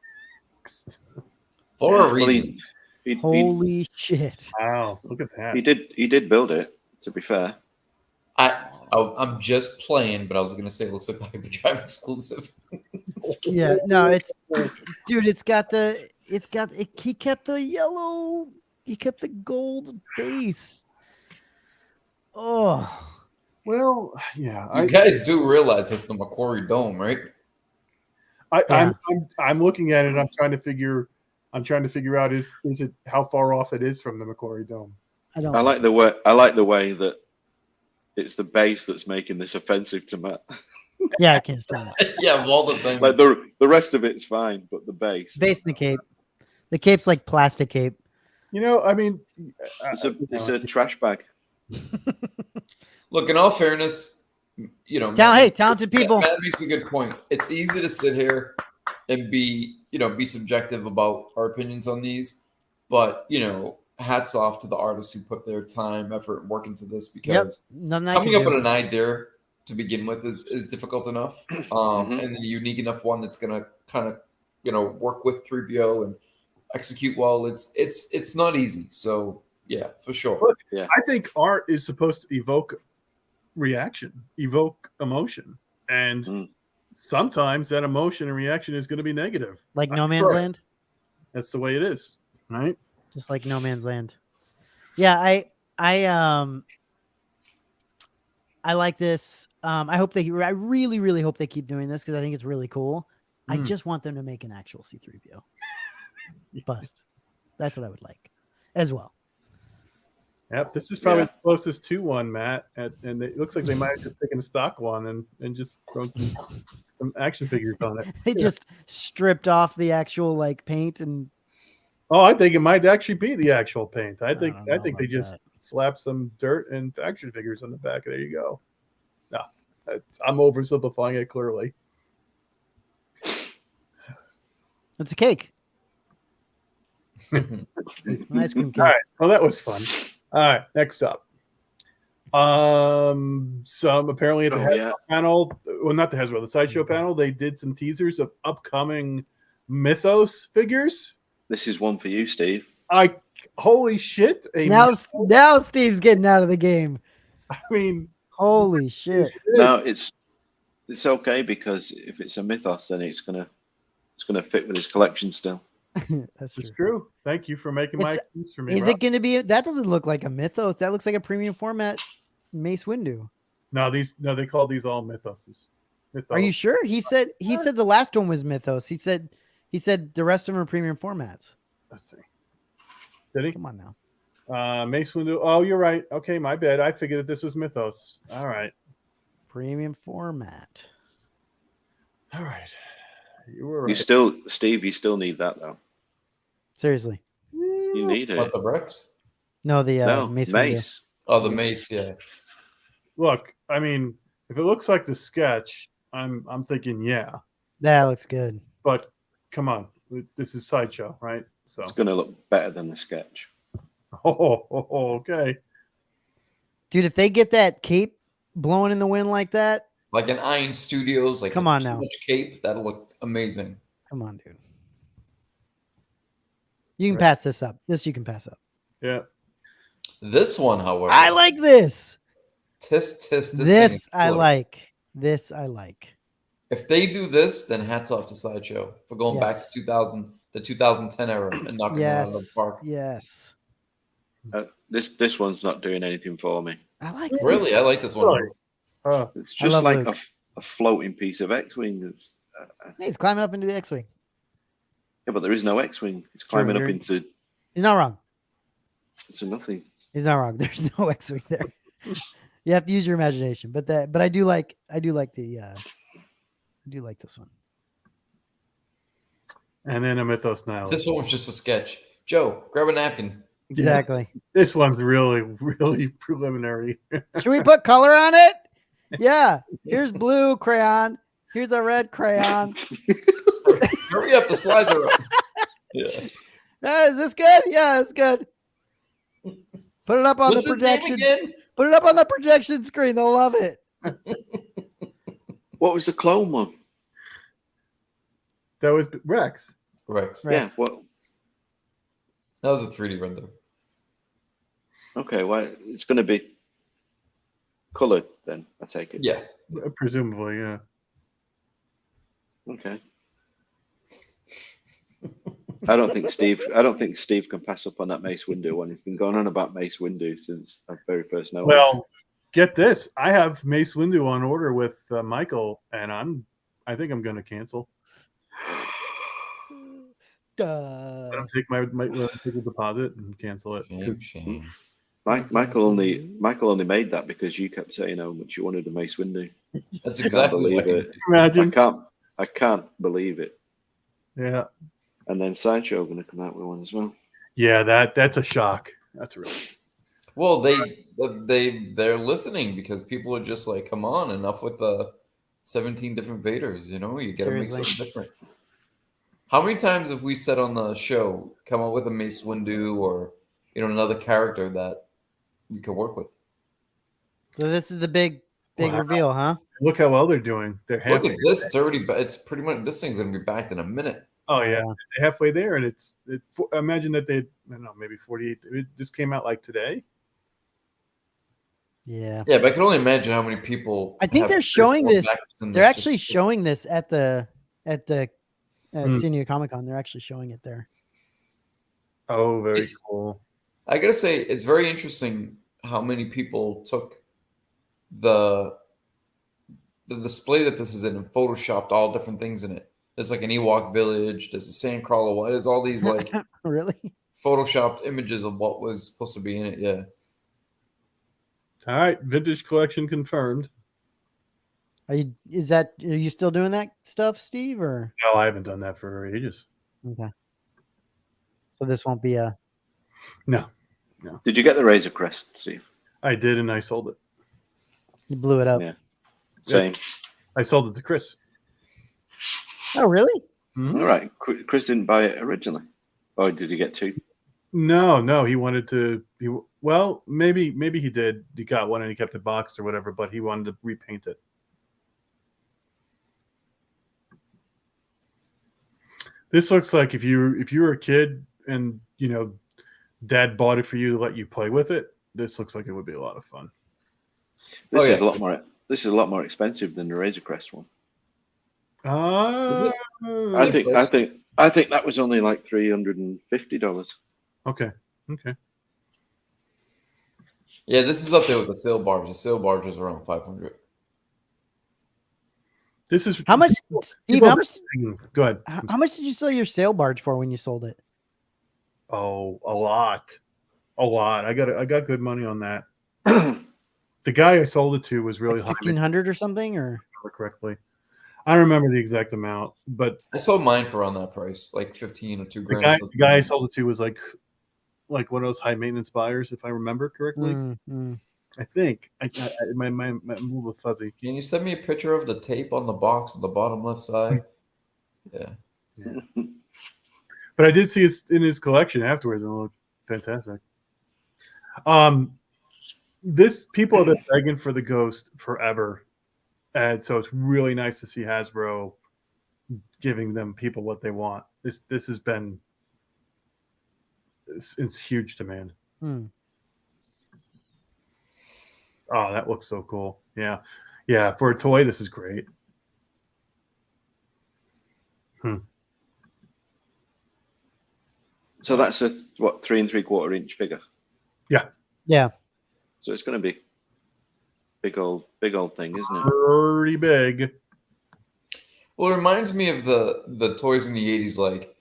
For a Well, reason. he Holy shit. Wow, look at that. he did build it. To be fair, I'm just playing, but I was gonna say it looks like a Hyperdrive exclusive. Yeah, no, it's dude, he kept the yellow, he kept the gold base. Oh, Well, yeah. You guys do realize that's the Macquarie Dome, right? I'm looking at it. I'm trying to figure out is it how far off it is from the Macquarie Dome. I don't I like the way that it's the base that's making this offensive to Matt. Yeah, I can't stand it. Yeah, of all the things. Like the rest of it's fine, but the base. Base and the cape. The cape's like plastic cape. You know, I mean, It's a trash bag. Look, in all fairness, you know, Talented people. Matt makes a good point. It's easy to sit here and be subjective about our opinions on these, but hats off to the artists who put their time, effort, and work into this, because Nothing I coming can up do. with an idea to begin with is difficult enough, and a unique enough one that's gonna kind of work with 3PO and execute well. It's not easy. So yeah, for sure. Look, Yeah. I think art is supposed to evoke reaction, evoke emotion, and sometimes that emotion and reaction is going to be negative. Like No Man's course. Land. That's the way it is, right? Just like No Man's Land. Yeah, I like this. I really, really hope they keep doing this because I think it's really cool. I just want them to make an actual C-3PO bust. That's what I would like as well. Yep, this is probably the closest to one, Matt. And it looks like they might have just taken a stock one and just thrown some action figures on it. They just stripped off the actual like paint and. Oh, I think it might actually be the actual paint. I think don't know they about just that. slapped some dirt and action figures on the back. There you go. No, I'm oversimplifying it clearly. It's a cake. An ice cream cake. All right. Well, that was fun. All right. Next up. Some apparently at the Hasbro panel, well, not the Hasbro, the Sideshow panel, they did some teasers of upcoming Mythos figures. This is one for you, Steve. Holy shit! Now Steve's getting out of the game. I mean, Holy shit! No, it's okay because if it's a mythos, then it's gonna fit with his collection still. That's it's true. true. Thank you for making my excuse for me. Is Rob. it going to be? That doesn't look like a mythos. That looks like a premium format Mace Windu. No, they call these all mythoses. Are you sure? He said the last one was mythos. He said the rest of them are premium formats. Let's see. Did he? Come on now. Mace Windu. Oh, you're right. Okay, my bad. I figured that this was mythos. All right. Premium format. All right. You were right. You still need that though. Seriously. You need it. What, the Rex? No, the No, Mace. Mace. Oh, the Mace, yeah. Look, I mean, if it looks like the sketch, I'm thinking yeah. That looks good. But come on, this is Sideshow, right? So It's going to look better than the sketch. Okay. Dude, if they get that cape blowing in the wind like that, Like an Iron Studios, like Come on too now. much cape, that'll look amazing. come on, dude. You can Right. pass this up. This you can pass up. Yeah. This one, however, I like this. tisk. This thing This is I killer. like. This I like. If they do this, then hats off to Sideshow for going back Yes. to 2010 era and knocking it out of the Yes. park. Yes. This one's not doing anything for me. I like Really, this. I like this one. Really? It's I just love like Luke. a floating piece of X-wing. Hey, he's climbing up into the X-wing. Yeah, but there is no X-wing. It's climbing Sure, up into He's not wrong. nothing. He's not wrong. There's no X-wing there. You have to use your imagination. But I do like this one. And then a mythos now. This one was just a sketch. Joe, grab a napkin. Exactly. This one's really, really preliminary. Should we put color on it? Yeah. Here's blue crayon. Here's a red crayon. Hurry up, the slides are up. Yeah. Is this good? Yeah, it's good. Put it up on What's the his name projection. again? Put it up on the projection screen. They'll love it. What was the clone one? That was Rex. Rex. Right. Yeah. What? That was a 3D render. Okay. Well, it's going to be colored then. I take it. Yeah. Presumably, yeah. Okay. I don't think Steve can pass up on that Mace Windu one. He's been going on about Mace Windu since I very first know. Well, get this. I have Mace Windu on order with Michael, and I think I'm going to cancel. I'll take take a deposit and cancel it. Shame. Michael only made that because you kept saying how much you wanted a Mace Windu. That's I can't exactly believe like it. Imagine. I can't believe it. Yeah. And then Sideshow going to come out with one as well. Yeah, that's a shock. That's really. Well, they're listening because people are just like, come on, enough with the 17 different Vaders. You know, you got to make Seriously. something different. How many times have we said on the show, come up with a Mace Windu or another character that we could work with? So this is the big Wow. reveal, huh? Look how well they're doing. They're Look halfway. at this. It's already. It's pretty much. This thing's gonna be backed in a minute. Oh yeah, they're halfway there, and imagine that they. I don't know, maybe 48. It just came out like today. Yeah. Yeah, but I can only imagine how many people. I think have they're 3 or showing 4 this. backups in They're this actually just- showing this at San Diego Comic-Con. They're actually showing it there. Oh, very It's- cool. I gotta say, it's very interesting how many people took the display that this is in and photoshopped all different things in it. There's like an Ewok village. There's a Sandcrawler. There's all these like Really? photoshopped images of what was supposed to be in it. Yeah. All right, vintage collection confirmed. Are you still doing that stuff, Steve? Or No, I haven't done that for ages. okay. So this won't be a No, Did you get the Razor Crest, Steve? I did, and I sold it. you blew it up. Yeah. Same. I sold it to Chris. Oh, really? Mhm. All right. Chris didn't buy it originally. Or did he get 2? No, he wanted to. Well, maybe he did. He got one and he kept it boxed or whatever, but he wanted to repaint it. This looks like if you were a kid and Dad bought it for you to let you play with it, this looks like it would be a lot of fun. This Oh, is yeah. a lot more. This is a lot more expensive than the Razor Crest one. Uh, I think that was only like $350. okay. Yeah, this is up there with the sail barge. The sail barge is around 500. This is How much, Steve? people How much? Go ahead. How much did you sell your sail barge for when you sold it? Oh, a lot. I got good money on that. The guy I sold it to was really Like high. 1,500 or something, or If I remember correctly. I don't remember the exact amount, but I sold mine for around that price, like 15 or 2 the grand. guy, something. the guy I sold it to was like one of those high maintenance buyers, if I remember correctly. I think my move was fuzzy. Can you send me a picture of the tape on the box on the bottom left side? Yeah. But I did see it in his collection afterwards, and it looked fantastic. This people have been begging for the Ghost forever, and so it's really nice to see Hasbro giving them people what they want. This has been it's huge demand. Oh, that looks so cool. Yeah. For a toy, this is great. So that's a 3 3/4 inch figure. yeah. So it's going to be big old thing, isn't it? Pretty big. Well, it reminds me of the toys in the 80s, like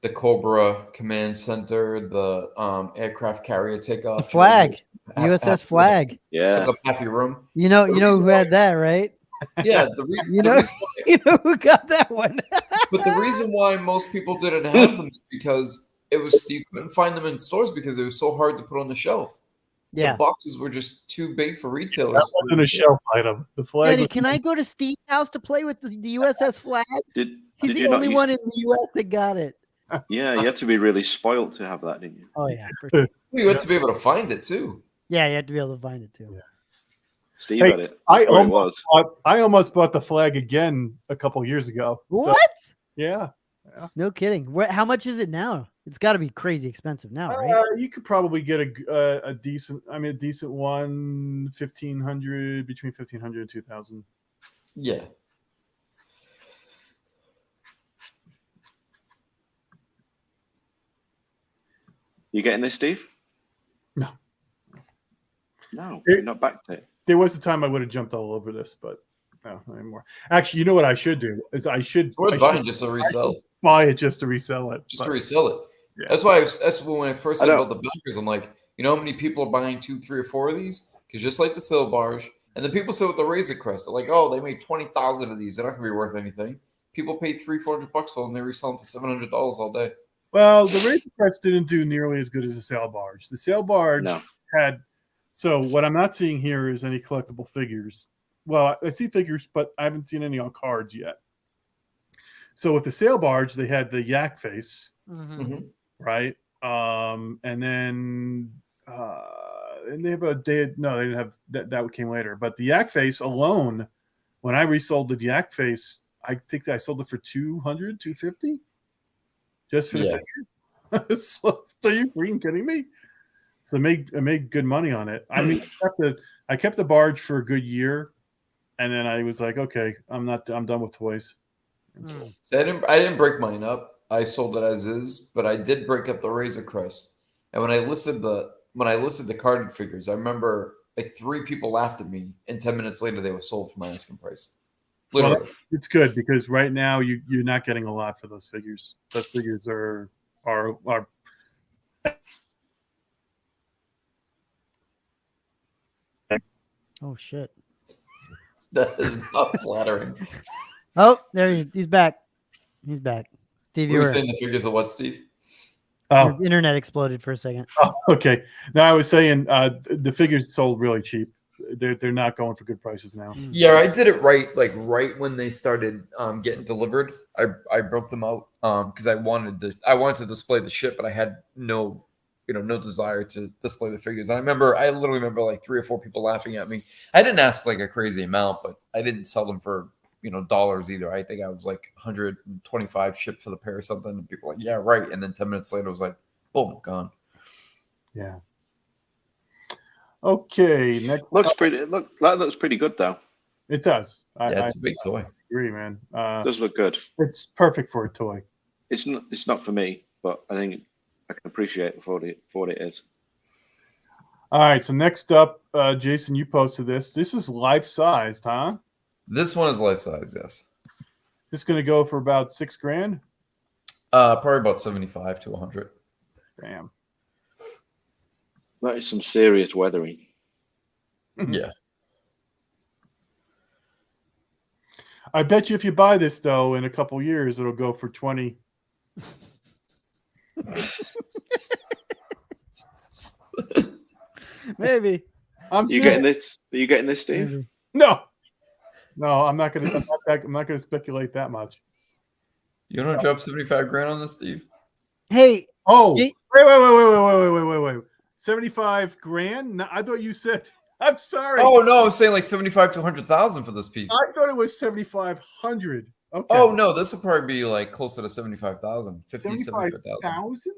the Cobra Command Center, the aircraft carrier takeoff. The flag, USS Flag. Yeah. Took up half your room. You know who had that, right? Yeah, You know who got that one. but the reason why most people didn't have them is because you couldn't find them in stores because it was so hard to put on the shelf. Yeah. The boxes were just too big for retailers. That wasn't a shelf item. The flag. Daddy, can I go to Steve's house to play with the USS Flag? He's did the you not only one in the US that got it. Yeah, you had to be really spoiled to have that, didn't you? Oh yeah, for sure. You had to be able to find it too. Yeah, you had to be able to find it too. Yeah. Steve had it. I That's what it was. almost bought the flag again a couple years ago. So, What? yeah. No kidding. How much is it now? It's got to be crazy expensive now, right? You could probably get a decent one, 1,500, between 1,500 and 2,000. Yeah. You getting this, Steve? No. No, you're not back to it. There was a time I would have jumped all over this, but no, not anymore. Actually, you know what I should do is We're buying just to resell. Buy it just to resell it. Just to resell it. Yeah. That's why that's when I first said about the backers. I'm like, you know how many people are buying 2, 3, or 4 of these? Because just like the sail barge, and the people say with the Razor Crest, they're like, oh, they made 20,000 of these. They're not gonna be worth anything. People pay $300-400 for them, and they resell them for $700 all day. Well, the Razor Crest didn't do nearly as good as the sail barge. The sail barge had. So what I'm not seeing here is any collectible figures. Well, I see figures, but I haven't seen any on cards yet. So with the sail barge, they had the yak face, right? And then and they didn't have that. That came later. But the yak face alone, when I resold the yak face, I think I sold it for $200, $250, just for the figure. So are you freaking kidding me? So I made good money on it. I mean, I kept the barge for a good year, and then I was like, okay, I'm done with toys. So I didn't break mine up. I sold it as is, but I did break up the Razor Crest. And when I listed the carded figures, I remember like 3 people laughed at me, and 10 minutes later they were sold for my asking price. Literally. Well, it's good because right now you're not getting a lot for those figures. Those figures are Oh shit! That is not flattering. Oh, there he's back. He's back. Steve, You were saying the figures of what, Steve? Oh, your internet exploded for a second. Oh, okay. No, I was saying the figures sold really cheap. They're not going for good prices now. Yeah, I did it right when they started getting delivered. I broke them out because I wanted to display the ship, but I had no desire to display the figures. I literally remember like 3 or 4 people laughing at me. I didn't ask like a crazy amount, but I didn't sell them for dollars either. I think I was like 125 shipped for the pair or something. And people were like, yeah, right. And then 10 minutes later, it was like, boom, gone. Yeah. Okay, next. That looks pretty good though. It does. Yeah, it's a big toy. I agree, man. It does look good. It's perfect for a toy. It's not for me, but I think I can appreciate it for what it is. All right, so next up, Jason, you posted this. This is life-sized, huh? This one is life size, yes. Is this going to go for about $6,000? Probably about 75 to 100. Damn. That is some serious weathering. Yeah. I bet you if you buy this, though, in a couple years, it'll go for 20. Maybe. Are you getting this? Are you getting this, Steve? Maybe. No, I'm not gonna speculate that much. You want to drop 75 grand on this, Steve? Hey. Oh, Jay- wait. 75 grand? No, I thought you said. I'm sorry. Oh no, I was saying like 75 to 100,000 for this piece. I thought it was 7,500. Okay. Oh no, this will probably be like closer to 75,000, 75,000. 75,000?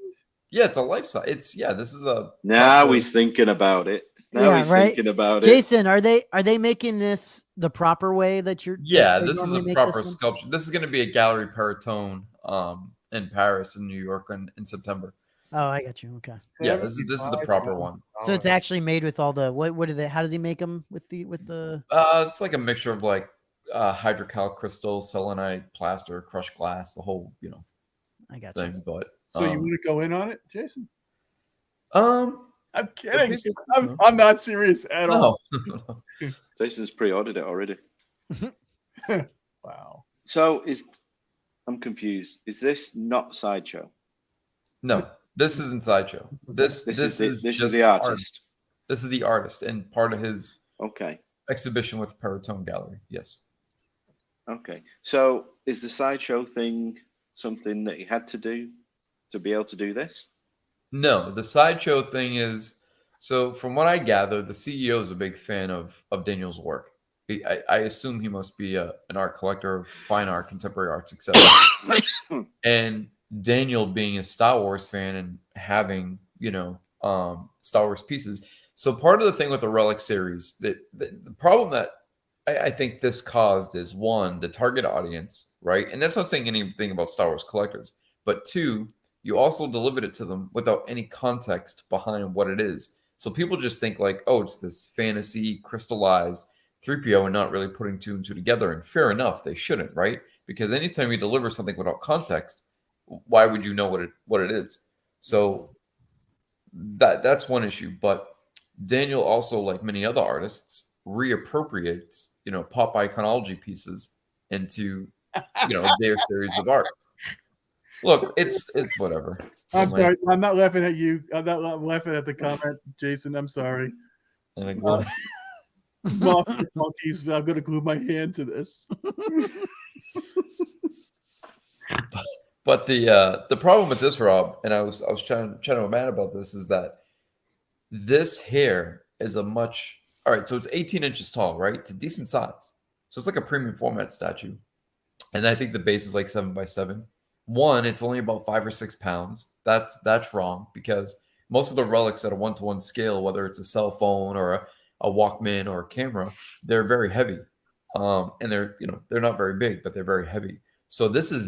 Yeah, it's a life size. This is a. Now he's thinking about it. Thinking about it. Jason, are they making this the proper way that you're? Yeah, they this is a normally make proper this one? sculpture. This is going to be a gallery Paratone in Paris and New York in September. Oh, I got you. Okay. Yeah, this is the proper one. So it's actually made with all the what do they? How does he make them with the? It's like a mixture of like hydrocal crystal, selenite, plaster, crushed glass, the whole I got you. thing. But So you want to go in on it, Jason? Um, I'm kidding. I'm not serious at all. no. Jason's pre-ordered it already. Wow. So I'm confused. Is this not Sideshow? No, this isn't Sideshow. This is just the artist. This is the artist and part of his exhibition with Paratone Gallery. Yes. Okay. So is the Sideshow thing something that he had to do to be able to do this? No, the Sideshow thing is, so from what I gather, the CEO is a big fan of Daniel's work. I assume he must be an art collector of fine art, contemporary arts, etc. And Daniel being a Star Wars fan and having, Star Wars pieces. So part of the thing with the Relic series, the problem that I think this caused is, one, the target audience, right? And that's not saying anything about Star Wars collectors. But two, you also delivered it to them without any context behind what it is. So people just think like, oh, it's this fantasy crystallized 3PO and not really putting two and two together. And fair enough, they shouldn't, right? Because anytime you deliver something without context, why would you know what it is? So that's one issue. But Daniel also, like many other artists, reappropriates, pop iconology pieces into, their series of art. Look, it's whatever. I'm sorry. I'm not laughing at you. I'm not laughing at the comment, Jason. I'm sorry. Monkeys. I'm going to glue my hand to this. But the problem with this, Rob, and I was trying to be mad about this, is that this hair is all right. So it's 18 inches tall, right? It's a decent size. So it's like a premium format statue, and I think the base is like 7x7. One, it's only about 5 or 6 pounds. That's wrong, because most of the relics at a 1-to-1 scale, whether it's a cell phone or a Walkman or a camera, they're very heavy, and they're not very big, but they're very heavy. So this is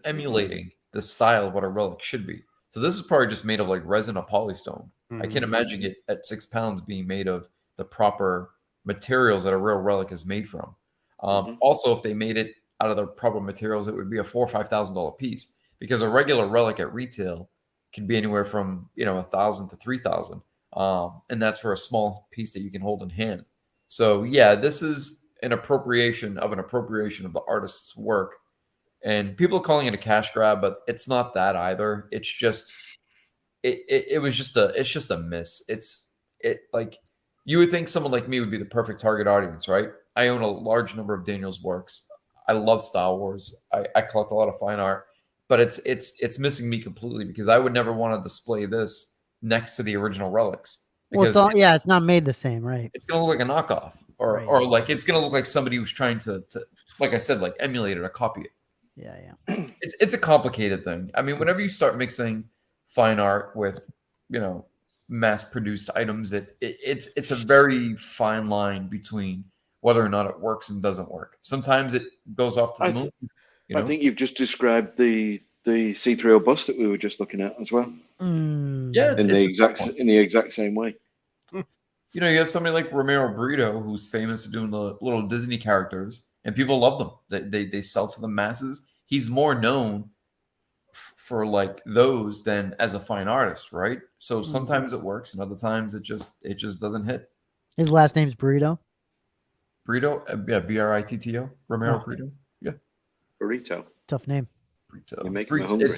emulating the style of what a relic should be. So this is probably just made of like resin or polystone. Mm-hmm. I can't imagine it at 6 pounds being made of the proper materials that a real relic is made from. Also, if they made it out of the proper materials, it would be a $4,000 or $5,000 piece, because a regular relic at retail can be anywhere from $1,000 to $3,000, and that's for a small piece that you can hold in hand. So yeah, this is an appropriation of the artist's work, and people are calling it a cash grab, but it's not that either. It's just it's just a miss. Like, you would think someone like me would be the perfect target audience, right? I own a large number of Daniel's works. I love Star Wars. I collect a lot of fine art, but it's missing me completely, because I would never want to display this next to the original relics. Because it's not made the same, right? It's gonna look like a knockoff, or like it's gonna look like somebody who's trying to like I said, like emulate it or copy it. Yeah. It's a complicated thing. I mean, whenever you start mixing fine art with mass-produced items. It's a very fine line between whether or not it works and doesn't work. Sometimes it goes off to the moon. I think you've just described the C-3PO bus that we were just looking at as well. Yeah, in the exact same way. You have somebody like Romero Brito, who's famous for doing the little Disney characters, and people love them. They sell to the masses. He's more known for like those than as a fine artist, right? So sometimes it works, and other times it just doesn't hit. His last name's Burrito. Brito, yeah, Britto. Romero Brito, yeah. Burrito. Tough name. Brito. You're making me hungry.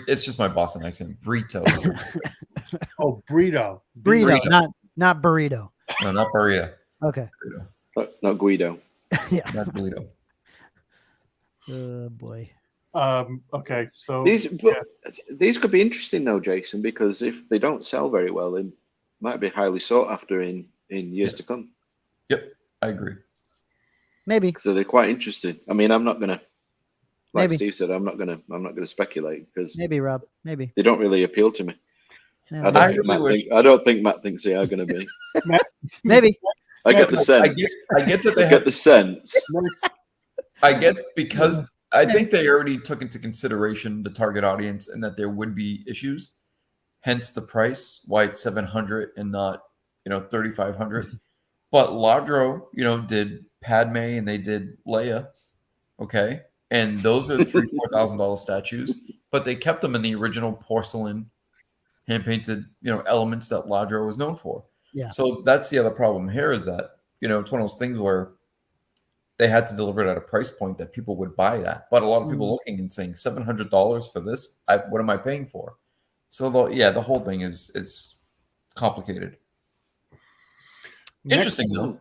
It's just my Boston accent. Brito. Oh, Burrito. Burrito, not burrito. No, not burrito. Okay. Burrito. Not Guido. Yeah. Not burrito. Oh boy. Okay, so These could be interesting though, Jason, because if they don't sell very well, they might be highly sought after in years to come. Yep, I agree. Maybe. So they're quite interesting. I mean, I'm not gonna, like Maybe. Steve said, I'm not gonna speculate because Maybe, Rob. Maybe. they don't really appeal to me. Yeah, I don't think Matt thinks they are going to be. maybe. I get the sense. I get that they I get the sense. I get because I think they already took into consideration the target audience and that there would be issues, hence the price. Why it's $700 and not $3,500. But Ladro, did Padme and they did Leia, okay, and those are $3,000-$4,000 statues, but they kept them in the original porcelain, hand painted, elements that Ladro was known for. Yeah. So that's the other problem here is that it's one of those things where they had to deliver it at a price point that people would buy it at. But a lot of people looking and saying $700 for this, what am I paying for? So the whole thing is complicated. Interesting though.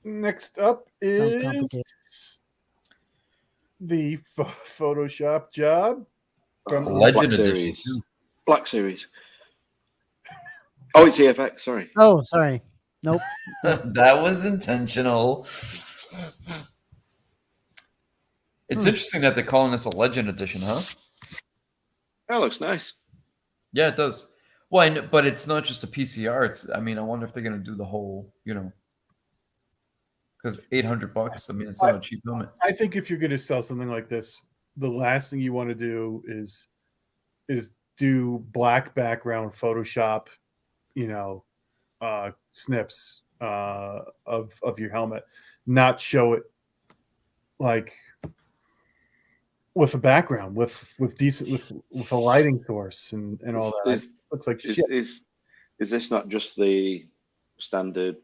Next up is the Photoshop job from Legend Black Edition. Series. Black Series. Oh, it's EFX. Sorry. Oh, sorry. Nope. That was intentional. It's interesting that they're calling this a Legend Edition, huh? That looks nice. Yeah, it does. Well, but it's not just a PCR. I wonder if they're going to do the whole, because $800. It's not a cheap helmet. I think if you're going to sell something like this, the last thing you want to do is do black background Photoshop, snips of your helmet, not show it like with a background with decent with a lighting source and all that. It looks like shit. Is this not just the standard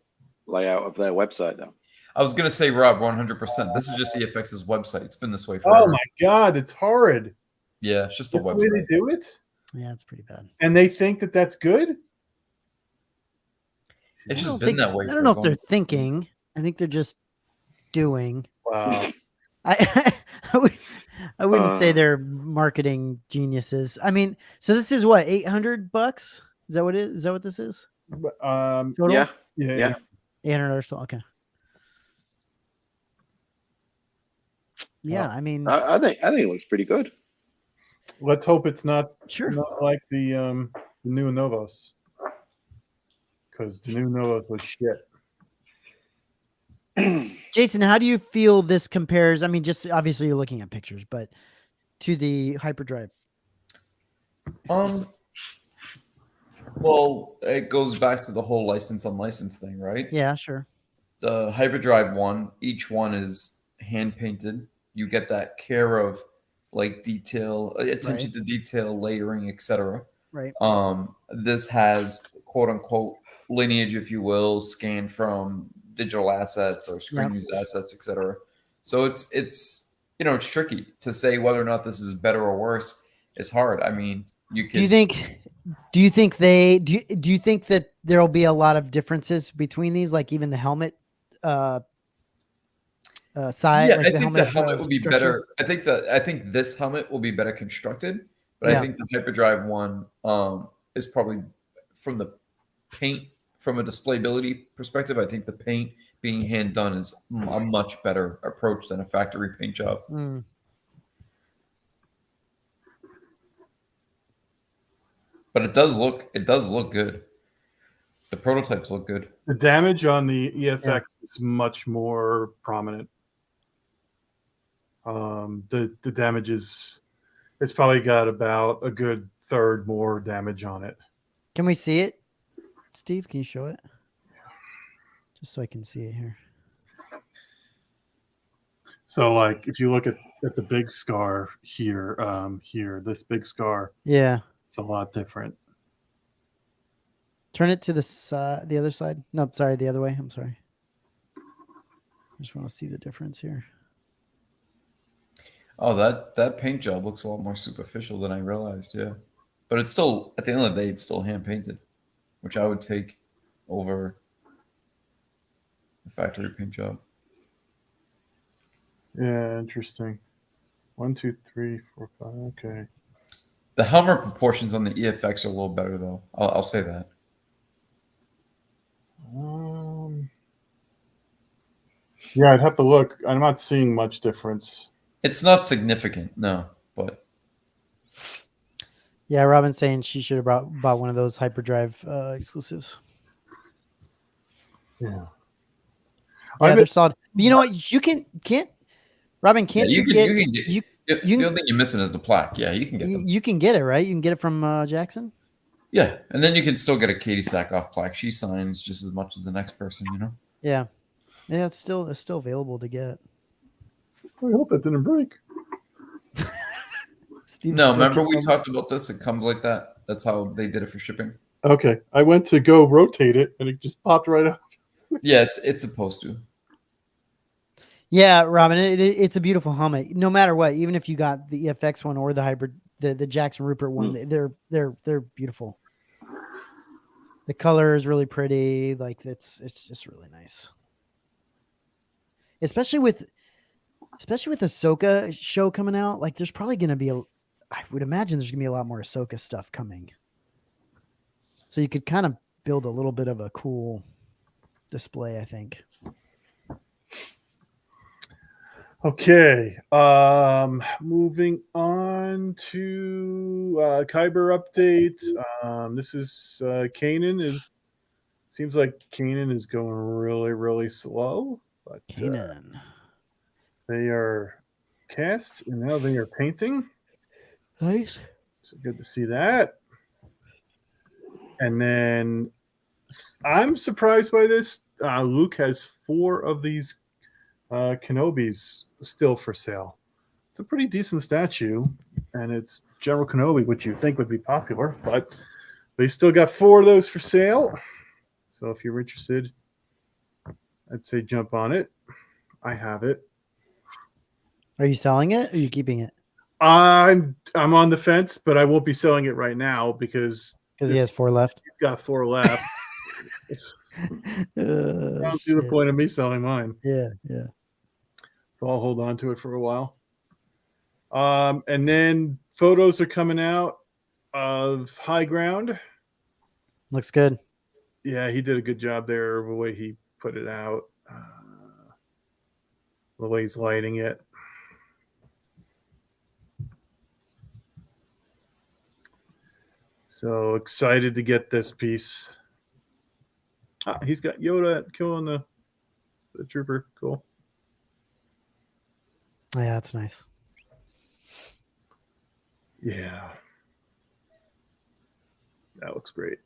layout of their website though? I was going to say, Rob, 100%. This is just EFX's website. It's been this way forever. Oh my god, it's horrid. Yeah, it's just a That's website. the way they do it. Yeah, it's pretty bad. And they think that that's good. It's just been that way. I don't know if they're thinking. I think they're just doing. Wow. I wouldn't say they're marketing geniuses. So this is what, $800? Is that what it is? Is that what this is? Total? Yeah. $800 total. Okay. Yeah, I think it looks pretty good. Let's hope it's not Sure. not like the new Novos, because the new Novos was shit. Jason, how do you feel this compares? Just obviously you're looking at pictures, but to the hyperdrive. Well, it goes back to the whole license unlicensed thing, right? Yeah, sure. The hyperdrive one, each one is hand painted. You get that care of like detail, attention to detail, layering, etc. Right. This has quote unquote lineage, if you will, scanned from digital assets or screen used assets, etc. So it's it's tricky to say whether or not this is better or worse. It's hard. You can. Do you think that there will be a lot of differences between these, like even the helmet side? Yeah, like I think the helmet will be structure? better. I think this helmet will be better constructed, but I think the hyperdrive one is probably from the paint, from a displayability perspective. I think the paint being hand done is a much better approach than a factory paint job. but it does look good. The prototypes look good. The damage on the EFX is much more prominent. The damage is, it's probably got about a good third more damage on it. Can we see it, Steve? Can you show it? Just so I can see it here. So, like, if you look at the big scar here, this big scar, Yeah. it's a lot different. Turn it to the side, the other side. No, sorry, the other way. I'm sorry. I just want to see the difference here. Oh, that paint job looks a lot more superficial than I realized. Yeah, but it's still, at the end of the day, it's still hand painted, which I would take over the factory paint job. Yeah, interesting. 1, 2, 3, 4, 5. Okay. The Hummer proportions on the EFX are a little better, though. I'll say that. Yeah, I'd have to look. I'm not seeing much difference. It's not significant, no, but Yeah, Robin's saying she should have bought one of those hyperdrive exclusives. Yeah. Yeah, they're solid. You know what? You can't Robin, can't yeah, you get the only thing you're missing is the plaque. Yeah, you can get them. You can get it, right? You can get it from Jackson. Yeah, and then you can still get a Katie Sackhoff plaque. She signs just as much as the next person, you know. Yeah, yeah, it's still available to get. I hope that didn't break. No, remember we talked about this? It comes like that. That's how they did it for shipping. Okay, I went to go rotate it, and it just popped right out. Yeah, it's supposed to. Yeah, Robin, it's a beautiful helmet. No matter what, even if you got the EFX one or the hybrid, the Jackson Rupert one, they're beautiful. The color is really pretty. Like it's just really nice. Especially with Ahsoka show coming out, like there's probably going to be I would imagine there's going to be a lot more Ahsoka stuff coming. So you could kind of build a little bit of a cool display, I think. Okay, moving on to Kyber update. This is Kanan. Seems like Kanan is going really, really slow. But Kanan. They are cast and now they are painting. Nice. So good to see that. And then I'm surprised by this. Luke has 4 of these Kenobis still for sale. It's a pretty decent statue, and it's General Kenobi, which you think would be popular, but they still got 4 of those for sale. So if you're interested, I'd say jump on it. I have it. Are you selling it or are you keeping it? I'm on the fence, but I won't be selling it right now because he has 4 left. He's got 4 left. I don't see the point of me selling mine. Yeah. So I'll hold on to it for a while. And then photos are coming out of High Ground. Looks good. Yeah, he did a good job there, the way he put it out, the way he's lighting it. So excited to get this piece. He's got Yoda killing the trooper. Cool. Oh, yeah, that's nice. Yeah. That looks great.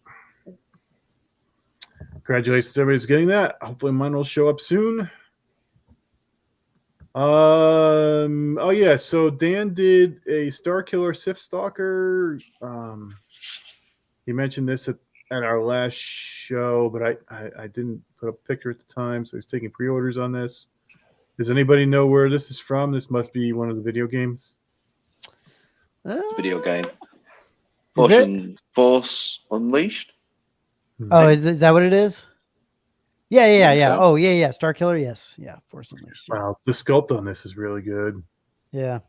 Congratulations, everybody's getting that. Hopefully mine will show up soon. Oh yeah, so Dan did a Star Killer Sith Stalker. He mentioned this at our last show, but I didn't put a picture at the time, so he's taking pre-orders on this. Does anybody know where this is from? This must be one of the video games. It's a video game. Force Unleashed. Oh, is that what it is? Yeah. So. Oh, yeah. Star Killer, yes. Yeah, Force Unleashed. Yeah. Wow, the sculpt on this is really good. Yeah.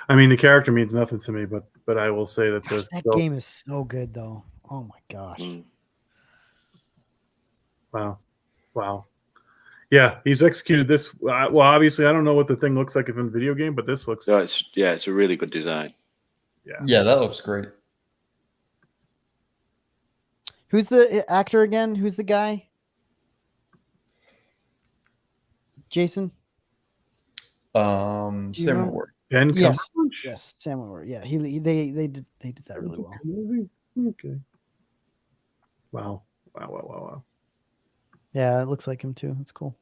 I mean, the character means nothing to me, but I will say that that game is so good, though. Oh my gosh. Wow. Yeah, he's executed this. Well, obviously, I don't know what the thing looks like in the video game, but this looks. So it's a really good design. Yeah, that looks great. Who's the actor again? Who's the guy? Jason? Do you Sam remember? Ward. Ben Yes. Cumberbatch? Yes, Sam Witwer. Yeah, they did that really well. Movie? Okay. Wow. Wow. Yeah, it looks like him too. That's cool.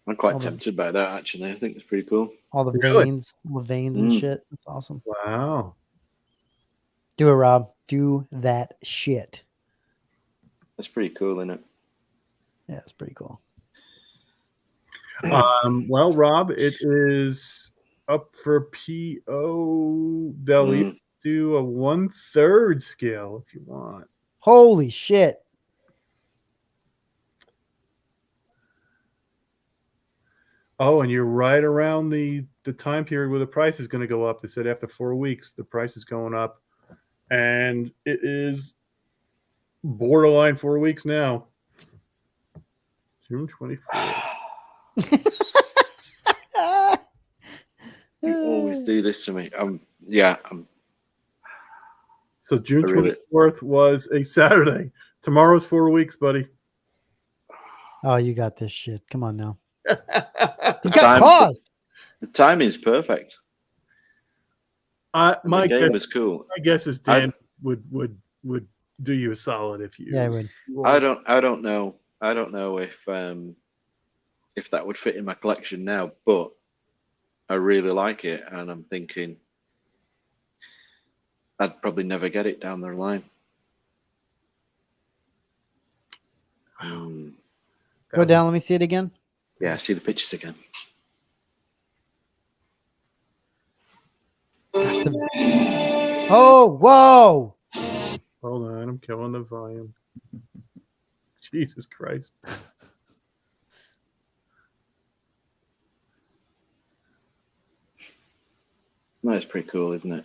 I'm quite All the- tempted by that, actually. I think it's pretty cool. All the Really? veins, and Mm. shit. That's awesome. Wow. Do it, Rob. Do that shit. That's pretty cool, isn't it? Yeah, it's pretty cool. Well, Rob, it is up for PO. They'll do a 1/3 scale if you want. Holy shit. Oh, and you're right around the time period where the price is going to go up. They said after 4 weeks, the price is going up. And it is borderline 4 weeks now. June 24th. You always do this to me. So June I really- 24th was a Saturday. Tomorrow's 4 weeks, buddy. Oh, you got this shit. Come on now. The He's got claws. The timing is perfect. My The game guess is cool. My guess is Dan would do you a solid if you. Yeah, I would. I don't know if that would fit in my collection now, but I really like it, and I'm thinking I'd probably never get it down the line. Go down. Let me see it again. Yeah, see the pictures again. Gosh, oh, whoa. Hold on, I'm killing the volume. Jesus Christ. No, it's pretty cool, isn't it?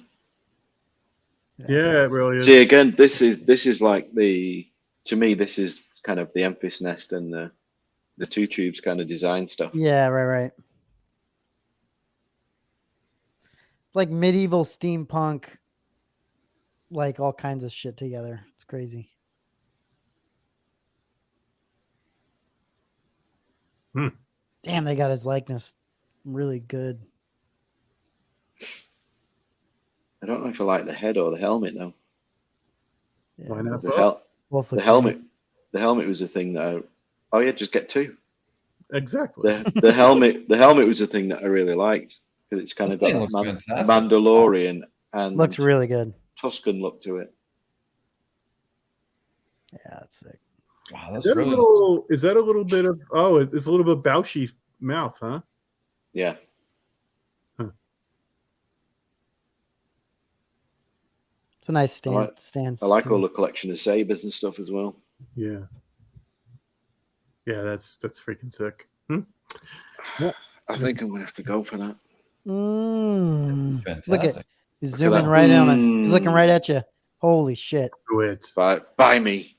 Yeah, it really is. See, again, this is like to me, this is kind of the Emphis nest and the two tubes kind of design stuff. Yeah, right. It's like medieval steampunk, like all kinds of shit together. It's crazy. Damn, they got his likeness really good. I don't know if I like the head or the helmet now. Yeah, Why not? both The look helmet was a thing that just get two. Exactly. The helmet was a thing that I really liked because it's kind This of got thing looks fantastic. Mandalorian and great. Looks really good. Tuscan look to it. Yeah, that's sick. Wow, Is that's that, really is that a little bit of it's a little bit of Bauschy mouth, huh? Yeah. It's a nice stance. I like too. all the collection of sabers and stuff as well. Yeah. Yeah, that's freaking sick. I think I'm gonna have to go for that. this is Look fantastic. at he's zooming that. right on him. He's looking right at you. Holy shit. Do it. Buy me.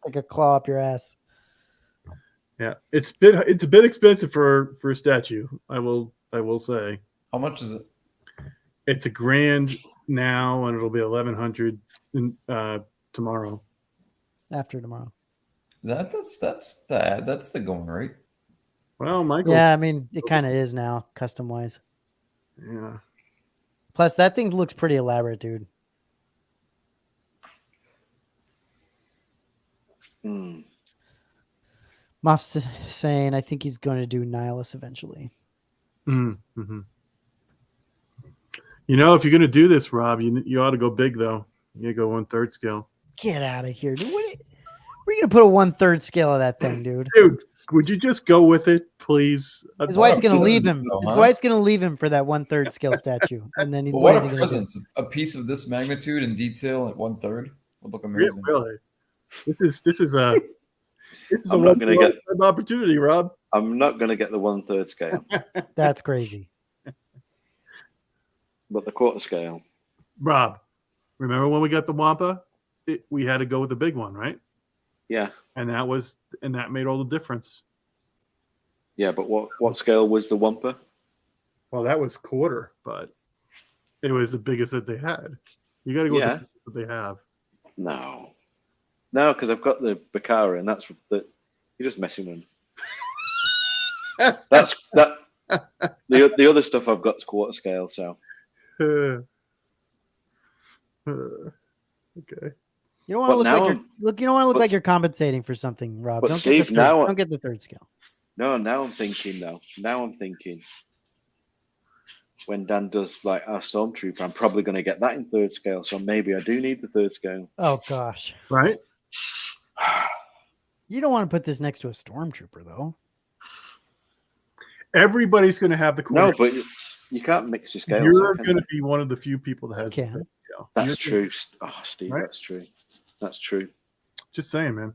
Like a claw up your ass. Yeah. It's a bit expensive for a statue, I will say. How much is it? It's $1,000 now and it'll be $1,100 tomorrow. After tomorrow. That's the going rate. Well, Michael. Yeah, I mean, it kind of is now, custom wise. Yeah. Plus, that thing looks pretty elaborate, dude. Moff's saying, I think he's going to do Nihilus eventually. Mm-hmm. You know, if you're going to do this, Rob, you ought to go big, though. You go 1/3 scale. Get out of here, dude. Where are you going to put a 1/3 scale of that thing, dude? Dude, would you just go with it, please? His wife's going to presents, leave him. though, His huh? wife's going to leave him for that 1/3 scale statue. And then But what a presence! A piece of this magnitude and detail at 1/3 would look amazing. Really? This is a I'm not once in gonna a get- lifetime opportunity, Rob. I'm not gonna get the 1/3 scale, That's crazy. but the quarter scale. Rob, remember when we got the Wampa? We had to go with the big one, right? Yeah. And that made all the difference. Yeah, but what scale was the Wampa? Well, that was quarter, but it was the biggest that they had. You got to go with the biggest that they have. No, because I've got the Bakara, and that's the. You're just messing with me. That's that. The other stuff I've got's quarter scale, so. Okay. You don't want to But look like now you're look. You don't want to look like you're compensating for something, Rob. but Don't Steve, get the third, now- don't get the third scale. No, now I'm thinking though. Now I'm thinking when Dan does like our Stormtrooper, I'm probably going to get that in third scale. So maybe I do need the third scale. Oh gosh, Right? you don't want to put this next to a stormtrooper though. Everybody's going to have the No, quarter. but you can't mix your scales. You're can going to you? be one of the few people that has the can. third scale. That's You're- true. Oh, Steve, Right? that's true. That's true. Just saying, man.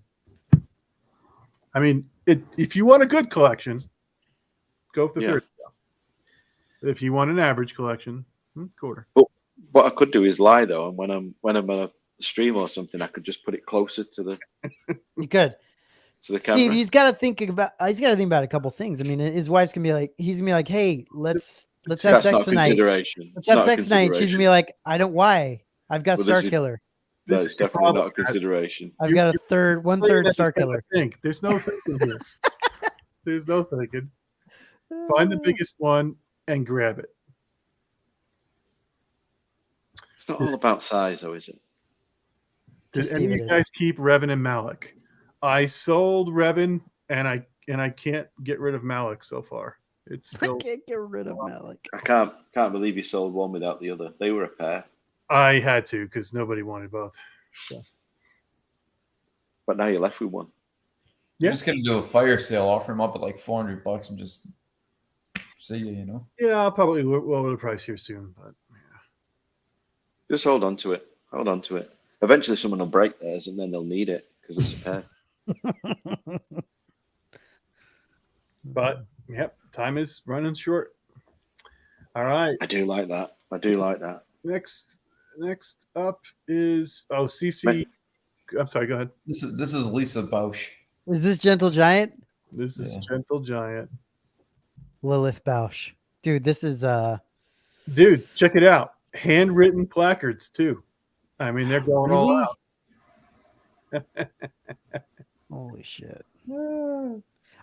I mean, if you want a good collection, go with the Yeah. third scale. If you want an average collection, quarter. What I could do is lie though, and when I'm on a stream or something, I could just put it closer to the You could. camera. Steve, he's got to think about. He's got to think about a couple things. I mean, his wife's gonna be like, he's gonna be like, hey, let's have That's sex not a tonight. consideration. Let's It's have not a sex tonight. She's consideration. gonna be like, I don't. Why? I've got Well, Star this is- Killer. No, This it's is the definitely not a problem, guys. consideration. I've got a third, one third Star Killer. Think. There's no thinking here. There's no thinking. Find the biggest one and grab it. It's not all about size, though, is it? Did Just any of leave you it guys keep Revan and Malik? I sold Revan and I can't get rid of Malik so far. It's I still can't get rid of Malik. I can't believe you sold one without the other. They were a pair, I had to because nobody wanted both. but now you're left with one. You're Yeah. just gonna do a fire sale, offer them up at like $400 and just see you. Yeah, I'll probably lower the price here soon, but yeah. Just hold on to it. Hold on to it. Eventually, someone will break theirs, and then they'll need it because it's a pair. But yep, time is running short. All right. I do like that. I do like that. Next up is CC. I'm sorry, go ahead. This is Lisa Bausch. Is this Gentle Giant? This is Yeah. Gentle Giant. Lilith Bausch. Dude, this is Dude, check it out. Handwritten placards too. I mean, they're going all Really? out. Holy shit.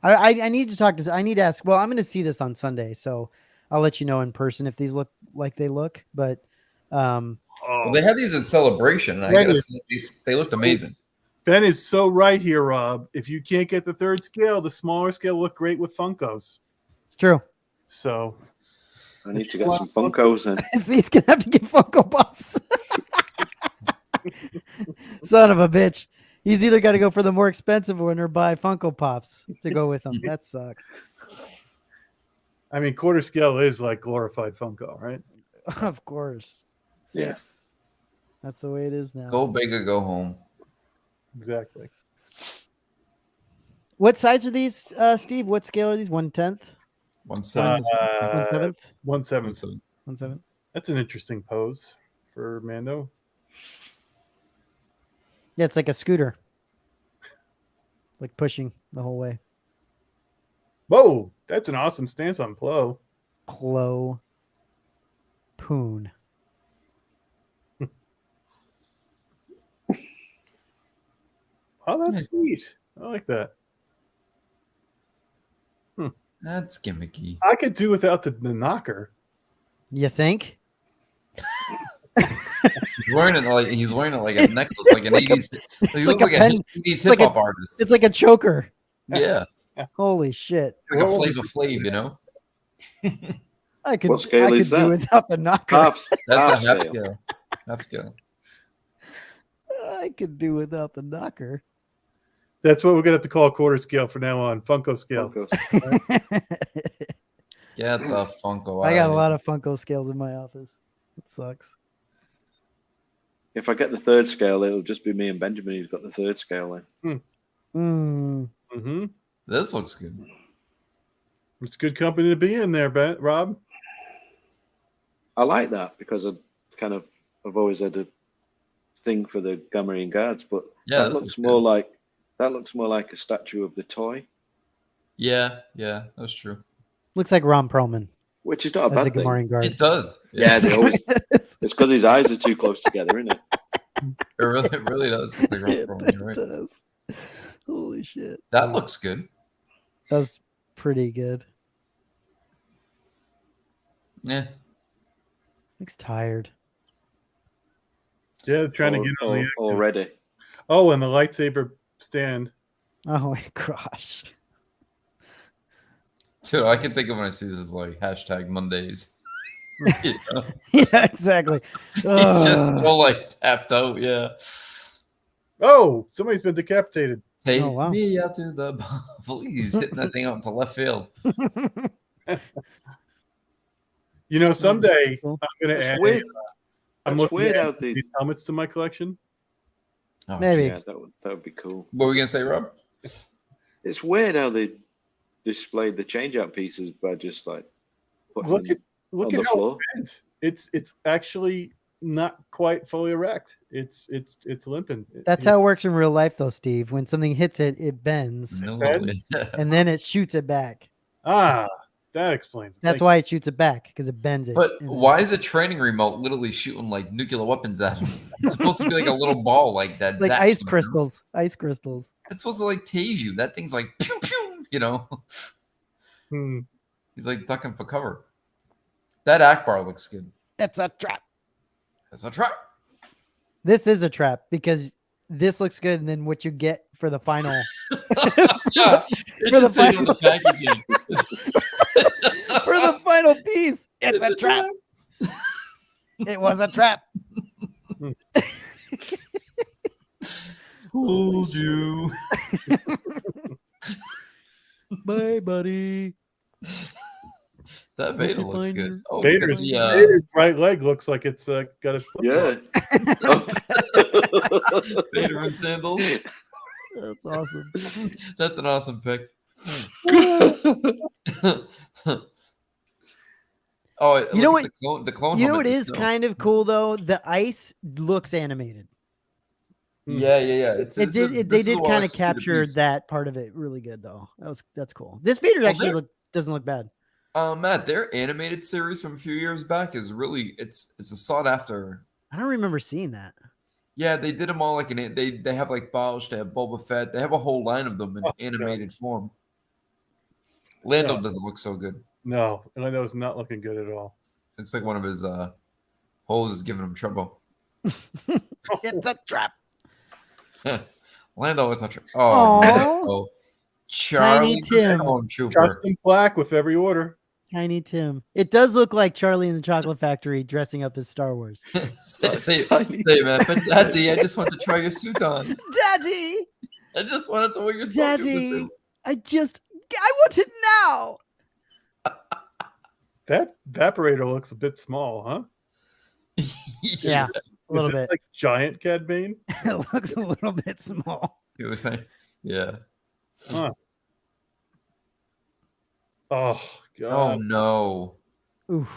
I need to talk to. I need to ask. Well, I'm going to see this on Sunday, so I'll let you know in person if these look like they look. But Oh, Well, they had these at Celebration, and I That gotta is- say, they looked amazing. Ben is so right here, Rob. If you can't get the third scale, the smaller scale look great with Funkos. it's true. So I need to get some Funkos then. So he's gonna have to get Funko Pops. Son of a bitch. He's either got to go for the more expensive one or buy Funko Pops to go with them. That sucks. I mean, quarter scale is like glorified Funko, right? Of course. Yeah. That's the way it is now. Go big or go home. Exactly. What size are these, Steve? What scale are these? 1/10? 1/7. 1/7? 1/7. 1/7? That's an interesting pose for Mando. Yeah, it's like a scooter. Like pushing the whole way. Whoa, that's an awesome stance on Plo. Plo Poon. Oh, that's neat. I like that. That's gimmicky. I could do without the knocker. You think? He's wearing it like a necklace, like an like a- 80s. He like looks a like pen- a 80s like hip a- hop artist. It's like a choker. Yeah, Holy shit. it's like a Flavor Flav, you know. I could, What scale I could is do that? without the knocker. That's a half scale. scale. Half scale. I could do without the knocker. That's what we're gonna have to call a quarter scale from now on. Funko scale. Funkos. Get the Funko. I got a out. lot of Funko scales in my office. It sucks. If I get the third scale, it'll just be me and Benjamin who's got the third scale then. Mm-hmm. This looks good. It's good company to be in there, Rob. I like that because I've always had a thing for the Gamorrean guards, but Yeah, that this looks looks more good. like a statue of the toy, Yeah, that's true. Looks like Ron Perlman. which is not a That's a bad thing. Gamorrean guard. It does. Yeah, they always. It's because his eyes are too close together, isn't it? It really does. look like It Rock Roll, right? does. Holy shit. That looks good. That's pretty good. Yeah. Looks tired. Yeah, trying to get on the already. Oh, and the lightsaber stand. Oh my gosh. Dude, I can think of when I see this as like hashtag Mondays. You know? Yeah, exactly. He's just so like tapped out. Yeah. Oh, somebody's been decapitated. Take Oh, wow. me out to the please hitting that thing out into left field. You know, someday Cool. I'm going to That's add. weird. I'm That's looking weird at how they. these helmets to my collection. Oh, Maybe. Yeah, that would be cool. What were we gonna say, Rob? It's weird how they displayed the change-out pieces by just like putting Look them at on the how floor. it bent. It's actually not quite fully erect. It's limping. That's how it works in real life, though, Steve. When something hits it, it bends, No Bends? way. and then it shoots it back. That explains it. That's Thank why it shoots it back, because it bends it. But and then- why is a training remote literally shooting like nuclear weapons at him? It's supposed to be like a little ball like that. It's like zaps ice you, you know? crystals. Ice crystals. It's supposed to like tase you. That thing's like pew pew. You know, you. he's like ducking for cover. That Akbar looks good. It's a trap. That's a trap. This is a trap because this looks good, and then what you get for the final. Yeah, it For the should say it on final- the packaging. For the final piece, it's It's a trap. It was a trap. Fooled you. Bye, buddy. That Vader looks find good. her. Oh, it's got Vader's, the, Vader's right leg looks like it's got his foot. Yeah. Vader in sandals. That's awesome. That's an awesome pick. Oh, You know look at the clone You know helmet what is is so- kind of cool though? The ice looks animated. Yeah. It's, They did kind of capture that. that part of it really good though. That's cool. This Vader actually doesn't look bad. Matt, their animated series from a few years back is really it's a sought after. I don't remember seeing that. Yeah, they did them all like they have like Bosch, they have Boba Fett, they have a whole line of them in Oh, animated form. Lando Yeah. doesn't look so good. No, Lando's not looking good at all. Looks like one of his hoes is giving him trouble. It's a trap. Lando, it's not true. Aw. Oh, no. Charlie the Tim. Stormtrooper. Custom plaque with every order. Tiny Tim. It does look like Charlie in the Chocolate Factory dressing up as Star Wars. say, man, but Daddy, I just want to try your suit on. Daddy, I just wanted to wear your Daddy, I want it now. That evaporator looks a bit small, huh? Yeah, a little Is this bit. like giant Cad Bane? It looks a little bit small. You were saying, yeah. Huh. Oh Oh god. no! Oof.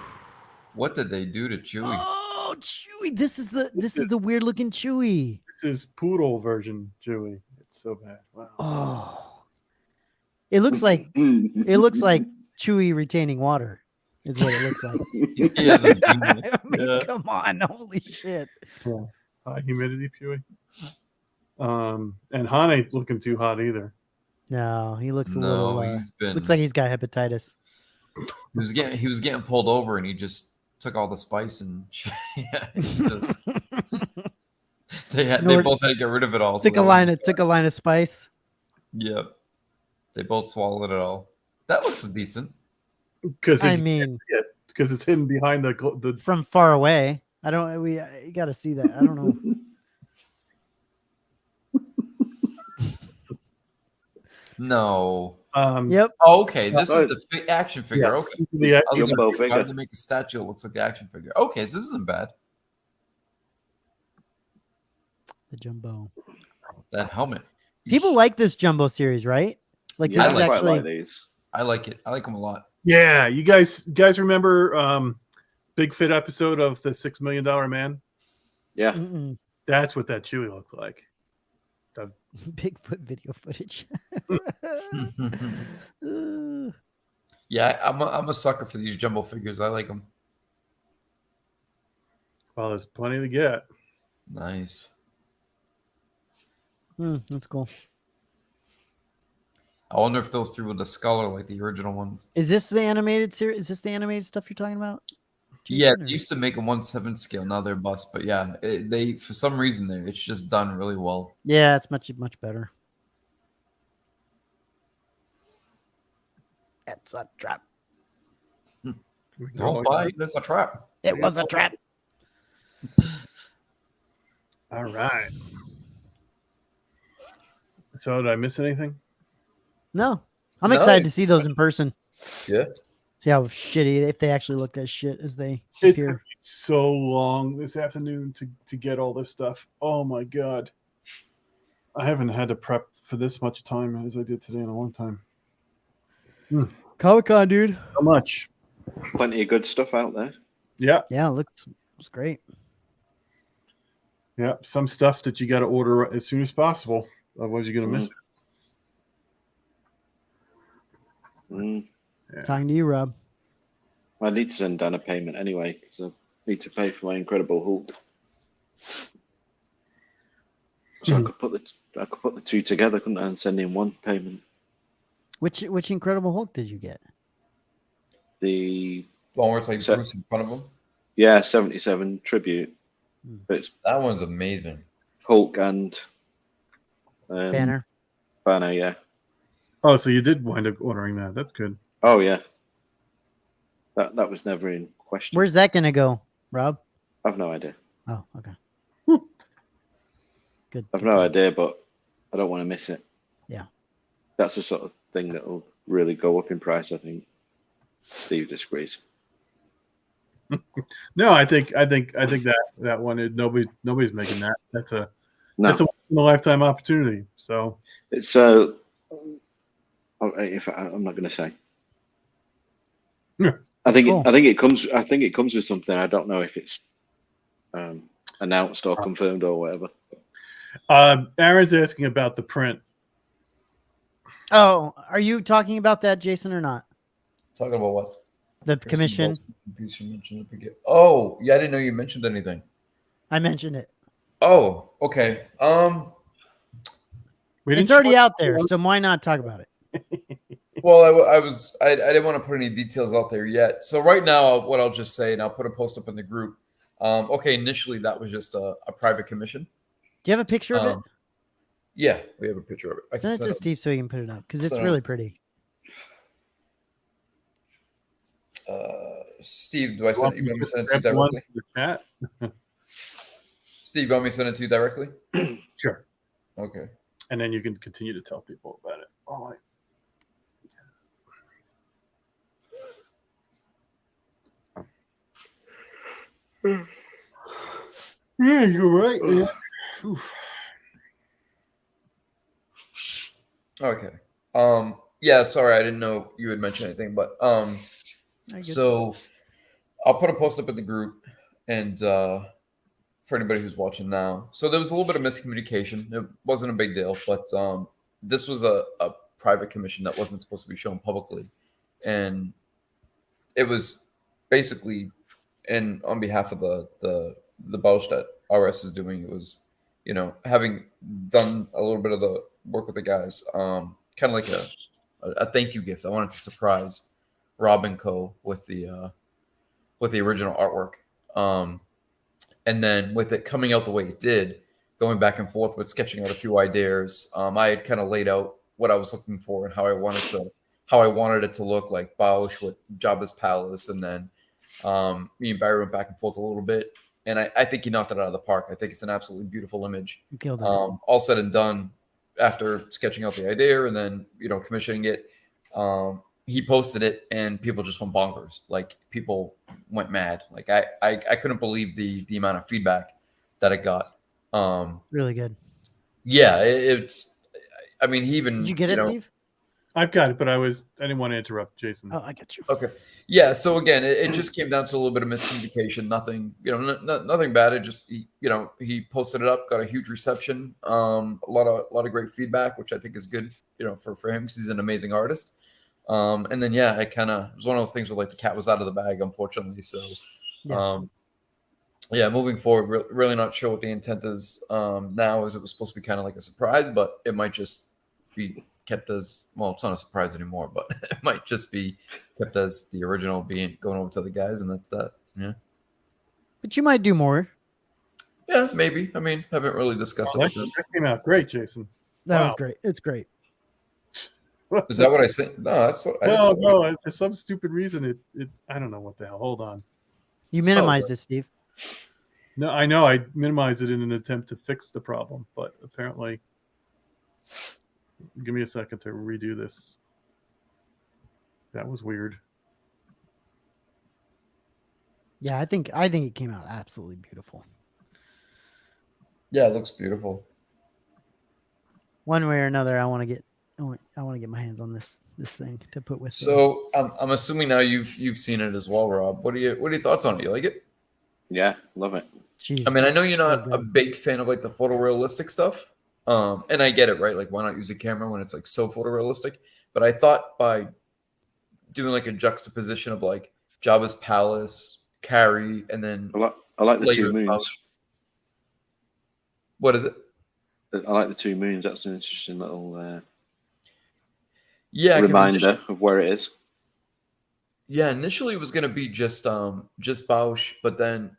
What did they do to Chewie? Oh, Chewie! This is the weird looking Chewie. This is poodle version Chewie. It's so bad. Wow. Oh, it looks like Chewie retaining water. Is what it looks like. He has a demon. I mean, Yeah. come on! Holy shit! High humidity Chewie. And Han ain't looking too hot either. No, he looks a No, little. he's been. Looks like he's got hepatitis. He was getting pulled over, and he just took all the spice and yeah, he just, they both had to get rid of it all. so Took a line of spice. Yep, they both swallowed it all. That looks decent. Because I mean, it's hidden behind the from far away. I don't. You got to see that. I don't know. No. Yep. Oh, okay, this is the action figure. Yeah. Okay, the I was Jumbo gonna say, why figure. did they make a statue that looks like the action figure? Okay, so this isn't bad. The jumbo. That helmet. People like this jumbo series, right? Like Yeah, this I is quite actually. like these. I like it. I like them a lot. Yeah, you guys remember Big Fit episode of the $6 Million Man? Yeah. Mm-mm. That's what that Chewie looked like. Bigfoot video footage. You Yeah, I'm a sucker for these jumbo figures. I like them. Well, there's plenty to get. Nice. That's cool. I wonder if those three with the skull are like the original ones. Is this the animated series? Is this the animated stuff you're talking about? Yeah, Jason, they or- used to make a 1/7 scale. Now they're bust, but yeah, they for some reason it's just done really well. Yeah, it's much better. It's a trap. Don't buy it. That's a trap. It was a trap. All right. So did I miss anything? No, I'm No, excited to see those in person. Yeah. See how shitty, if they actually look as shit as they It took appear. me so long this afternoon to get all this stuff. Oh my god. I haven't had to prep for this much time as I did today in a long time. Comic-Con, dude. How much? Plenty of good stuff out there. Yeah. Yeah, it looks great. Yeah. Some stuff that you got to order as soon as possible. Otherwise, you're going to miss it. Mm. Yeah. Talking to you, Rob. I need to send down a payment anyway because I need to pay for my Incredible Hulk. So I could put the two together, couldn't I, and send in one payment. Which Incredible Hulk did you get? The One where it's like So- Bruce in front of him. 77 tribute. But it's That one's amazing. Hulk and Banner. Banner, yeah. Oh, so you did wind up ordering that. That's good. Oh yeah. That was never in question. Where's that gonna go, Rob? I've no idea. Oh, okay. Good. I've good no times. idea, but I don't want to miss it. Yeah. That's the sort of thing that will really go up in price, I think. Steve disagrees. No, I think that one is nobody's making that. That's a No, once in a lifetime opportunity. So it's if I'm not going to say. Yeah. I think Cool. it comes with something. I don't know if it's announced or confirmed or whatever. Aaron's asking about the print. Oh, are you talking about that, Jason, or not? Talking about what? The commission. Oh, yeah, I didn't know you mentioned anything. I mentioned it. Oh, okay. We didn't It's already show out there, it. so why not talk about it? Well, I didn't want to put any details out there yet. So right now, what I'll just say, and I'll put a post up in the group. Okay, initially that was just a private commission. Do you have a picture of it? Yeah, we have a picture of it. I Send it can to Steve so he can put it up because it's send it really to pretty. Steve, you want me to send it to you Grab one directly? in the chat. Steve, you want me to send it to you directly? Sure. Okay. And then you can continue to tell people about it. Oh, yeah, you're right. Yeah. Oof. Okay. Yeah, sorry, I didn't know you had mentioned anything, but I guess- so I'll put a post up in the group and for anybody who's watching now. So there was a little bit of miscommunication. It wasn't a big deal, but this was a private commission that wasn't supposed to be shown publicly. And it was basically on behalf of the Bausch that RS is doing. It was, having done a little bit of the work with the guys, kind of like a thank you gift. I wanted to surprise Rob and Co. with the original artwork. And then with it coming out the way it did, going back and forth with sketching out a few ideas, I had kind of laid out what I was looking for and how I wanted it to look, like Bausch with Jabba's palace, and then me and Barry went back and forth a little bit, and I think he knocked it out of the park. I think it's an absolutely beautiful image. You killed it. All said and done, after sketching out the idea and then commissioning it, he posted it and people just went bonkers. Like, people went mad. Like, I couldn't believe the amount of feedback that it got. Really good. Yeah, it's. I mean, he even. Did you get it, Steve? I've got it, but I didn't want to interrupt Jason. Oh, I got you. Okay. Yeah. So again, it just came down to a little bit of miscommunication. Nothing, nothing bad. It just, he posted it up, got a huge reception, a lot of great feedback, which I think is good, for him because he's an amazing artist. And then yeah, it was one of those things where like the cat was out of the bag, unfortunately. So yeah, moving forward, really not sure what the intent is now, as it was supposed to be kind of like a surprise, but it might just be kept as, well, it's not a surprise anymore, but it might just be kept as the original being going over to the guys, and that's that. Yeah. But you might do more. Yeah, maybe. I mean, haven't really discussed it with them. That came out great, Jason. That was great. It's great. Is that what I said? No, that's what I didn't say. No. For some stupid reason, it I don't know what the hell. Hold on. You minimized it, Steve. No, I know. I minimized it in an attempt to fix the problem, but apparently, give me a second to redo this. That was weird. Yeah, I think it came out absolutely beautiful. Yeah, it looks beautiful. One way or another, I want to get my hands on this thing to put with. So I'm assuming now you've seen it as well, Rob. What are your thoughts on it? You like it? Yeah, love it. Jeez, I mean, I know you're not so a big fan of like the photorealistic stuff, and I get it, right? Like, why not use a camera when it's like so photorealistic? But I thought by doing like a juxtaposition of like Jabba's palace, Carrie, and then I like the two Leia's moons. house. What is it? I like the two moons. That's an interesting little reminder of where it is. Yeah, initially it was gonna be just Bausch, but then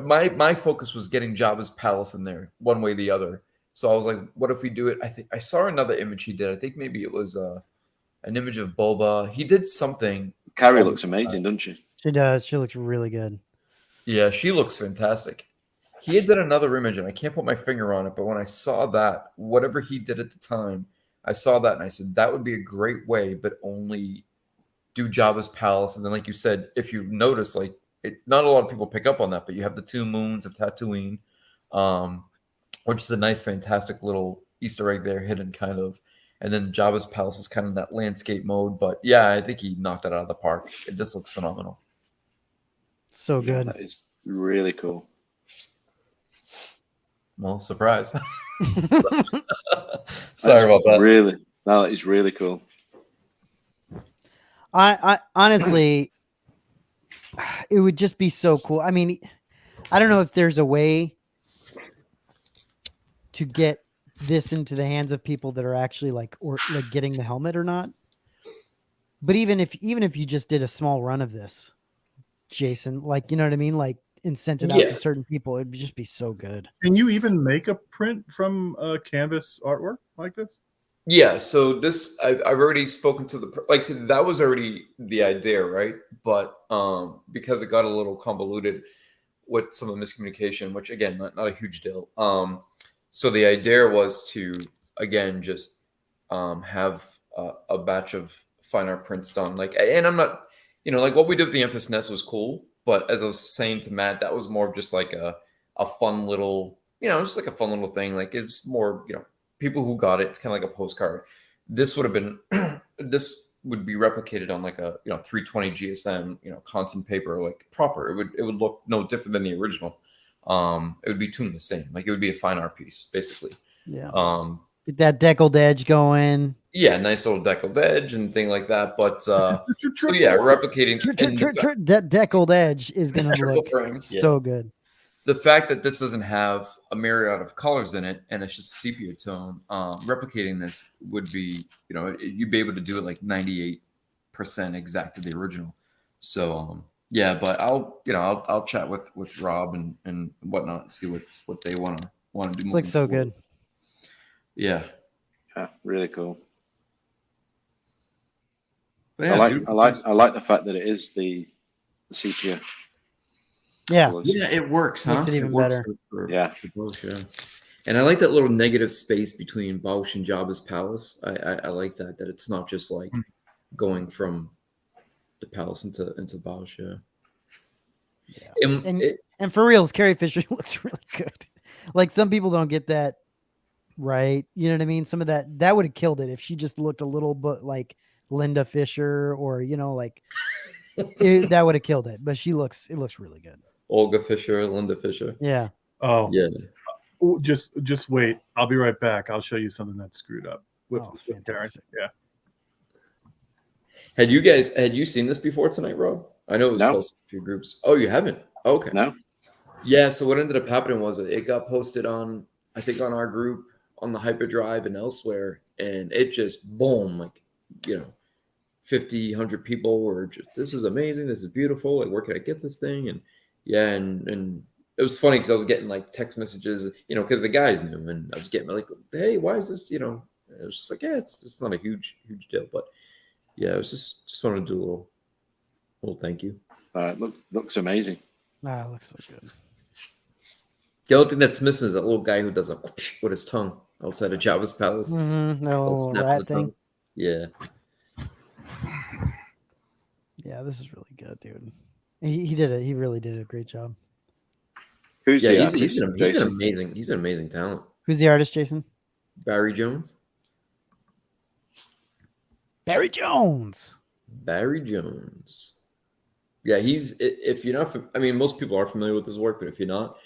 my focus was getting Jabba's palace in there one way or the other. So I was like, what if we do it? I think I saw another image he did. I think maybe it was an image of Boba. He did something. Carrie looks amazing, doesn't she? She does. She looks really good. Yeah, she looks fantastic. He had did another image, and I can't put my finger on it, but when I saw that, whatever he did at the time, I saw that and I said, that would be a great way, but only do Jabba's palace. And then, like you said, if you notice, like, not a lot of people pick up on that, but you have the two moons of Tatooine, which is a nice, fantastic little Easter egg there, hidden kind of. And then Jabba's palace is kind of that landscape mode. But yeah, I think he knocked it out of the park. It just looks phenomenal. So good. That is really cool. Well, surprise. Sorry about that. Really, no, that is really cool. I honestly, it would just be so cool. I mean, I don't know if there's a way to get this into the hands of people that are actually like getting the helmet or not. But even if you just did a small run of this, Jason, like, you know what I mean? Like, and sent it out to certain people, it'd just be so good. Can you even make a print from canvas artwork like this? Yeah, so this I've already spoken to that was already the idea, right? But because it got a little convoluted with some of the miscommunication, which again, not a huge deal. So the idea was to again just have a batch of fine art prints done. Like, and I'm not, like what we did with the Emphas Nest was cool, but as I was saying to Matt, that was more of just like a fun little, just like a fun little thing. Like it's more, people who got it, it's kind of like a postcard. This would have been, this would be replicated on like a 320 GSM, content paper, like proper. It would look no different than the original. It would be tuned the same. Like it would be a fine art piece, basically. Yeah. Get that deckled edge going. Yeah, nice little deckled edge and thing like that. But so yeah, replicating that deckled edge is gonna look so good. The fact that this doesn't have a myriad of colors in it and it's just sepia tone, replicating this would be, you'd be able to do it like 98% exact to the original. So yeah, but I'll chat with Rob and whatnot and see what they want to do. It's like so good. Yeah. Yeah, really cool. Yeah, I like the fact that it is the sepia. Yeah. Colors. Yeah, it works, huh? Makes it even works better. for Bausch, yeah. And I like that little negative space between Bausch and Jabba's palace. I like that it's not just like going from the palace into Bausch. Yeah. And for reals, Carrie Fisher looks really good. Like some people don't get that right. You know what I mean? Some of that would have killed it if she just looked a little bit like Linda Fisher or, like that would have killed it. But it looks really good. Olga Fisher, Linda Fisher. Yeah. Oh, yeah. Oh, just wait. I'll be right back. I'll show you something that's screwed up with Karen. Yeah. Had you seen this before tonight, Rob? I know it was No. posted in a few groups. Oh, you haven't? Okay. No. Yeah, so what ended up happening was it got posted on, I think, on our group, on the Hyperdrive and elsewhere, and it just boom, like, 50, 100 people were just, this is amazing, this is beautiful, like, where can I get this thing? And yeah, and it was funny because I was getting like text messages, because the guys knew, and I was getting like, hey, why is this, it was just like, yeah, it's not a huge deal, but yeah, it was just wanted to do a little thank you. Looks amazing. Ah, it looks so good. The only thing that's missing is that little guy who does a whoosh with his tongue outside of Jabba's palace. No Little snap rat of the thing. tongue. Yeah. Yeah, this is really good, dude. He did it. He really did a great job. Who's Yeah, the he's artist, an Jason? amazing talent. Who's the artist, Jason? Barry Jones. Barry Jones. Barry Jones. Yeah, if you're not, I mean, most people are familiar with his work, but if you're not,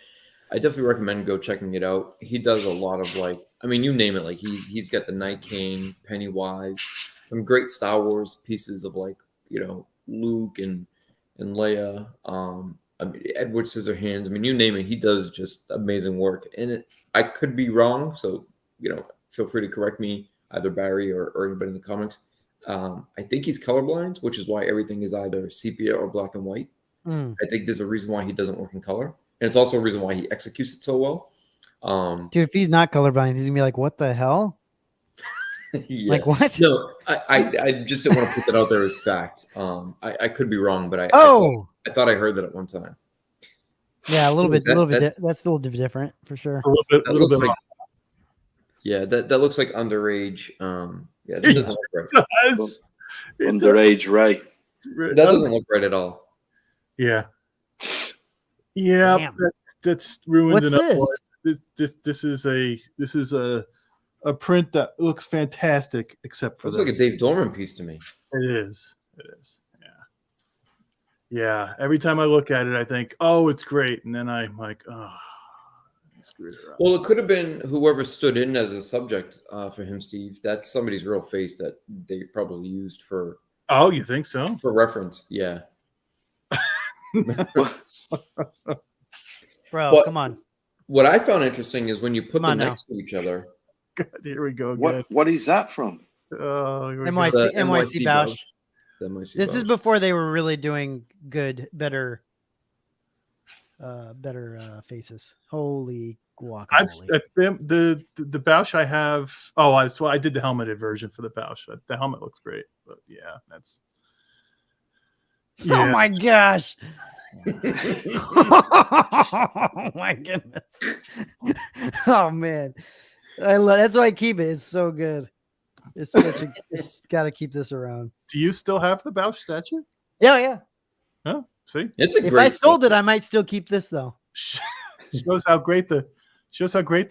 I definitely recommend go checking it out. He does a lot of you name it. Like he's got the Night King, Pennywise, some great Star Wars pieces of Luke and Leia. Edward Scissorhands. I mean, you name it. He does just amazing work. And I could be wrong, so feel free to correct me, either Barry or anybody in the comics. I think he's colorblind, which is why everything is either sepia or black and white. I think there's a reason why he doesn't work in color, and it's also a reason why he executes it so well. Dude, if he's not colorblind, he's gonna be like, "What the hell?" Yeah. Like what? No, I just didn't want to put that out there as fact. I could be wrong, but I thought I heard that at one time. Yeah, a little bit. That's That's a little bit different for sure. A little bit. Yeah, that looks like underage. Yeah, that doesn't look right. Underage Ray. That doesn't look right at all. Yeah. Yeah, Damn. that's ruined. What's this? This is a print that looks fantastic, except for Looks like a Dave Dorman piece to me. It is. Yeah. Every time I look at it, I think, oh, it's great, and then I'm like, oh, I screwed it up. Well, it could have been whoever stood in as a subject for him, Steve. That's somebody's real face that they probably used for. Oh, you think so? For reference, yeah. Bro, come on. What I found interesting is when you put them next to each other. God, here we go again. What is that from? MYC Bausch. This is before they were really doing better faces. Holy guacamole. The Bausch I have. Oh, I did the helmeted version for the Bausch. The helmet looks great, but yeah, that's. Yeah. Oh my gosh. Oh my goodness. Oh man. That's why I keep it. It's so good. It's got to keep this around. Do you still have the Bausch statue? Yeah. Oh, see, if I sold it, I might still keep this though. Shows how great the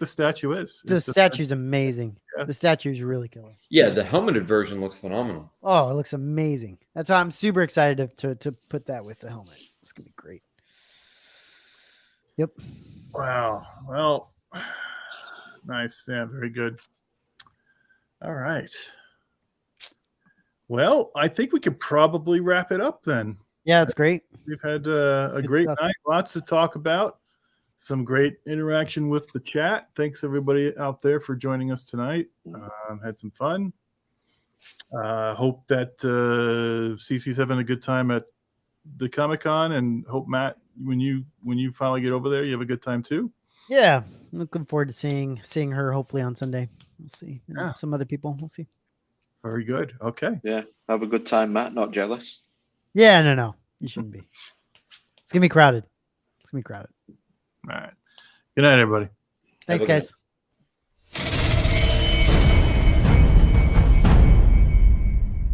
statue is. The statue's amazing. Yeah. The statue's really killer. Yeah, the helmeted version looks phenomenal. Oh, it looks amazing. That's why I'm super excited to put that with the helmet. It's gonna be great. Yep. Wow. Well, nice. Yeah, very good. All right. Well, I think we could probably wrap it up then. Yeah, it's great. We've had a great night. Lots to talk about. Some great interaction with the chat. Thanks everybody out there for joining us tonight. Had some fun. Hope that CC's having a good time at the Comic-Con, and hope Matt, when you finally get over there, you have a good time too. Yeah, I'm looking forward to seeing her hopefully on Sunday. We'll see. Yeah. Some other people. We'll see. Very good. Okay. Yeah. Have a good time, Matt. Not jealous. Yeah, no. You shouldn't be. It's gonna be crowded. All right. Good night, everybody. Thanks, guys.